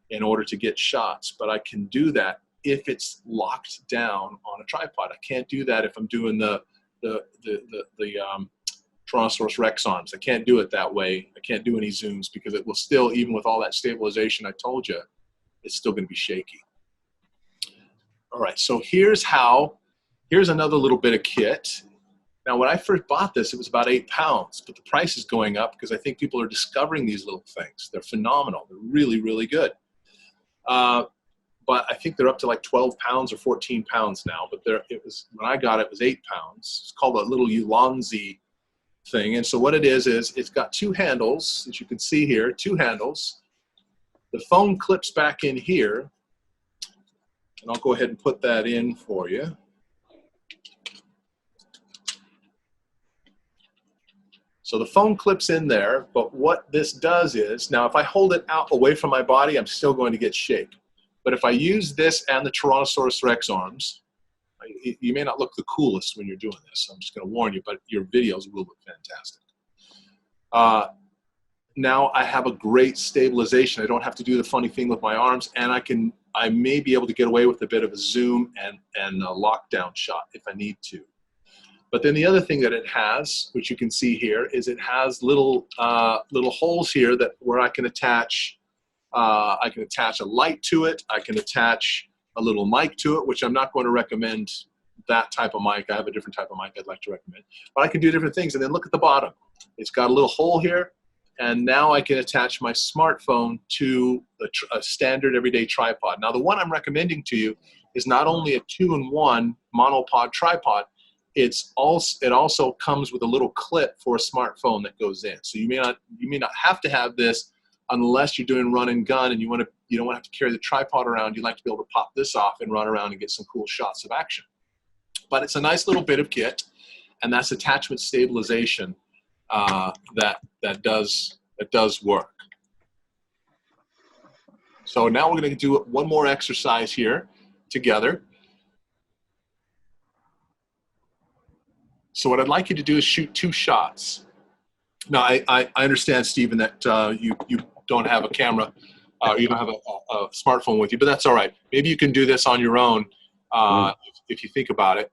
in order to get shots. But I can do that if it's locked down on a tripod. I can't do that if I'm doing the Tyrannosaurus Rex arms. I can't do it that way. I can't do any zooms because it will still, even with all that stabilization I told you, it's still going to be shaky. All right, so here's another little bit of kit. Now, when I first bought this, it was about 8 pounds, but the price is going up because I think people are discovering these little things. They're phenomenal. They're really, really good. But I think they're up to like 12 pounds or 14 pounds now. But when I got it, it was 8 pounds. It's called a little Ulanzi thing. And so what it is it's got 2 handles, as you can see here, 2 handles. The phone clips back in here. And I'll go ahead and put that in for you. So the phone clips in there, but what this does is, now if I hold it out away from my body, I'm still going to get shake. But if I use this and the Tyrannosaurus Rex arms, you may not look the coolest when you're doing this. I'm just going to warn you, but your videos will look fantastic. Now I have a great stabilization. I don't have to do the funny thing with my arms, and I may be able to get away with a bit of a zoom and a lockdown shot if I need to. But then the other thing that it has, which you can see here, is it has little holes here where I can attach a light to it. I can attach a little mic to it, which I'm not going to recommend that type of mic. I have a different type of mic I'd like to recommend. But I can do different things. And then look at the bottom. It's got a little hole here. And now I can attach my smartphone to a standard everyday tripod. Now, the one I'm recommending to you is not only a 2-in-1 monopod tripod, it also comes with a little clip for a smartphone that goes in. So you may not have to have this unless you're doing run and gun and you don't want to have to carry the tripod around. You'd like to be able to pop this off and run around and get some cool shots of action. But it's a nice little bit of kit, and that's attachment stabilization that does work. So now we're going to do one more exercise here together. So what I'd like you to do is shoot 2 shots. Now, I understand, Stephen, that you don't have a camera, you don't have a smartphone with you, but that's all right. Maybe you can do this on your own if you think about it,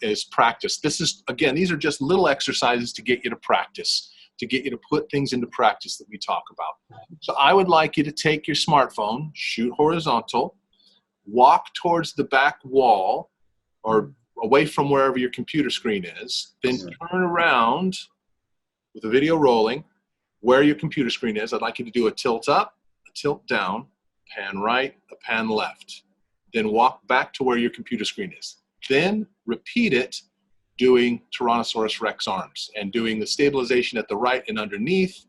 as practice. These are just little exercises to get you to practice, to get you to put things into practice that we talk about. So I would like you to take your smartphone, shoot horizontal, walk towards the back wall or away from wherever your computer screen is, then turn around with the video rolling where your computer screen is. I'd like you to do a tilt up, a tilt down, pan right, a pan left. Then walk back to where your computer screen is. Then repeat it doing Tyrannosaurus Rex arms and doing the stabilization at the right and underneath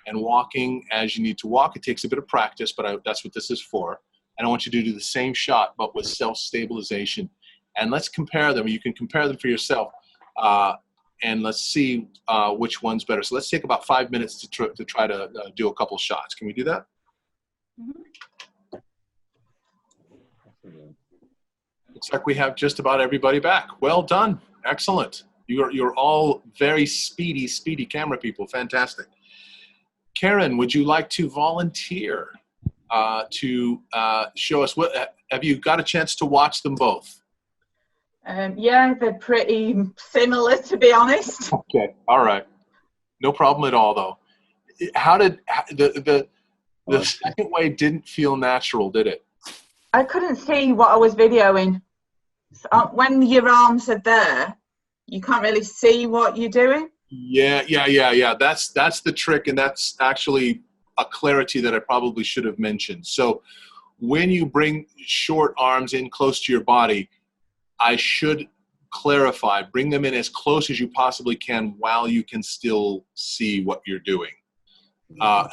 and walking as you need to walk. It takes a bit of practice, but that's what this is for. And I want you to do the same shot, but with self-stabilization. And let's compare them. You can compare them for yourself, and let's see which one's better. So let's take about 5 minutes to try to do a couple shots. Can we do that? Looks like we have just about everybody back. Well done. Excellent. You're all very speedy camera people. Fantastic. Karen, would you like to volunteer to show us have you got a chance to watch them both? Yeah, they're pretty similar, to be honest. Okay, all right. No problem at all, though. How did the second way didn't feel natural, did it? I couldn't see what I was videoing. So, when your arms are there, you can't really see what you're doing. Yeah. That's the trick, and that's actually a clarity that I probably should have mentioned. So when you bring short arms in close to your body, I should clarify, bring them in as close as you possibly can while you can still see what you're doing,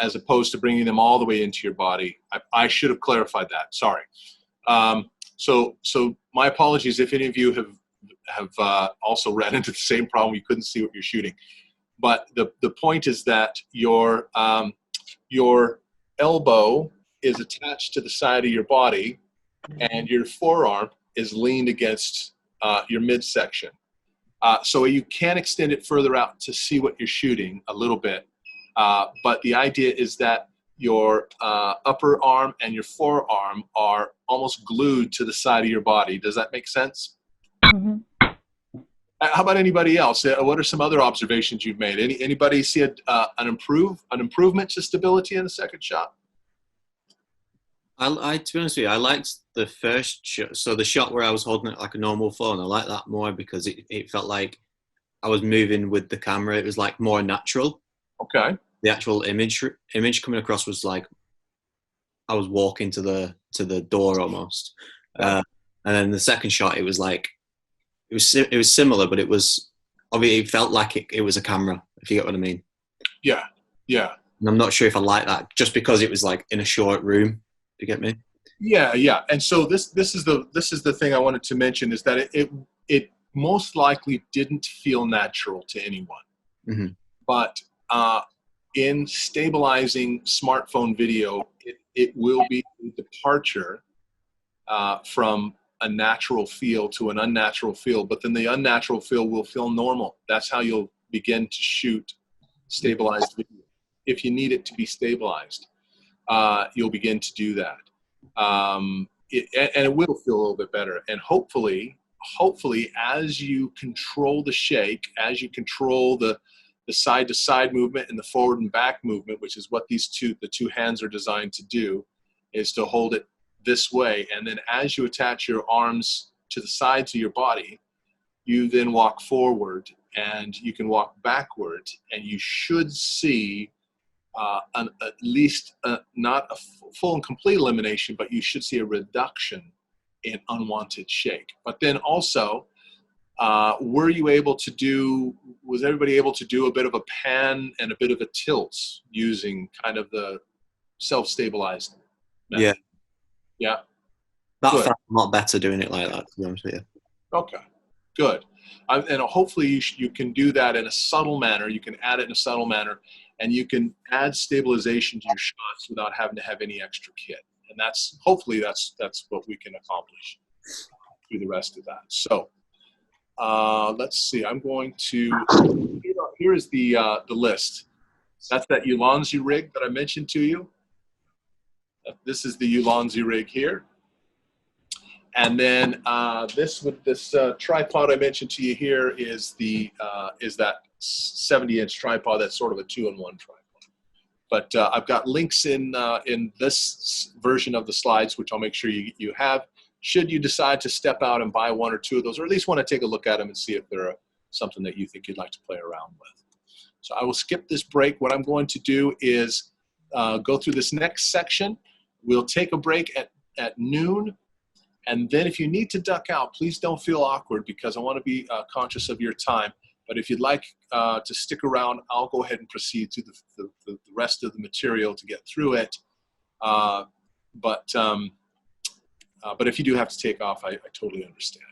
as opposed to bringing them all the way into your body. I should have clarified that. Sorry. So my apologies if any of you have also ran into the same problem. You couldn't see what you're shooting. But the point is that your elbow is attached to the side of your body, and your forearm is leaned against your midsection. So you can extend it further out to see what you're shooting a little bit. But the idea is that your upper arm and your forearm are almost glued to the side of your body. Does that make sense? Mm-hmm. How about anybody else? What are some other observations you've made? Anybody see an improvement to stability in the second shot? To be honest with you, I liked the first shot. So the shot where I was holding it like a normal phone, I like that more because it felt like I was moving with the camera. It was like more natural. Okay. The actual image coming across was like I was walking to the door almost. And then the second shot, it was like it was similar, but it was obviously it felt like it was a camera. If you get what I mean. Yeah. And I'm not sure if I like that just because it was like in a short room. Do you get me? Yeah. And so this is the thing I wanted to mention, is that it most likely didn't feel natural to anyone. Mm-hmm. But in stabilizing smartphone video, it will be a departure from a natural feel to an unnatural feel, but then the unnatural feel will feel normal. That's how you'll begin to shoot stabilized video. If you need it to be stabilized, you'll begin to do that. And it will feel a little bit better. And hopefully, as you control the shake, as you control the side-to-side movement and the forward and back movement, which is what the two hands are designed to do, is to hold it this way. And then as you attach your arms to the sides of your body, you then walk forward and you can walk backward, and you should see at least not a full and complete elimination, but you should see a reduction in unwanted shake. But then also, was everybody able to do a bit of a pan and a bit of a tilt using kind of the self-stabilized method? Yeah. That felt a lot better doing it like that, to be honest with you. Okay, good. And hopefully you can do that in a subtle manner. You can add it in a subtle manner, and you can add stabilization to your shots without having to have any extra kit. And hopefully that's what we can accomplish through the rest of that. So let's see. I'm going to. Here is the list. That's that Ulanzi rig that I mentioned to you. This is the Ulanzi rig here. And then this tripod I mentioned to you here is that 70-inch tripod. That's sort of a 2-in-1 tripod. But I've got links in this version of the slides, which I'll make sure you have. Should you decide to step out and buy one or two of those, or at least want to take a look at them and see if they're something that you think you'd like to play around with. So I will skip this break. What I'm going to do is go through this next section. We'll take a break at noon. And then if you need to duck out, please don't feel awkward, because I want to be conscious of your time. But if you'd like to stick around, I'll go ahead and proceed to the rest of the material to get through it. But if you do have to take off, I totally understand.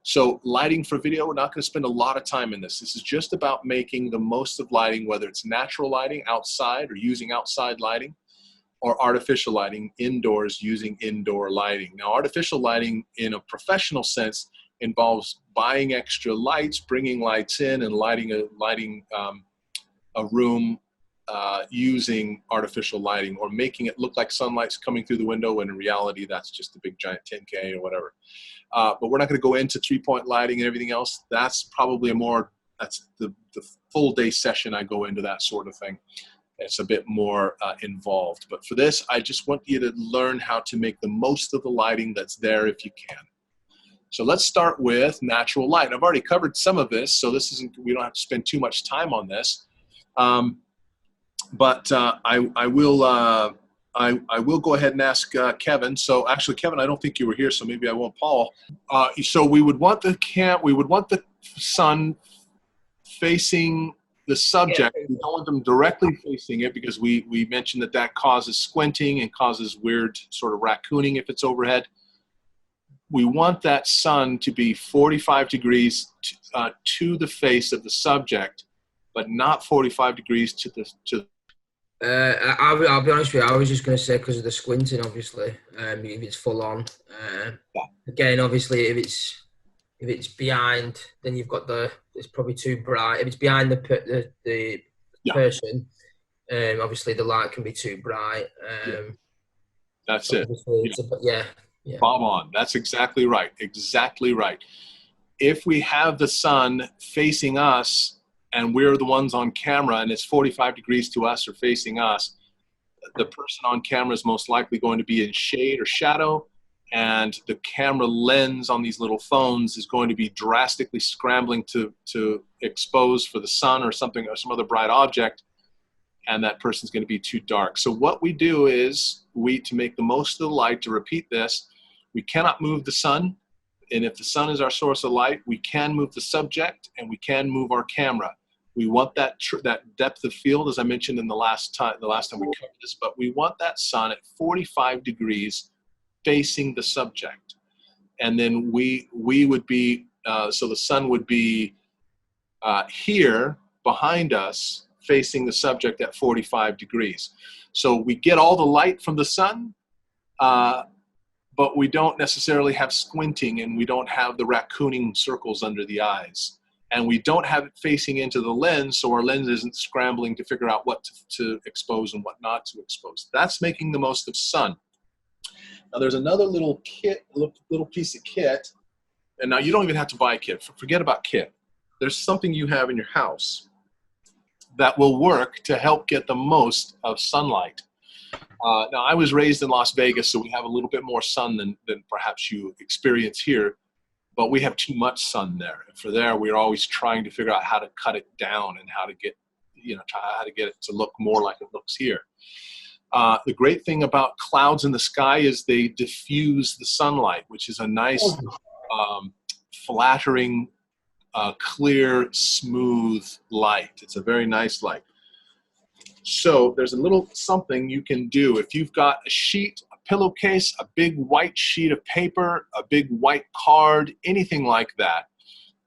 So lighting for video, we're not going to spend a lot of time in this. This is just about making the most of lighting, whether it's natural lighting outside or using outside lighting, or artificial lighting indoors using indoor lighting. Now, artificial lighting in a professional sense involves buying extra lights, bringing lights in, and lighting a room using artificial lighting, or making it look like sunlight's coming through the window when in reality that's just a big giant 10K or whatever. But we're not going to go into 3-point lighting and everything else. That's probably that's the full day session. I go into that sort of thing. It's a bit more involved. But for this, I just want you to learn how to make the most of the lighting that's there if you can. So let's start with natural light. I've already covered some of this, so we don't have to spend too much time on this. But I will go ahead and ask Kevin. So actually, Kevin, I don't think you were here, so maybe I won't. Paul. So we would want the sun facing the subject. We don't want them directly facing it, because we mentioned that causes squinting and causes weird sort of raccooning if it's overhead. We want that sun to be 45 degrees to the face of the subject, but not 45 degrees to the. I'll be honest with you. I was just going to say, because of the squinting, obviously, if it's full on. Again, obviously, if it's behind, then you've got it's probably too bright. If it's behind the person, obviously the light can be too bright. That's it. Yeah. Bob on. That's exactly right. Exactly right. If we have the sun facing us and we're the ones on camera and it's 45 degrees to us or facing us, the person on camera is most likely going to be in shade or shadow, and the camera lens on these little phones is going to be drastically scrambling to expose for the sun or something or some other bright object, and that person's going to be too dark. So what we do is, to make the most of the light, to repeat this, we cannot move the sun, and if the sun is our source of light, we can move the subject and we can move our camera. We want that depth of field, as I mentioned in the last time we covered this, but we want that sun at 45 degrees facing the subject. And then we would be, so the sun would be here behind us facing the subject at 45 degrees. So we get all the light from the sun, but we don't necessarily have squinting, and we don't have the raccooning circles under the eyes. And we don't have it facing into the lens, so our lens isn't scrambling to figure out what to expose and what not to expose. That's making the most of sun. Now there's another little kit, little piece of kit, and now you don't even have to buy a kit. Forget about kit. There's something you have in your house that will work to help get the most of sunlight. Now, I was raised in Las Vegas, so we have a little bit more sun than perhaps you experience here, but we have too much sun there. And for there, we're always trying to figure out how to cut it down and how to get, how to get it to look more like it looks here. The great thing about clouds in the sky is they diffuse the sunlight, which is a nice, flattering, clear, smooth light. It's a very nice light. So there's a little something you can do. If you've got a sheet, a pillowcase, a big white sheet of paper, a big white card, anything like that,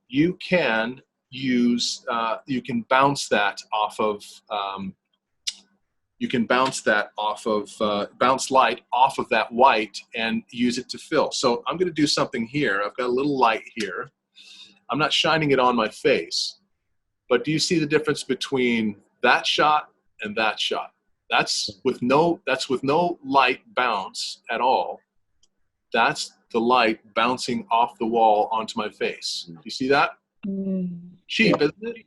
you can use, you can bounce that off of, bounce light off of that white and use it to fill. So I'm going to do something here. I've got a little light here. I'm not shining it on my face, but do you see the difference between that shot and that shot? That's with no light bounce at all. That's the light bouncing off the wall onto my face. Do you see that? Cheap, isn't it?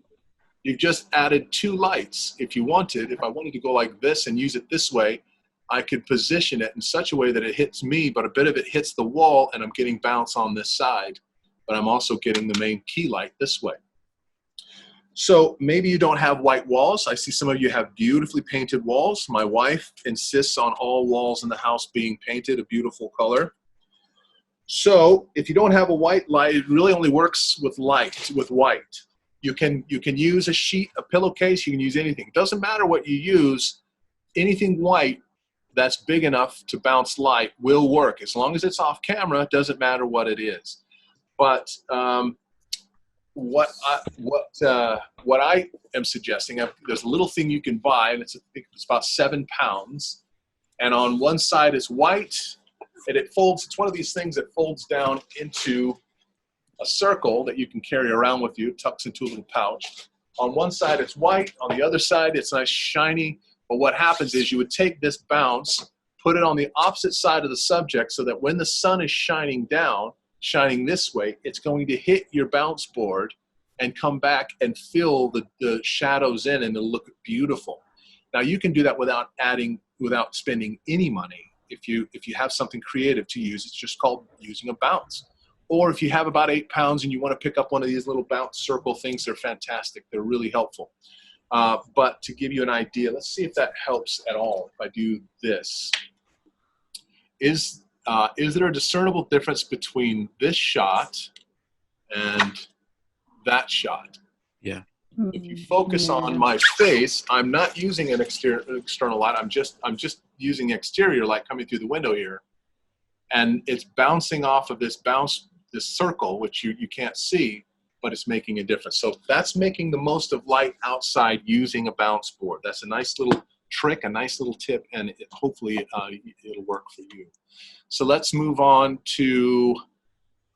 You've just added two lights. If I wanted to go like this and use it this way, I could position it in such a way that it hits me, but a bit of it hits the wall and I'm getting bounce on this side, but I'm also getting the main key light this way. So maybe you don't have white walls. I see some of you have beautifully painted walls. My wife insists on all walls in the house being painted a beautiful color. So if you don't have a white light, it really only works with white. You can use a sheet, a pillowcase, you can use anything. It doesn't matter what you use, anything white that's big enough to bounce light will work. As long as it's off camera, it doesn't matter what it is. But what I am suggesting, there's a little thing you can buy, and it's about 7 pounds, and on one side is white, and it folds. It's one of these things that folds down into a circle that you can carry around with you. It tucks into a little pouch. On one side it's white, on the other side it's nice shiny. But what happens is you would take this bounce, put it on the opposite side of the subject, so that when the sun is shining down, shining this way, it's going to hit your bounce board and come back and fill the shadows in, and it'll look beautiful. Now you can do that without spending any money. If you have something creative to use, it's just called using a bounce. Or if you have about 8 pounds and you want to pick up one of these little bounce circle things, they're fantastic. They're really helpful. But to give you an idea, let's see if that helps at all. If I do this, is there a discernible difference between this shot and that shot? Yeah. If you focus on my face, I'm not using an external light. I'm just using exterior light coming through the window here, and it's bouncing off of this circle, which you can't see, but it's making a difference. So that's making the most of light outside using a bounce board. That's a nice little trick, a nice little tip, and hopefully it'll work for you. So let's move on to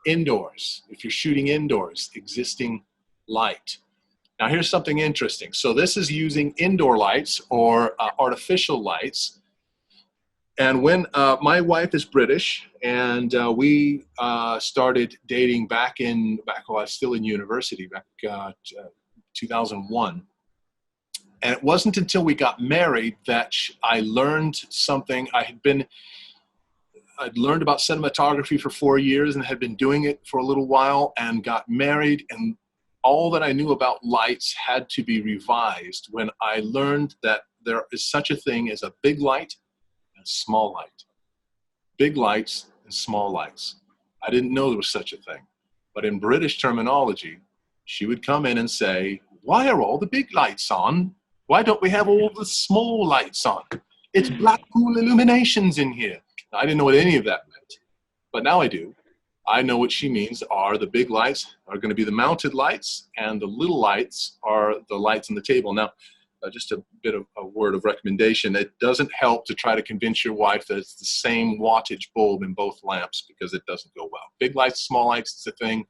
indoors. If you're shooting indoors, existing light. Now here's something interesting. So this is using indoor lights or artificial lights. And when my wife is British, and we started dating back while I was still in university, back 2001. And it wasn't until we got married that I learned something. I'd learned about cinematography for 4 years and had been doing it for a little while, and got married, and all that I knew about lights had to be revised when I learned that there is such a thing as a big light and small light. Big lights and small lights. I didn't know there was such a thing. But in British terminology, she would come in and say, "Why are all the big lights on? Why don't we have all the small lights on? It's Blackpool Illuminations in here." Now, I didn't know what any of that meant. but now I do. I know what she means are the big lights are going to be the mounted lights, and the little lights are the lights on the table. Now, just a bit of a word of recommendation. It doesn't help to try to convince your wife that it's the same wattage bulb in both lamps, because it doesn't go well. Big lights, small lights, it's a thing,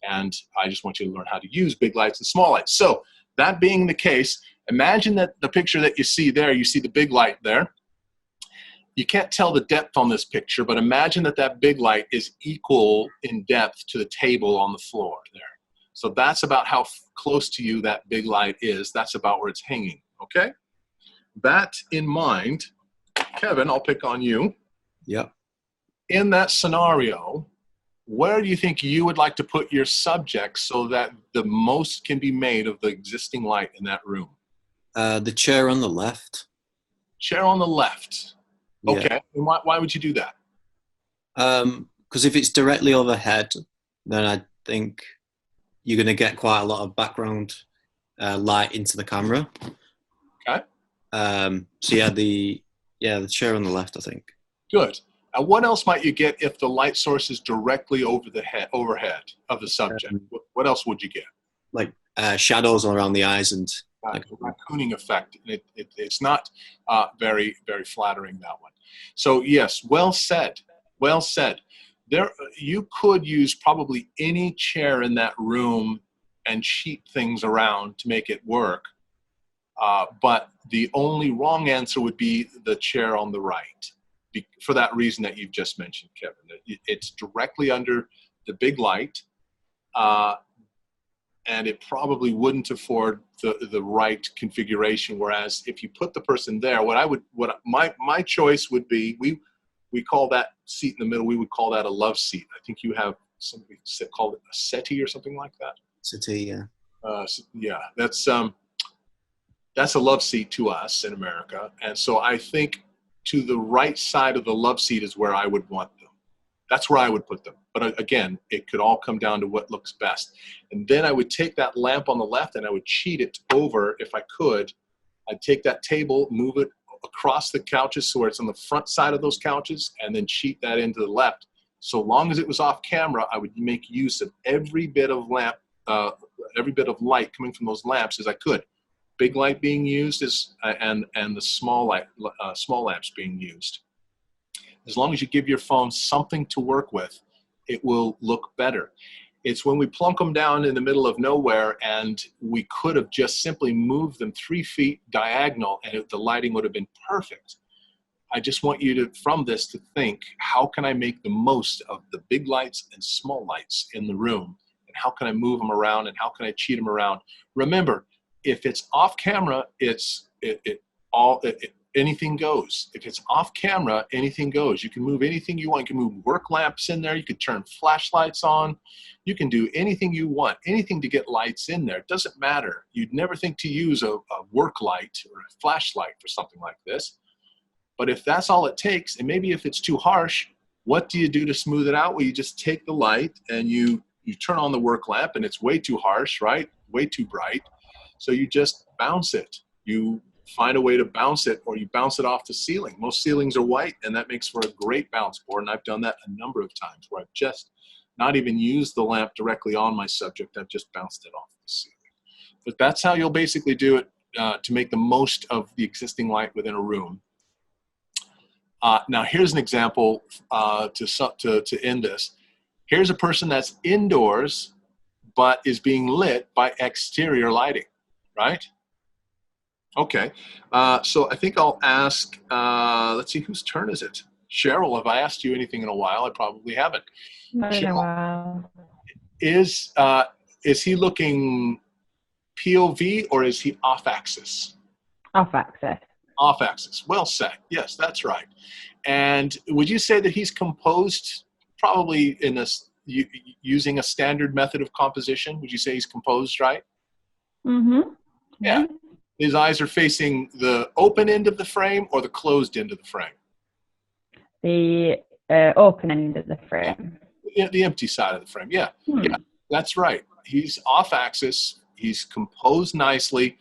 and I just want you to learn how to use big lights and small lights. So that being the case, imagine that the picture that you see there, you see the big light there. You can't tell the depth on this picture, but imagine that that big light is equal in depth to the table on the floor there. So that's about how close to you that big light is. That's about where it's hanging, okay? That in mind, Kevin, I'll pick on you. Yep. In that scenario, where do you think you would like to put your subject so that the most can be made of the existing light in that room? The chair on the left. Chair on the left. Okay, Yeah. and why would you do that? Because if it's directly overhead, then I think you're going to get quite a lot of background light into the camera. Okay. So the chair on the left, I think. Good. And what else might you get if the light source is directly overhead of the subject? What else would you get? Like shadows around the eyes and Like a raccooning effect. It's not very, very flattering, that one. So yes, well said. Well said. You could use probably any chair in that room and cheat things around to make it work. But the only wrong answer would be the chair on the right, for that reason that you've just mentioned, Kevin. It's directly under the big light, and it probably wouldn't afford the right configuration. Whereas if you put the person there, my choice would be, we call that seat in the middle, we would call that a love seat. I think you have something called it a settee or something like that. Settee, yeah. Yeah, that's a love seat to us in America. And so I think to the right side of the love seat is where I would want them. That's where I would put them. But again, it could all come down to what looks best. And then I would take that lamp on the left and I would cheat it over if I could. I'd take that table, move it across the couches so it's on the front side of those couches, and then cheat that into the left. So long as it was off camera, I would make use of every bit of light coming from those lamps as I could. Big light being used and the small lamps being used. As long as you give your phone something to work with, it will look better. It's when we plunk them down in the middle of nowhere and we could have just simply moved them 3 feet diagonal and the lighting would have been perfect. I just want you to, from this, to think, how can I make the most of the big lights and small lights in the room? And how can I move them around and how can I cheat them around? Remember, if it's off camera, anything goes. If it's off camera, anything goes. You can move anything you want. You can move work lamps in there. You could turn flashlights on. You can do anything you want, anything to get lights in there. It doesn't matter. You'd never think to use a work light or a flashlight for something like this. But if that's all it takes, and maybe if it's too harsh, what do you do to smooth it out? Well, you just take the light and you turn on the work lamp, and it's way too harsh, right? Way too bright. So you just bounce it. You find a way to bounce it, or you bounce it off the ceiling. Most ceilings are white, and that makes for a great bounce board, and I've done that a number of times where I've just not even used the lamp directly on my subject. I've just bounced it off the ceiling. But that's how you'll basically do it to make the most of the existing light within a room. Now, here's an example to end this. Here's a person that's indoors, but is being lit by exterior lighting, right? Okay, so I think I'll ask, let's see, whose turn is it? Cheryl, have I asked you anything in a while? I probably haven't. Not in a while. Is he looking POV or is he off axis? Off axis. Off axis. Well said. Yes, that's right. And would you say that he's composed probably in this using a standard method of composition? Would you say he's composed right? Mm-hmm. Yeah. His eyes are facing the open end of the frame or the closed end of the frame? The open end of the frame. The empty side of the frame. Yeah. Yeah, that's right. He's off axis. He's composed nicely.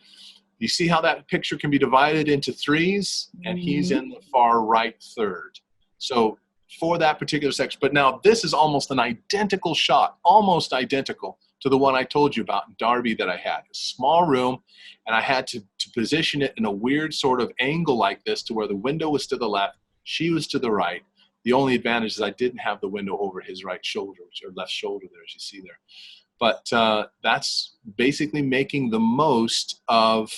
You see how that picture can be divided into threes, and he's in the far right third. So for that particular section. But now this is almost an identical shot, almost identical to the one I told you about in Derby that I had. A small room, and I had to position it in a weird sort of angle like this to where the window was to the left, she was to the right. The only advantage is I didn't have the window over his right shoulder, or left shoulder there, as you see there. But that's basically making the most of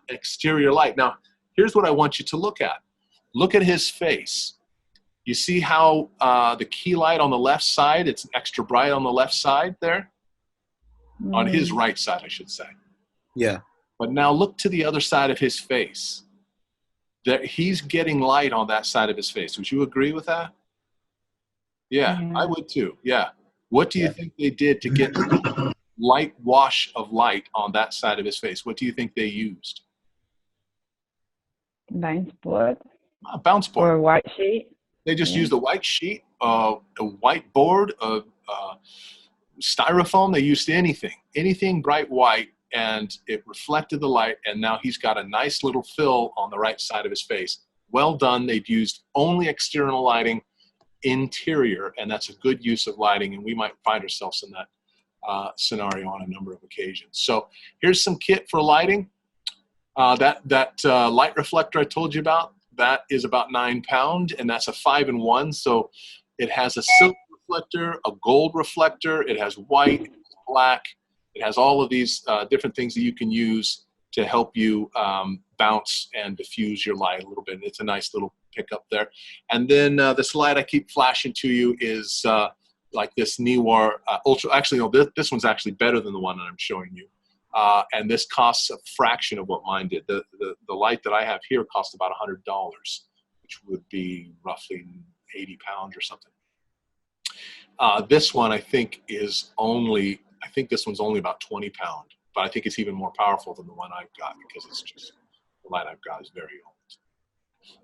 exterior light. Now, here's what I want you to look at. Look at his face. You see how the key light on the left side, it's extra bright on the left side there? On his right side, I should say. Yeah. But now look to the other side of his face. That he's getting light on that side of his face. Would you agree with that? Yeah, I would too. Yeah. What do you think they did to get light wash of light on that side of his face? What do you think they used? Bounce board. A bounce board. Or a white sheet. They just used a white sheet, a white board, a styrofoam. They used anything bright white, and it reflected the light, and now he's got a nice little fill on the right side of his face. Well done. They've used only external lighting, interior, and that's a good use of lighting, and we might find ourselves in that scenario on a number of occasions. So here's some kit for lighting. That light reflector I told you about, that is about £9, and that's a 5-in-1. So it has a silver reflector, a gold reflector, it has white, black. It has all of these different things that you can use to help you bounce and diffuse your light a little bit. It's a nice little pickup there. And then this light I keep flashing to you is like this Neewar Ultra. Actually, no, this one's actually better than the one that I'm showing you. And this costs a fraction of what mine did. The light that I have here costs about $100, which would be roughly £80 or something. This one I think is only, I think this one's only about £20, but I think it's even more powerful than the one I've got because it's just, the light I've got is very old.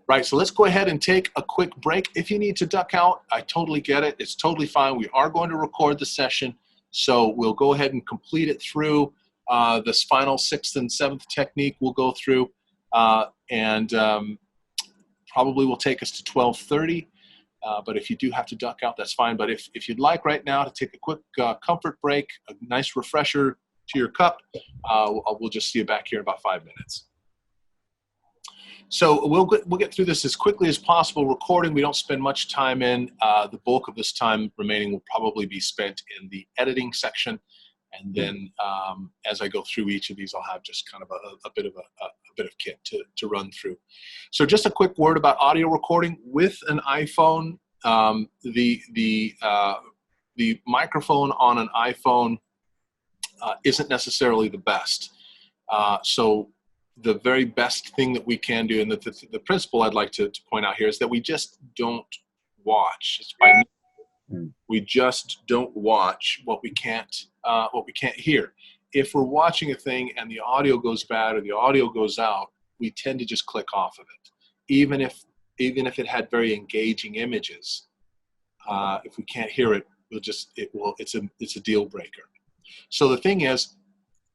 Right, so let's go ahead and take a quick break. If you need to duck out, I totally get it. It's totally fine. We are going to record the session, so we'll go ahead and complete it through. This final 6th and 7th technique we'll go through, and probably will take us to 12:30. But if you do have to duck out, that's fine. But if you'd like right now to take a quick comfort break, a nice refresher to your cup, we'll just see you back here in about 5 minutes. So we'll get through this as quickly as possible. Recording, we don't spend much time in. The bulk of this time remaining will probably be spent in the editing section. And then as I go through each of these, I'll have just kind of a bit of kit to run through. So just a quick word about audio recording with an iPhone. The microphone on an iPhone isn't necessarily the best. So the very best thing that we can do, and the principle I'd like to point out here, is that we just don't watch. We just don't watch what we can't hear. If we're watching a thing and the audio goes bad or the audio goes out, we tend to just click off of it, even if it had very engaging images. If we can't hear it, it's a deal breaker. So the thing is,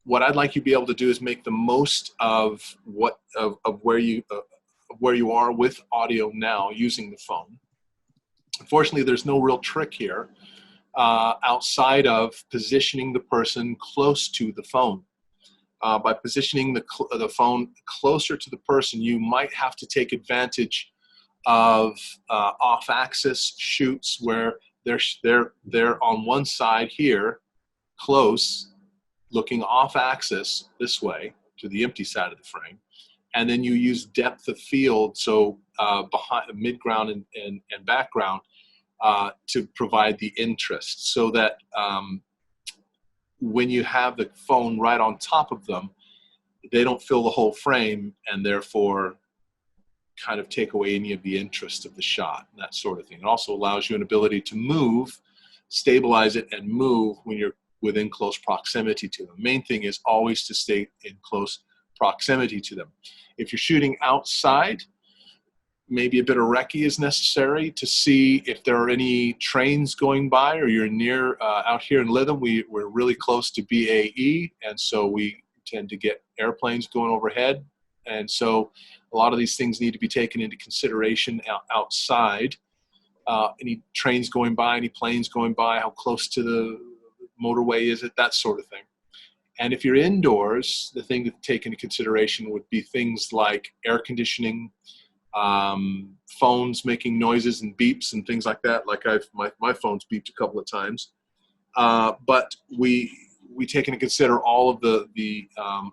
what I'd like you to be able to do is make the most of where you are with audio now using the phone. Unfortunately, there's no real trick here outside of positioning the person close to the phone. By positioning the phone closer to the person, you might have to take advantage of off-axis shoots where they're on one side here, close, looking off-axis this way to the empty side of the frame, and then you use depth of field, so behind midground and background, to provide the interest, so that when you have the phone right on top of them, they don't fill the whole frame and therefore kind of take away any of the interest of the shot, and that sort of thing. It also allows you an ability to move, stabilize it, and move when you're within close proximity to them. Main thing is always to stay in close proximity to them. If you're shooting outside, maybe a bit of recce is necessary to see if there are any trains going by, or you're near, out here in Lytham, we're really close to BAE, and so we tend to get airplanes going overhead. And so a lot of these things need to be taken into consideration outside. any trains going by, any planes going by, how close to the motorway is it, that sort of thing. And if you're indoors, the thing to take into consideration would be things like air conditioning, phones making noises and beeps and things like that. Like my phone's beeped a couple of times. But we take into consider all of the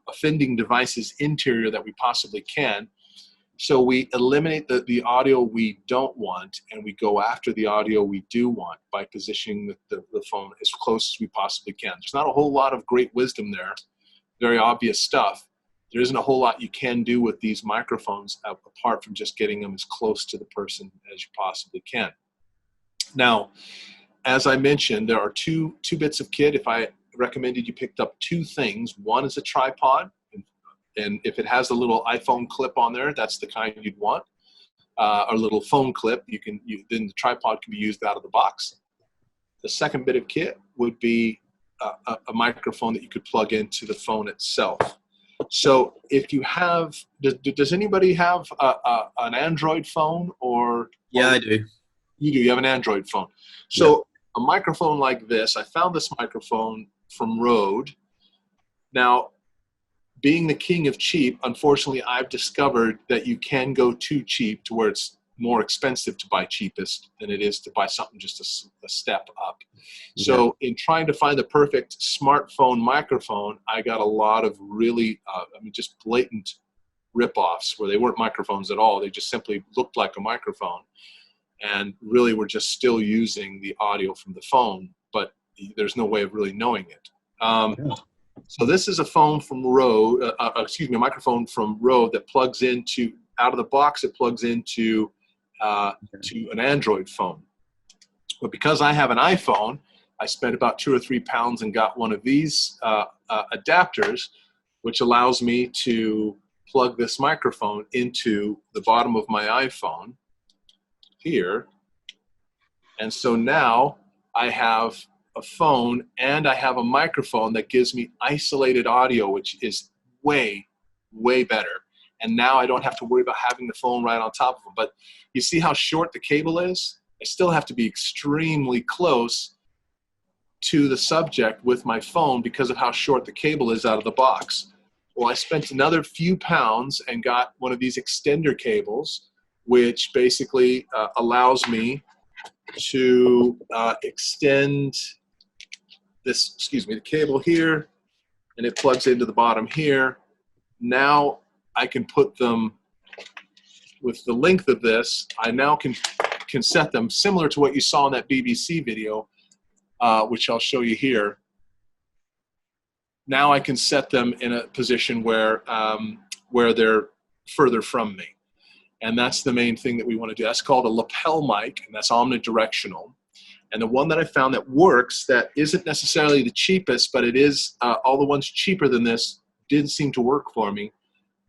offending devices interior that we possibly can. So we eliminate the audio we don't want, and we go after the audio we do want by positioning the phone as close as we possibly can. There's not a whole lot of great wisdom there, very obvious stuff. There isn't a whole lot you can do with these microphones apart from just getting them as close to the person as you possibly can. Now, as I mentioned, there are two bits of kit. If I recommended you picked up two things, one is a tripod. And if it has a little iPhone clip on there, that's the kind you'd want. A little phone clip, then the tripod can be used out of the box. The second bit of kit would be a microphone that you could plug into the phone itself. So if you have, does anybody have an Android phone or? Yeah, I do. You do, you have an Android phone. So a microphone like this, I found this microphone from Rode. Now, being the king of cheap, unfortunately, I've discovered that you can go too cheap to where it's more expensive to buy cheapest than it is to buy something just a step up. Yeah. So in trying to find the perfect smartphone microphone, I got a lot of really, just blatant ripoffs where they weren't microphones at all. They just simply looked like a microphone and really were just still using the audio from the phone, but there's no way of really knowing it. So this is a phone from Rode, a microphone from Rode that plugs into, out of the box, it plugs into to an Android phone. But because I have an iPhone, I spent about £2 or £3 and got one of these adapters, which allows me to plug this microphone into the bottom of my iPhone here. And so now I have a phone and I have a microphone that gives me isolated audio, which is way, way better. And now I don't have to worry about having the phone right on top of them. But you see how short the cable is? I still have to be extremely close to the subject with my phone because of how short the cable is out of the box. Well, I spent another few pounds and got one of these extender cables, which basically allows me to extend this, the cable here, and it plugs into the bottom here. Now I can put them with the length of this. I now can set them similar to what you saw in that BBC video, which I'll show you here. Now I can set them in a position where they're further from me. And that's the main thing that we want to do. That's called a lapel mic, and that's omnidirectional. And the one that I found that works, that isn't necessarily the cheapest, but it is, all the ones cheaper than this didn't seem to work for me.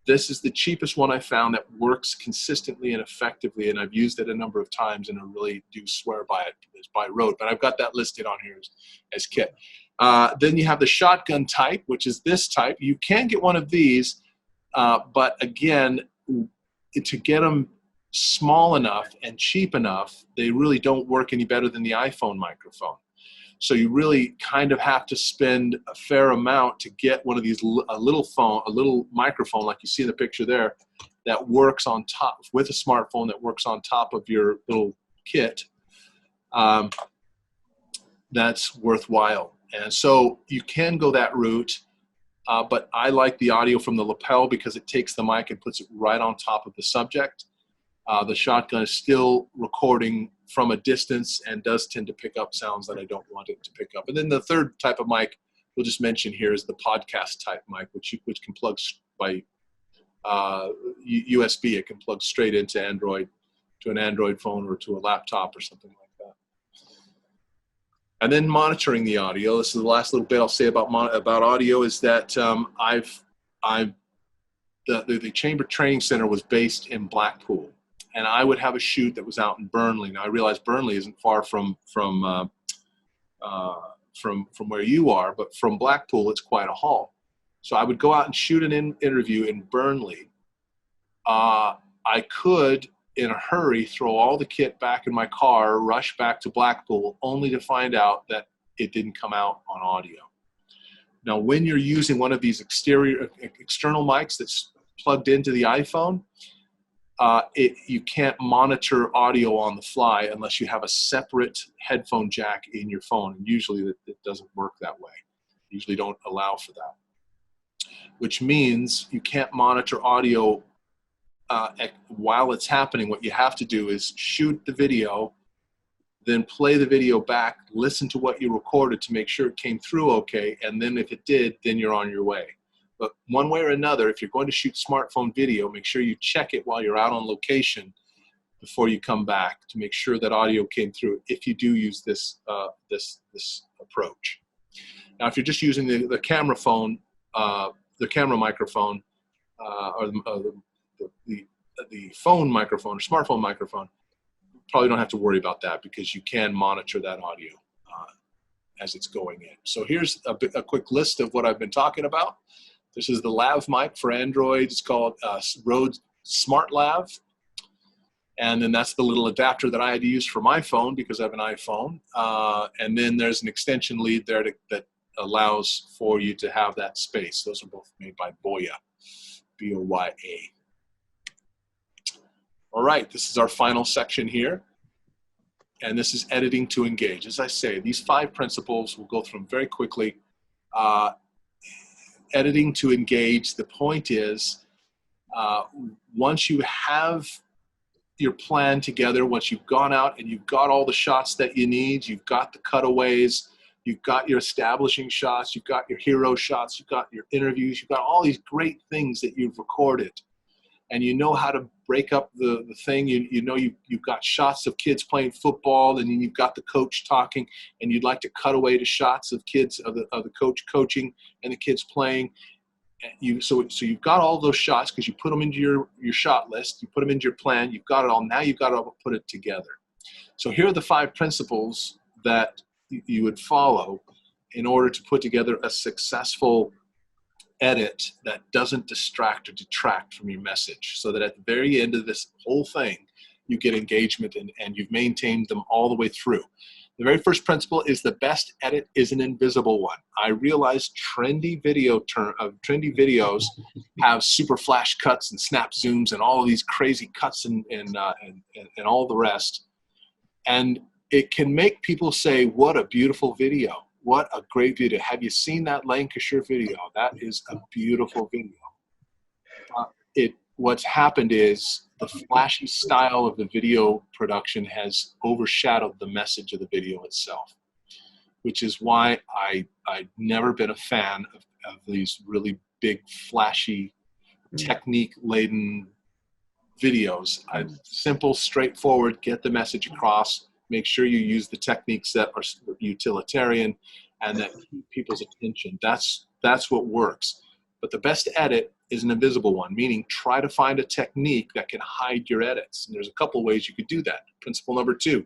This is the cheapest one I found that works consistently and effectively, and I've used it a number of times, and I really do swear by it. It's by Rode, but I've got that listed on here as kit. Then you have the shotgun type, which is this type. You can get one of these, but again, to get them small enough and cheap enough, they really don't work any better than the iPhone microphone. So you really kind of have to spend a fair amount to get one of these, a little microphone like you see in the picture there, that works on top, with a smartphone that works on top of your little kit. That's worthwhile. And so you can go that route, but I like the audio from the lapel because it takes the mic and puts it right on top of the subject. The shotgun is still recording from a distance and does tend to pick up sounds that I don't want it to pick up. And then the third type of mic we'll just mention here is the podcast type mic, which can plug by USB. It can plug straight into Android, to an Android phone or to a laptop or something like that. And then monitoring the audio. This is the last little bit I'll say about audio is that the Chamber Training Center was based in Blackpool. And I would have a shoot that was out in Burnley. Now I realize Burnley isn't far from where you are, but from Blackpool it's quite a haul. So I would go out and shoot an interview in Burnley. I could in a hurry, throw all the kit back in my car, rush back to Blackpool, only to find out that it didn't come out on audio. Now, when you're using one of these external mics that's plugged into the iPhone, you can't monitor audio on the fly unless you have a separate headphone jack in your phone. And usually it doesn't work that way. Usually don't allow for that, which means you can't monitor audio while it's happening. What you have to do is shoot the video, then play the video back, listen to what you recorded to make sure it came through okay, and then if it did, then you're on your way. But one way or another, if you're going to shoot smartphone video, make sure you check it while you're out on location before you come back to make sure that audio came through if you do use this approach. Now, if you're just using the camera phone, the camera microphone, or the phone microphone or smartphone microphone, probably don't have to worry about that because you can monitor that audio as it's going in. So here's a quick list of what I've been talking about. This is the lav mic for Android. It's called Rode Smart Lav. And then that's the little adapter that I had to use for my phone because I have an iPhone. And then there's an extension lead there that allows for you to have that space. Those are both made by Boya, B-O-Y-A. All right, this is our final section here. And this is editing to engage. As I say, these 5 principles, we'll go through them very quickly. Editing to engage, the point is, once you have your plan together, once you've gone out and you've got all the shots that you need, you've got the cutaways, you've got your establishing shots, you've got your hero shots, you've got your interviews, you've got all these great things that you've recorded, and you know how to break up the thing. You know you've got shots of kids playing football, and then you've got the coach talking, and you'd like to cut away to shots of kids of the coach coaching and the kids playing. So you've got all those shots because you put them into your shot list, you put them into your plan, you've got it all. Now you've got to put it together. So here are the 5 principles that you would follow in order to put together a successful edit that doesn't distract or detract from your message, so that at the very end of this whole thing, you get engagement and you've maintained them all the way through. The very first principle is the best edit is an invisible one. I realize trendy videos have super flash cuts and snap zooms and all of these crazy cuts and all the rest. And it can make people say, what a beautiful video. What a great video. Have you seen that Lancashire video? That is a beautiful video. What's happened is the flashy style of the video production has overshadowed the message of the video itself, which is why I've never been a fan of these really big, flashy, technique-laden videos. Simple, straightforward, get the message across, make sure you use the techniques that are utilitarian and that keep people's attention. That's what works. But the best edit is an invisible one, meaning try to find a technique that can hide your edits. And there's a couple ways you could do that. Principle number 2,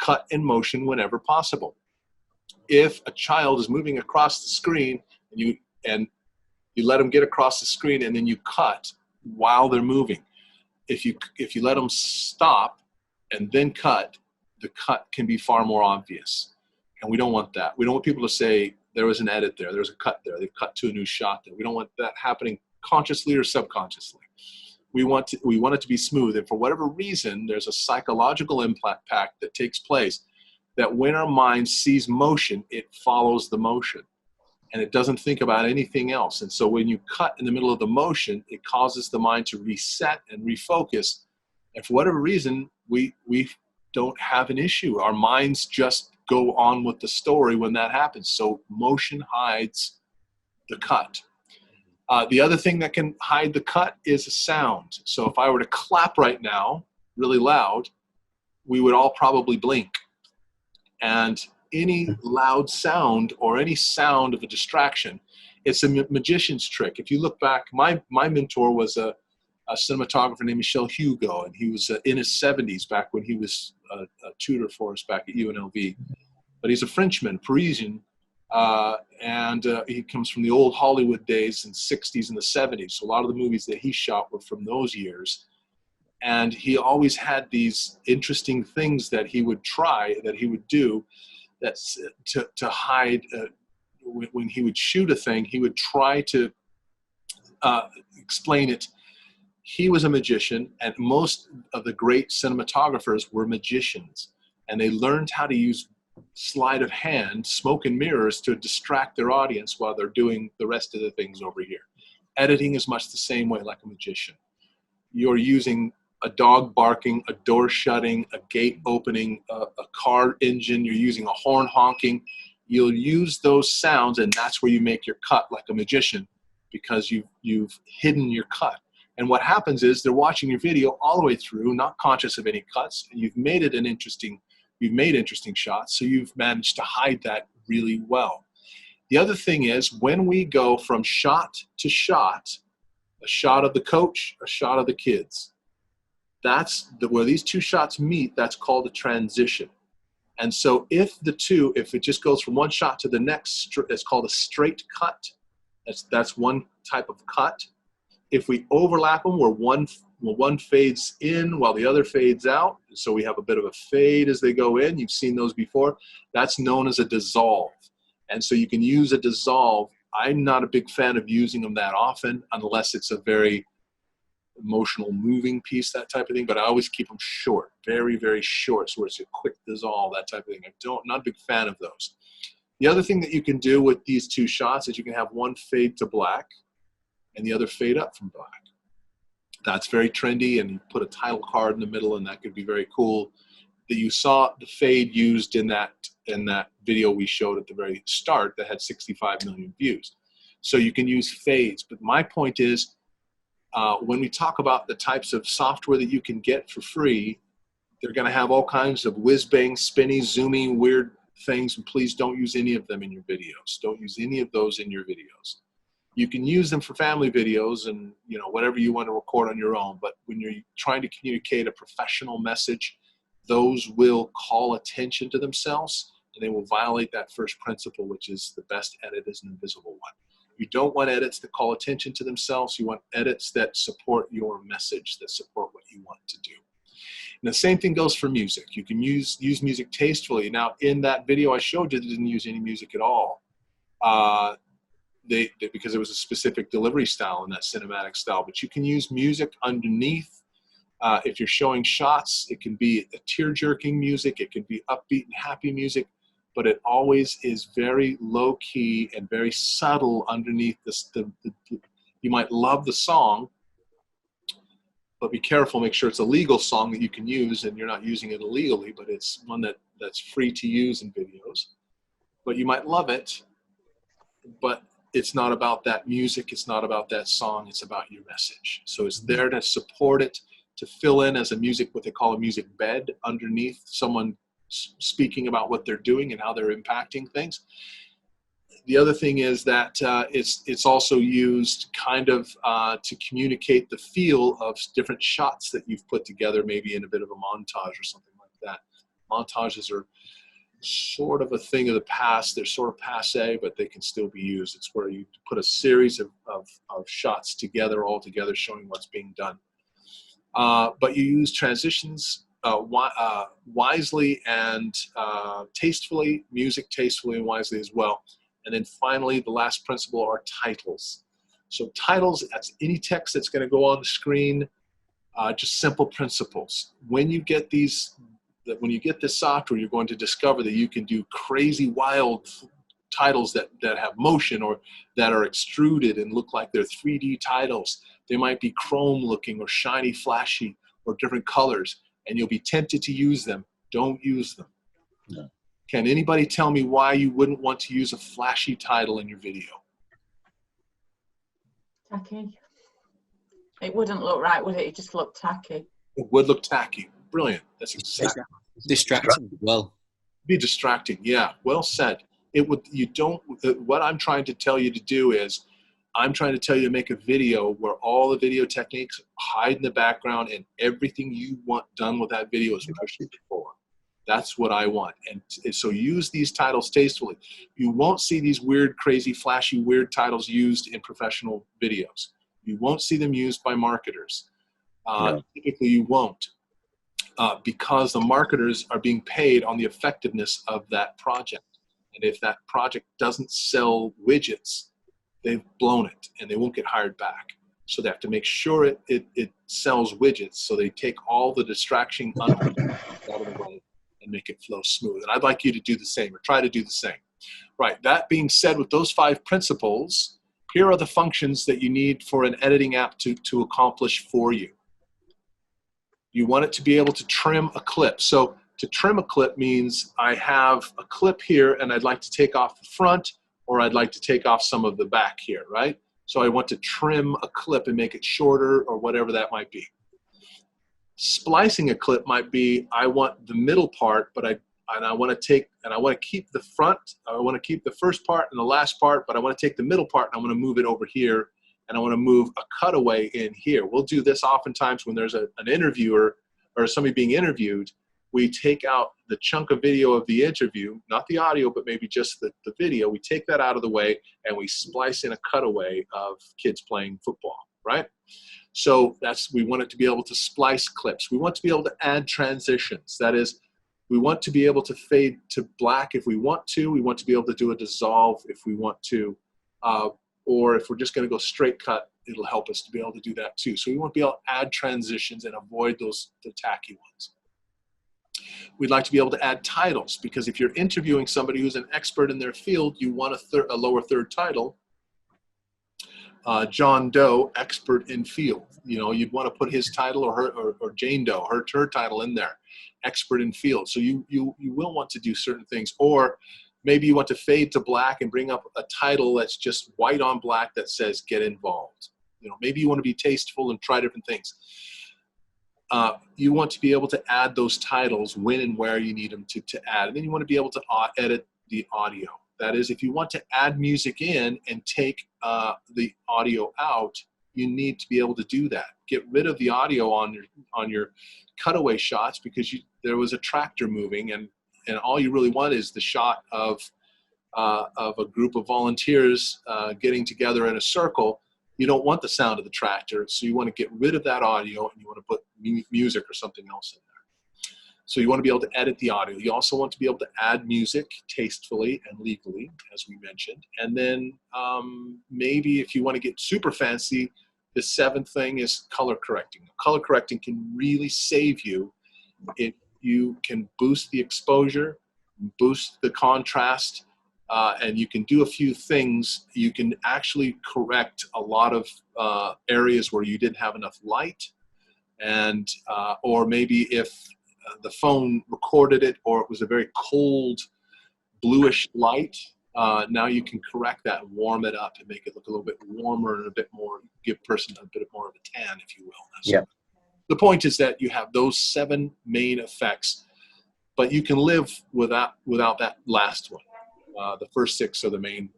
cut in motion whenever possible. If a child is moving across the screen and you let them get across the screen and then you cut while they're moving, if you let them stop and then cut, the cut can be far more obvious. And we don't want that. We don't want people to say, there was an edit there, there was a cut there, they cut to a new shot there. We don't want that happening consciously or subconsciously. We want it to be smooth. And for whatever reason, there's a psychological impact that takes place that when our mind sees motion, it follows the motion. And it doesn't think about anything else. And so when you cut in the middle of the motion, it causes the mind to reset and refocus. And for whatever reason, we don't have an issue. Our minds just go on with the story when that happens. So motion hides the cut. The other thing that can hide the cut is a sound. So if I were to clap right now, really loud, we would all probably blink. And any loud sound or any sound of a distraction, it's a magician's trick. If you look back, my mentor was a cinematographer named Michel Hugo, and he was in his 70s back when he was a tutor for us back at UNLV. But he's a Frenchman, Parisian, and he comes from the old Hollywood days in the 60s and the 70s. So a lot of the movies that he shot were from those years. And he always had these interesting things that he would try, that he would do, that's to hide. When he would shoot a thing, he would try to explain it. He was a magician, and most of the great cinematographers were magicians, and they learned how to use sleight of hand, smoke and mirrors, to distract their audience while they're doing the rest of the things over here. Editing is much the same way, like a magician. You're using a dog barking, a door shutting, a gate opening, a car engine, you're using a horn honking. You'll use those sounds, and that's where you make your cut like a magician, because you've hidden your cut. And what happens is they're watching your video all the way through, not conscious of any cuts, and you've made interesting shots, so you've managed to hide that really well. The other thing is, when we go from shot to shot, a shot of the coach, a shot of the kids, where these two shots meet, that's called a transition. And so if it just goes from one shot to the next, it's called a straight cut. That's one type of cut. If we overlap them, where one fades in while the other fades out, so we have a bit of a fade as they go in, you've seen those before, that's known as a dissolve. And so you can use a dissolve. I'm not a big fan of using them that often, unless it's a very emotional moving piece, that type of thing, but I always keep them short, very, very short, so it's a quick dissolve, that type of thing. Not a big fan of those. The other thing that you can do with these two shots is you can have one fade to black and the other fade up from black. That's very trendy, and you put a title card in the middle, and that could be very cool. That you saw the fade used in that video we showed at the very start that had 65 million views. So you can use fades, but my point is, when we talk about the types of software that you can get for free, they're going to have all kinds of whiz-bang, spinny, zoomy, weird things, and please don't use any of them in your videos. Don't use any of those in your videos. You can use them for family videos and whatever you want to record on your own, but when you're trying to communicate a professional message, those will call attention to themselves, and they will violate that first principle, which is the best edit is an invisible one. You don't want edits that call attention to themselves. You want edits that support your message, that support what you want to do. And the same thing goes for music. You can use music tastefully. Now, in that video I showed you, they didn't use any music at all, because it was a specific delivery style in that cinematic style. But you can use music underneath. If you're showing shots, it can be a tear-jerking music. It can be upbeat and happy music. But it always is very low-key and very subtle underneath this. You might love the song, but be careful. Make sure it's a legal song that you can use, and you're not using it illegally, but it's one that's free to use in videos. But you might love it, but it's not about that music. It's not about that song. It's about your message. So it's there to support it, to fill in as what they call a music bed underneath someone speaking about what they're doing and how they're impacting things. The other thing is that it's also used kind of to communicate the feel of different shots that you've put together, maybe in a bit of a montage or something like that. Montages are sort of a thing of the past. They're sort of passé, but they can still be used. It's where you put a series of shots together, all together, showing what's being done. But you use transitions wisely and tastefully, music tastefully and wisely as well. And then finally, the last principle are titles. So titles, that's any text that's going to go on the screen, just simple principles. When you get this software, you're going to discover that you can do crazy, wild titles that have motion or that are extruded and look like they're 3D titles. They might be chrome looking or shiny, flashy, or different colors, and you'll be tempted to use them. Don't use them. No. Can anybody tell me why you wouldn't want to use a flashy title in your video? Tacky. It wouldn't look right, would it? It just looked tacky. It would look tacky. Brilliant. That's exactly. Distracting as well. Be distracting. Yeah. Well said. It would. You don't. What I'm trying to tell you to do is, I'm trying to tell you to make a video where all the video techniques hide in the background and everything you want done with that video is pushed forward. That's what I want. And so use these titles tastefully. You won't see these weird, crazy, flashy, weird titles used in professional videos. You won't see them used by marketers. No. Typically you won't, because the marketers are being paid on the effectiveness of that project. And if that project doesn't sell widgets, they've blown it and they won't get hired back. So they have to make sure it sells widgets. So they take all the distraction out of the way and make it flow smooth. And I'd like you to do the same, or try to do the same. Right, that being said, with those 5 principles, here are the functions that you need for an editing app to accomplish for you. You want it to be able to trim a clip. So to trim a clip means I have a clip here and I'd like to take off the front, or I'd like to take off some of the back here, right? So I want to trim a clip and make it shorter, or whatever that might be. Splicing a clip might be, I want the middle part, but I want to keep the front, I want to keep the first part and the last part, but I want to take the middle part and I want to move it over here, and I want to move a cutaway in here. We'll do this oftentimes when there's an interviewer or somebody being interviewed. We take out the chunk of video of the interview, not the audio, but maybe just the video. We take that out of the way and we splice in a cutaway of kids playing football, right? So we want it to be able to splice clips. We want to be able to add transitions. That is, we want to be able to fade to black if we want to. We want to be able to do a dissolve if we want to. Or if we're just going to go straight cut, it'll help us to be able to do that too. So we want to be able to add transitions and avoid the tacky ones. We'd like to be able to add titles, because if you're interviewing somebody who's an expert in their field, you want a lower third title. John Doe, expert in field. You know, you'd want to put his title, or Jane Doe, her title in there, expert in field. So you will want to do certain things. Or maybe you want to fade to black and bring up a title that's just white on black that says "Get Involved." You know, maybe you want to be tasteful and try different things. You want to be able to add those titles when and where you need them to add. And then you want to be able to edit the audio. That is, if you want to add music in and take the audio out, you need to be able to do that. Get rid of the audio on your cutaway shots, because there was a tractor moving, and all you really want is the shot of a group of volunteers getting together in a circle. You don't want the sound of the tractor, so you want to get rid of that audio, and you want to put music or something else in there. So you want to be able to edit the audio. You also want to be able to add music tastefully and legally, as we mentioned. And then maybe if you want to get super fancy, the 7th thing is color correcting. Color correcting can really save you if you can boost the exposure, boost the contrast, and you can do a few things. You can actually correct a lot of areas where you didn't have enough light, and or maybe if the phone recorded it or it was a very cold bluish light, now you can correct that and warm it up and make it look a little bit warmer and a bit more, give a person a bit more of a tan, if you will. Yeah. The point is that you have those 7 main effects, but you can live without that last one. The first 6 are the main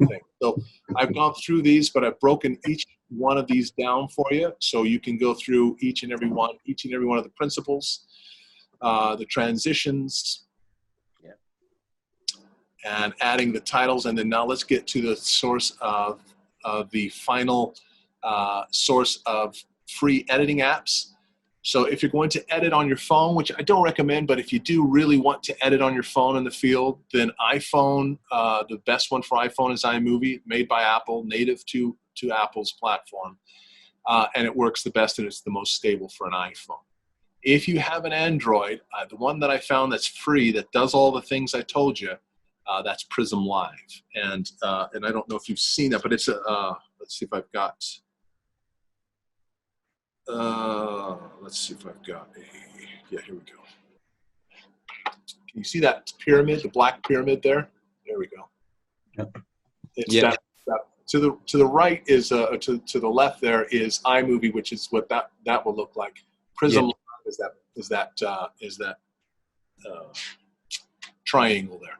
thing. So I've gone through these, but I've broken each one of these down for you, so you can go through each and every one of the principles, the transitions, and adding the titles. And then now let's get to the source of the final source of free editing apps. So if you're going to edit on your phone, which I don't recommend, but if you do really want to edit on your phone in the field, then iPhone, the best one for iPhone is iMovie, made by Apple, native to Apple's platform. And it works the best, and it's the most stable for an iPhone. If you have an Android, the one that I found that's free, that does all the things I told you, that's Prism Live. And I don't know if you've seen that, but it's let's see if I've got... let's see if I've got yeah, here we go. Can you see that pyramid, the black pyramid there? There we go. Yep. It's that to the right is to the left there is iMovie, which is what that will look like. Prism is that triangle there.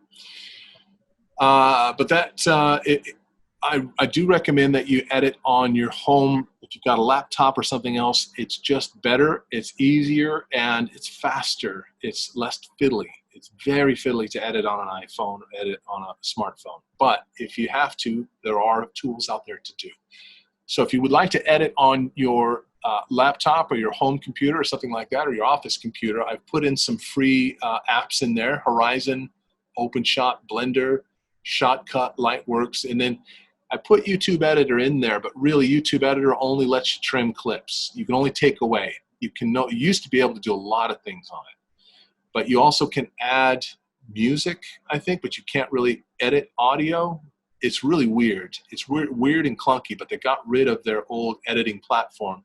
But that I do recommend that you edit on your home. If you've got a laptop or something else, it's just better, it's easier, and it's faster. It's less fiddly. It's very fiddly to edit on an iPhone, edit on a smartphone. But if you have to, there are tools out there to do. So if you would like to edit on your laptop or your home computer or something like that, or your office computer, I've put in some free apps in there: Horizon, OpenShot, Blender, Shotcut, Lightworks, and then I put YouTube Editor in there, but really YouTube Editor only lets you trim clips. You can only take away. You used to be able to do a lot of things on it, but you also can add music, I think, but you can't really edit audio. It's really weird. It's weird and clunky, but they got rid of their old editing platform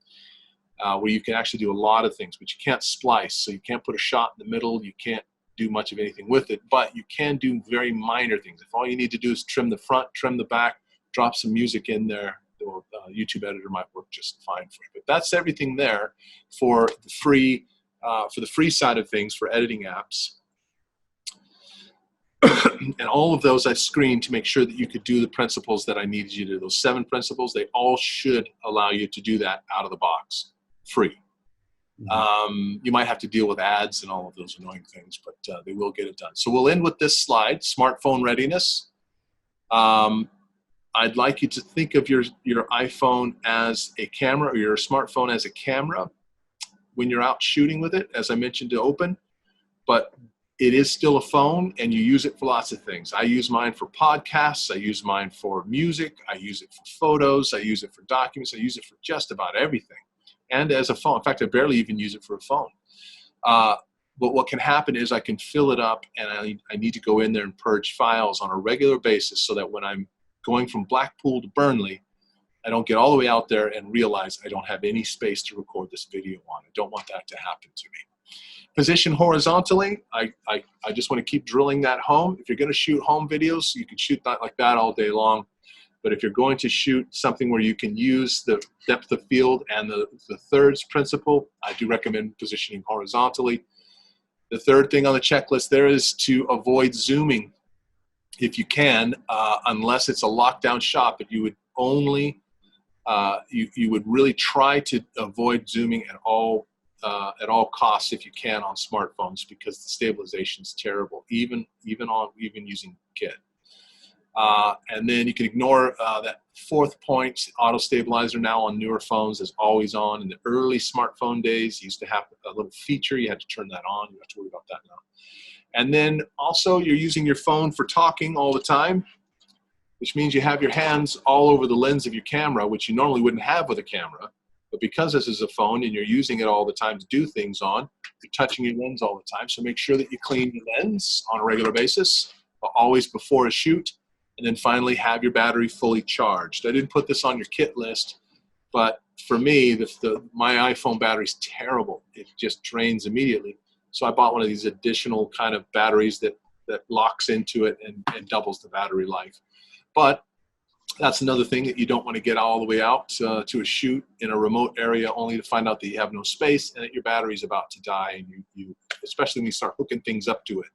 where you can actually do a lot of things, but you can't splice. So you can't put a shot in the middle. You can't do much of anything with it, but you can do very minor things. If all you need to do is trim the front, trim the back, drop some music in there, the YouTube Editor might work just fine for you. But that's everything there for the free side of things for editing apps. And all of those I screened to make sure that you could do the principles that I needed you to do. Those 7 principles, they all should allow you to do that out of the box, free. You might have to deal with ads and all of those annoying things, but they will get it done. So we'll end with this slide, smartphone readiness. I'd like you to think of your iPhone as a camera, or your smartphone as a camera when you're out shooting with it, as I mentioned to open, but it is still a phone and you use it for lots of things. I use mine for podcasts. I use mine for music. I use it for photos. I use it for documents. I use it for just about everything. And as a phone. In fact, I barely even use it for a phone. But what can happen is I can fill it up, and I need to go in there and purge files on a regular basis so that when I'm going from Blackpool to Burnley, I don't get all the way out there and realize I don't have any space to record this video on. I don't want that to happen to me. Position horizontally, I just want to keep drilling that home. If you're going to shoot home videos, you can shoot that like that all day long. But if you're going to shoot something where you can use the depth of field and the thirds principle, I do recommend positioning horizontally. The third thing on the checklist there is to avoid zooming if you can, unless it's a lockdown shot, but you would only, you would really try to avoid zooming at all costs if you can on smartphones, because the stabilization is terrible, even using Kit. And then you can ignore that fourth point. Auto stabilizer now on newer phones is always on. In the early smartphone days, you used to have a little feature. You had to turn that on. You don't have to worry about that now. And then also you're using your phone for talking all the time, which means you have your hands all over the lens of your camera, which you normally wouldn't have with a camera. But because this is a phone and you're using it all the time to do things on, you're touching your lens all the time. So make sure that you clean your lens on a regular basis, always before a shoot. And then finally have your battery fully charged. I didn't put this on your kit list, but for me, my iPhone battery is terrible. It just drains immediately. So I bought one of these additional kind of batteries that locks into it and doubles the battery life. But that's another thing, that you don't want to get all the way out to a shoot in a remote area only to find out that you have no space and that your battery's about to die. And you especially when you start hooking things up to it,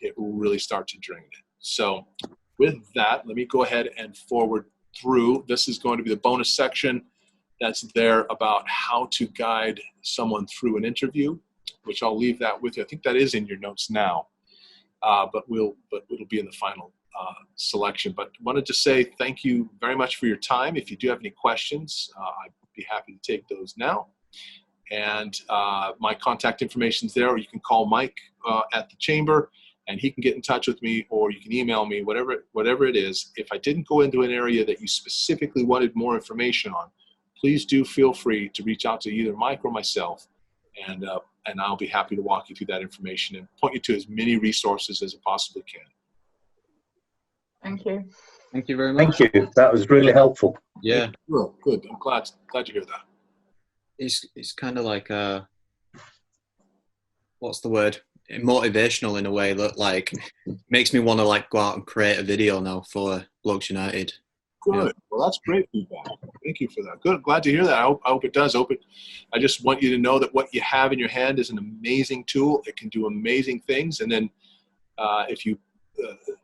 it will really start to drain it. So with that, let me go ahead and forward through. This is going to be the bonus section that's there about how to guide someone through an interview, which I'll leave that with you. I think that is in your notes now, but it'll be in the final selection. But wanted to say thank you very much for your time. If you do have any questions, I'd be happy to take those now. And my contact information is there, or you can call Mike at the chamber, and he can get in touch with me, or you can email me, whatever it is. If I didn't go into an area that you specifically wanted more information on, please do feel free to reach out to either Mike or myself, and I'll be happy to walk you through that information and point you to as many resources as I possibly can. Thank you. Thank you very much. Thank you. That was really helpful. Yeah. Well, good. I'm glad to hear that. It's kind of like what's the word? Motivational in a way that like makes me want to like go out and create a video now for Blokes United. Good. Yeah. Well, that's great feedback. Thank you for that. Good. Glad to hear that. I hope it does. I just want you to know that what you have in your hand is an amazing tool. It can do amazing things. And then if you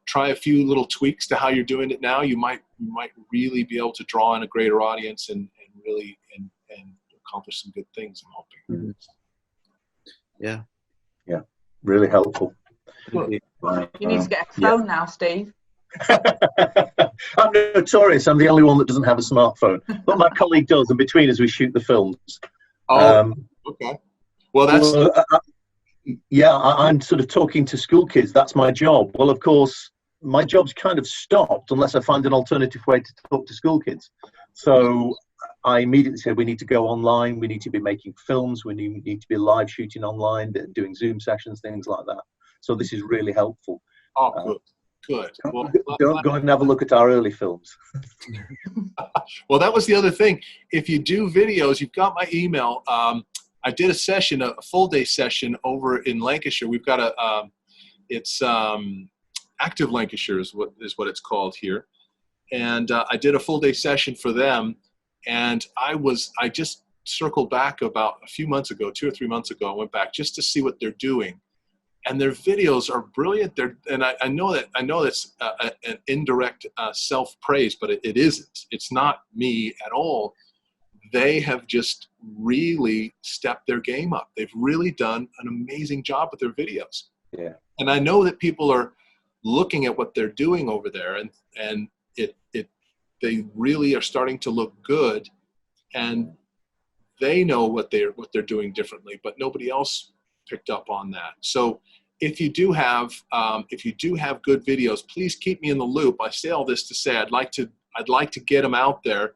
try a few little tweaks to how you're doing it now, you might really be able to draw in a greater audience and really accomplish some good things, I'm hoping. Mm-hmm. Yeah. Yeah. Really helpful. You need to get a phone now, Steve. I'm notorious. I'm the only one that doesn't have a smartphone, but my colleague does, and between us we shoot the films. Okay. Well, that's I'm sort of talking to school kids. That's my job. Well, of course, my job's kind of stopped unless I find an alternative way to talk to school kids. So I immediately said we need to go online. We need to be making films. We need to be live shooting online, doing Zoom sessions, things like that. So this is really helpful. Oh, good. Well, go and have a look at our early films. Well, that was the other thing. If you do videos, you've got my email. I did a session, a full day session over in Lancashire. We've got it's Active Lancashire is what it's called here. And I did a full day session for them. And I just circled back about a few months ago, 2 or 3 months ago. I went back just to see what they're doing. And their videos are brilliant. I know that's an indirect self-praise, but it isn't. It's not me at all. They have just really stepped their game up. They've really done an amazing job with their videos. Yeah. And I know that people are looking at what they're doing over there, and they really are starting to look good, and they know what they're doing differently, but nobody else picked up on that. So if you do have good videos, please keep me in the loop. I say all this to say I'd like to get them out there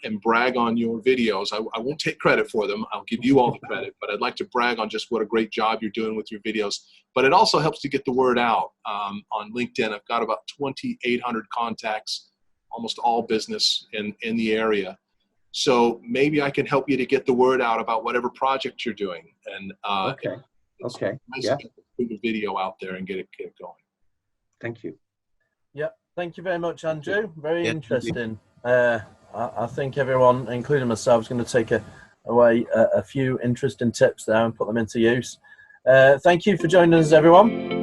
and brag on your videos. I won't take credit for them. I'll give you all the credit, but I'd like to brag on just what a great job you're doing with your videos. But it also helps to get the word out on LinkedIn. I've got about 2,800 contacts, almost all business in the area. So maybe I can help you to get the word out about whatever project you're doing. And okay. Yeah. Put the video out there and get it going. Thank you. Yeah. Thank you very much, Andrew. Very interesting. I think everyone, including myself, is going to take away a few interesting tips there and put them into use. Thank you for joining us, everyone.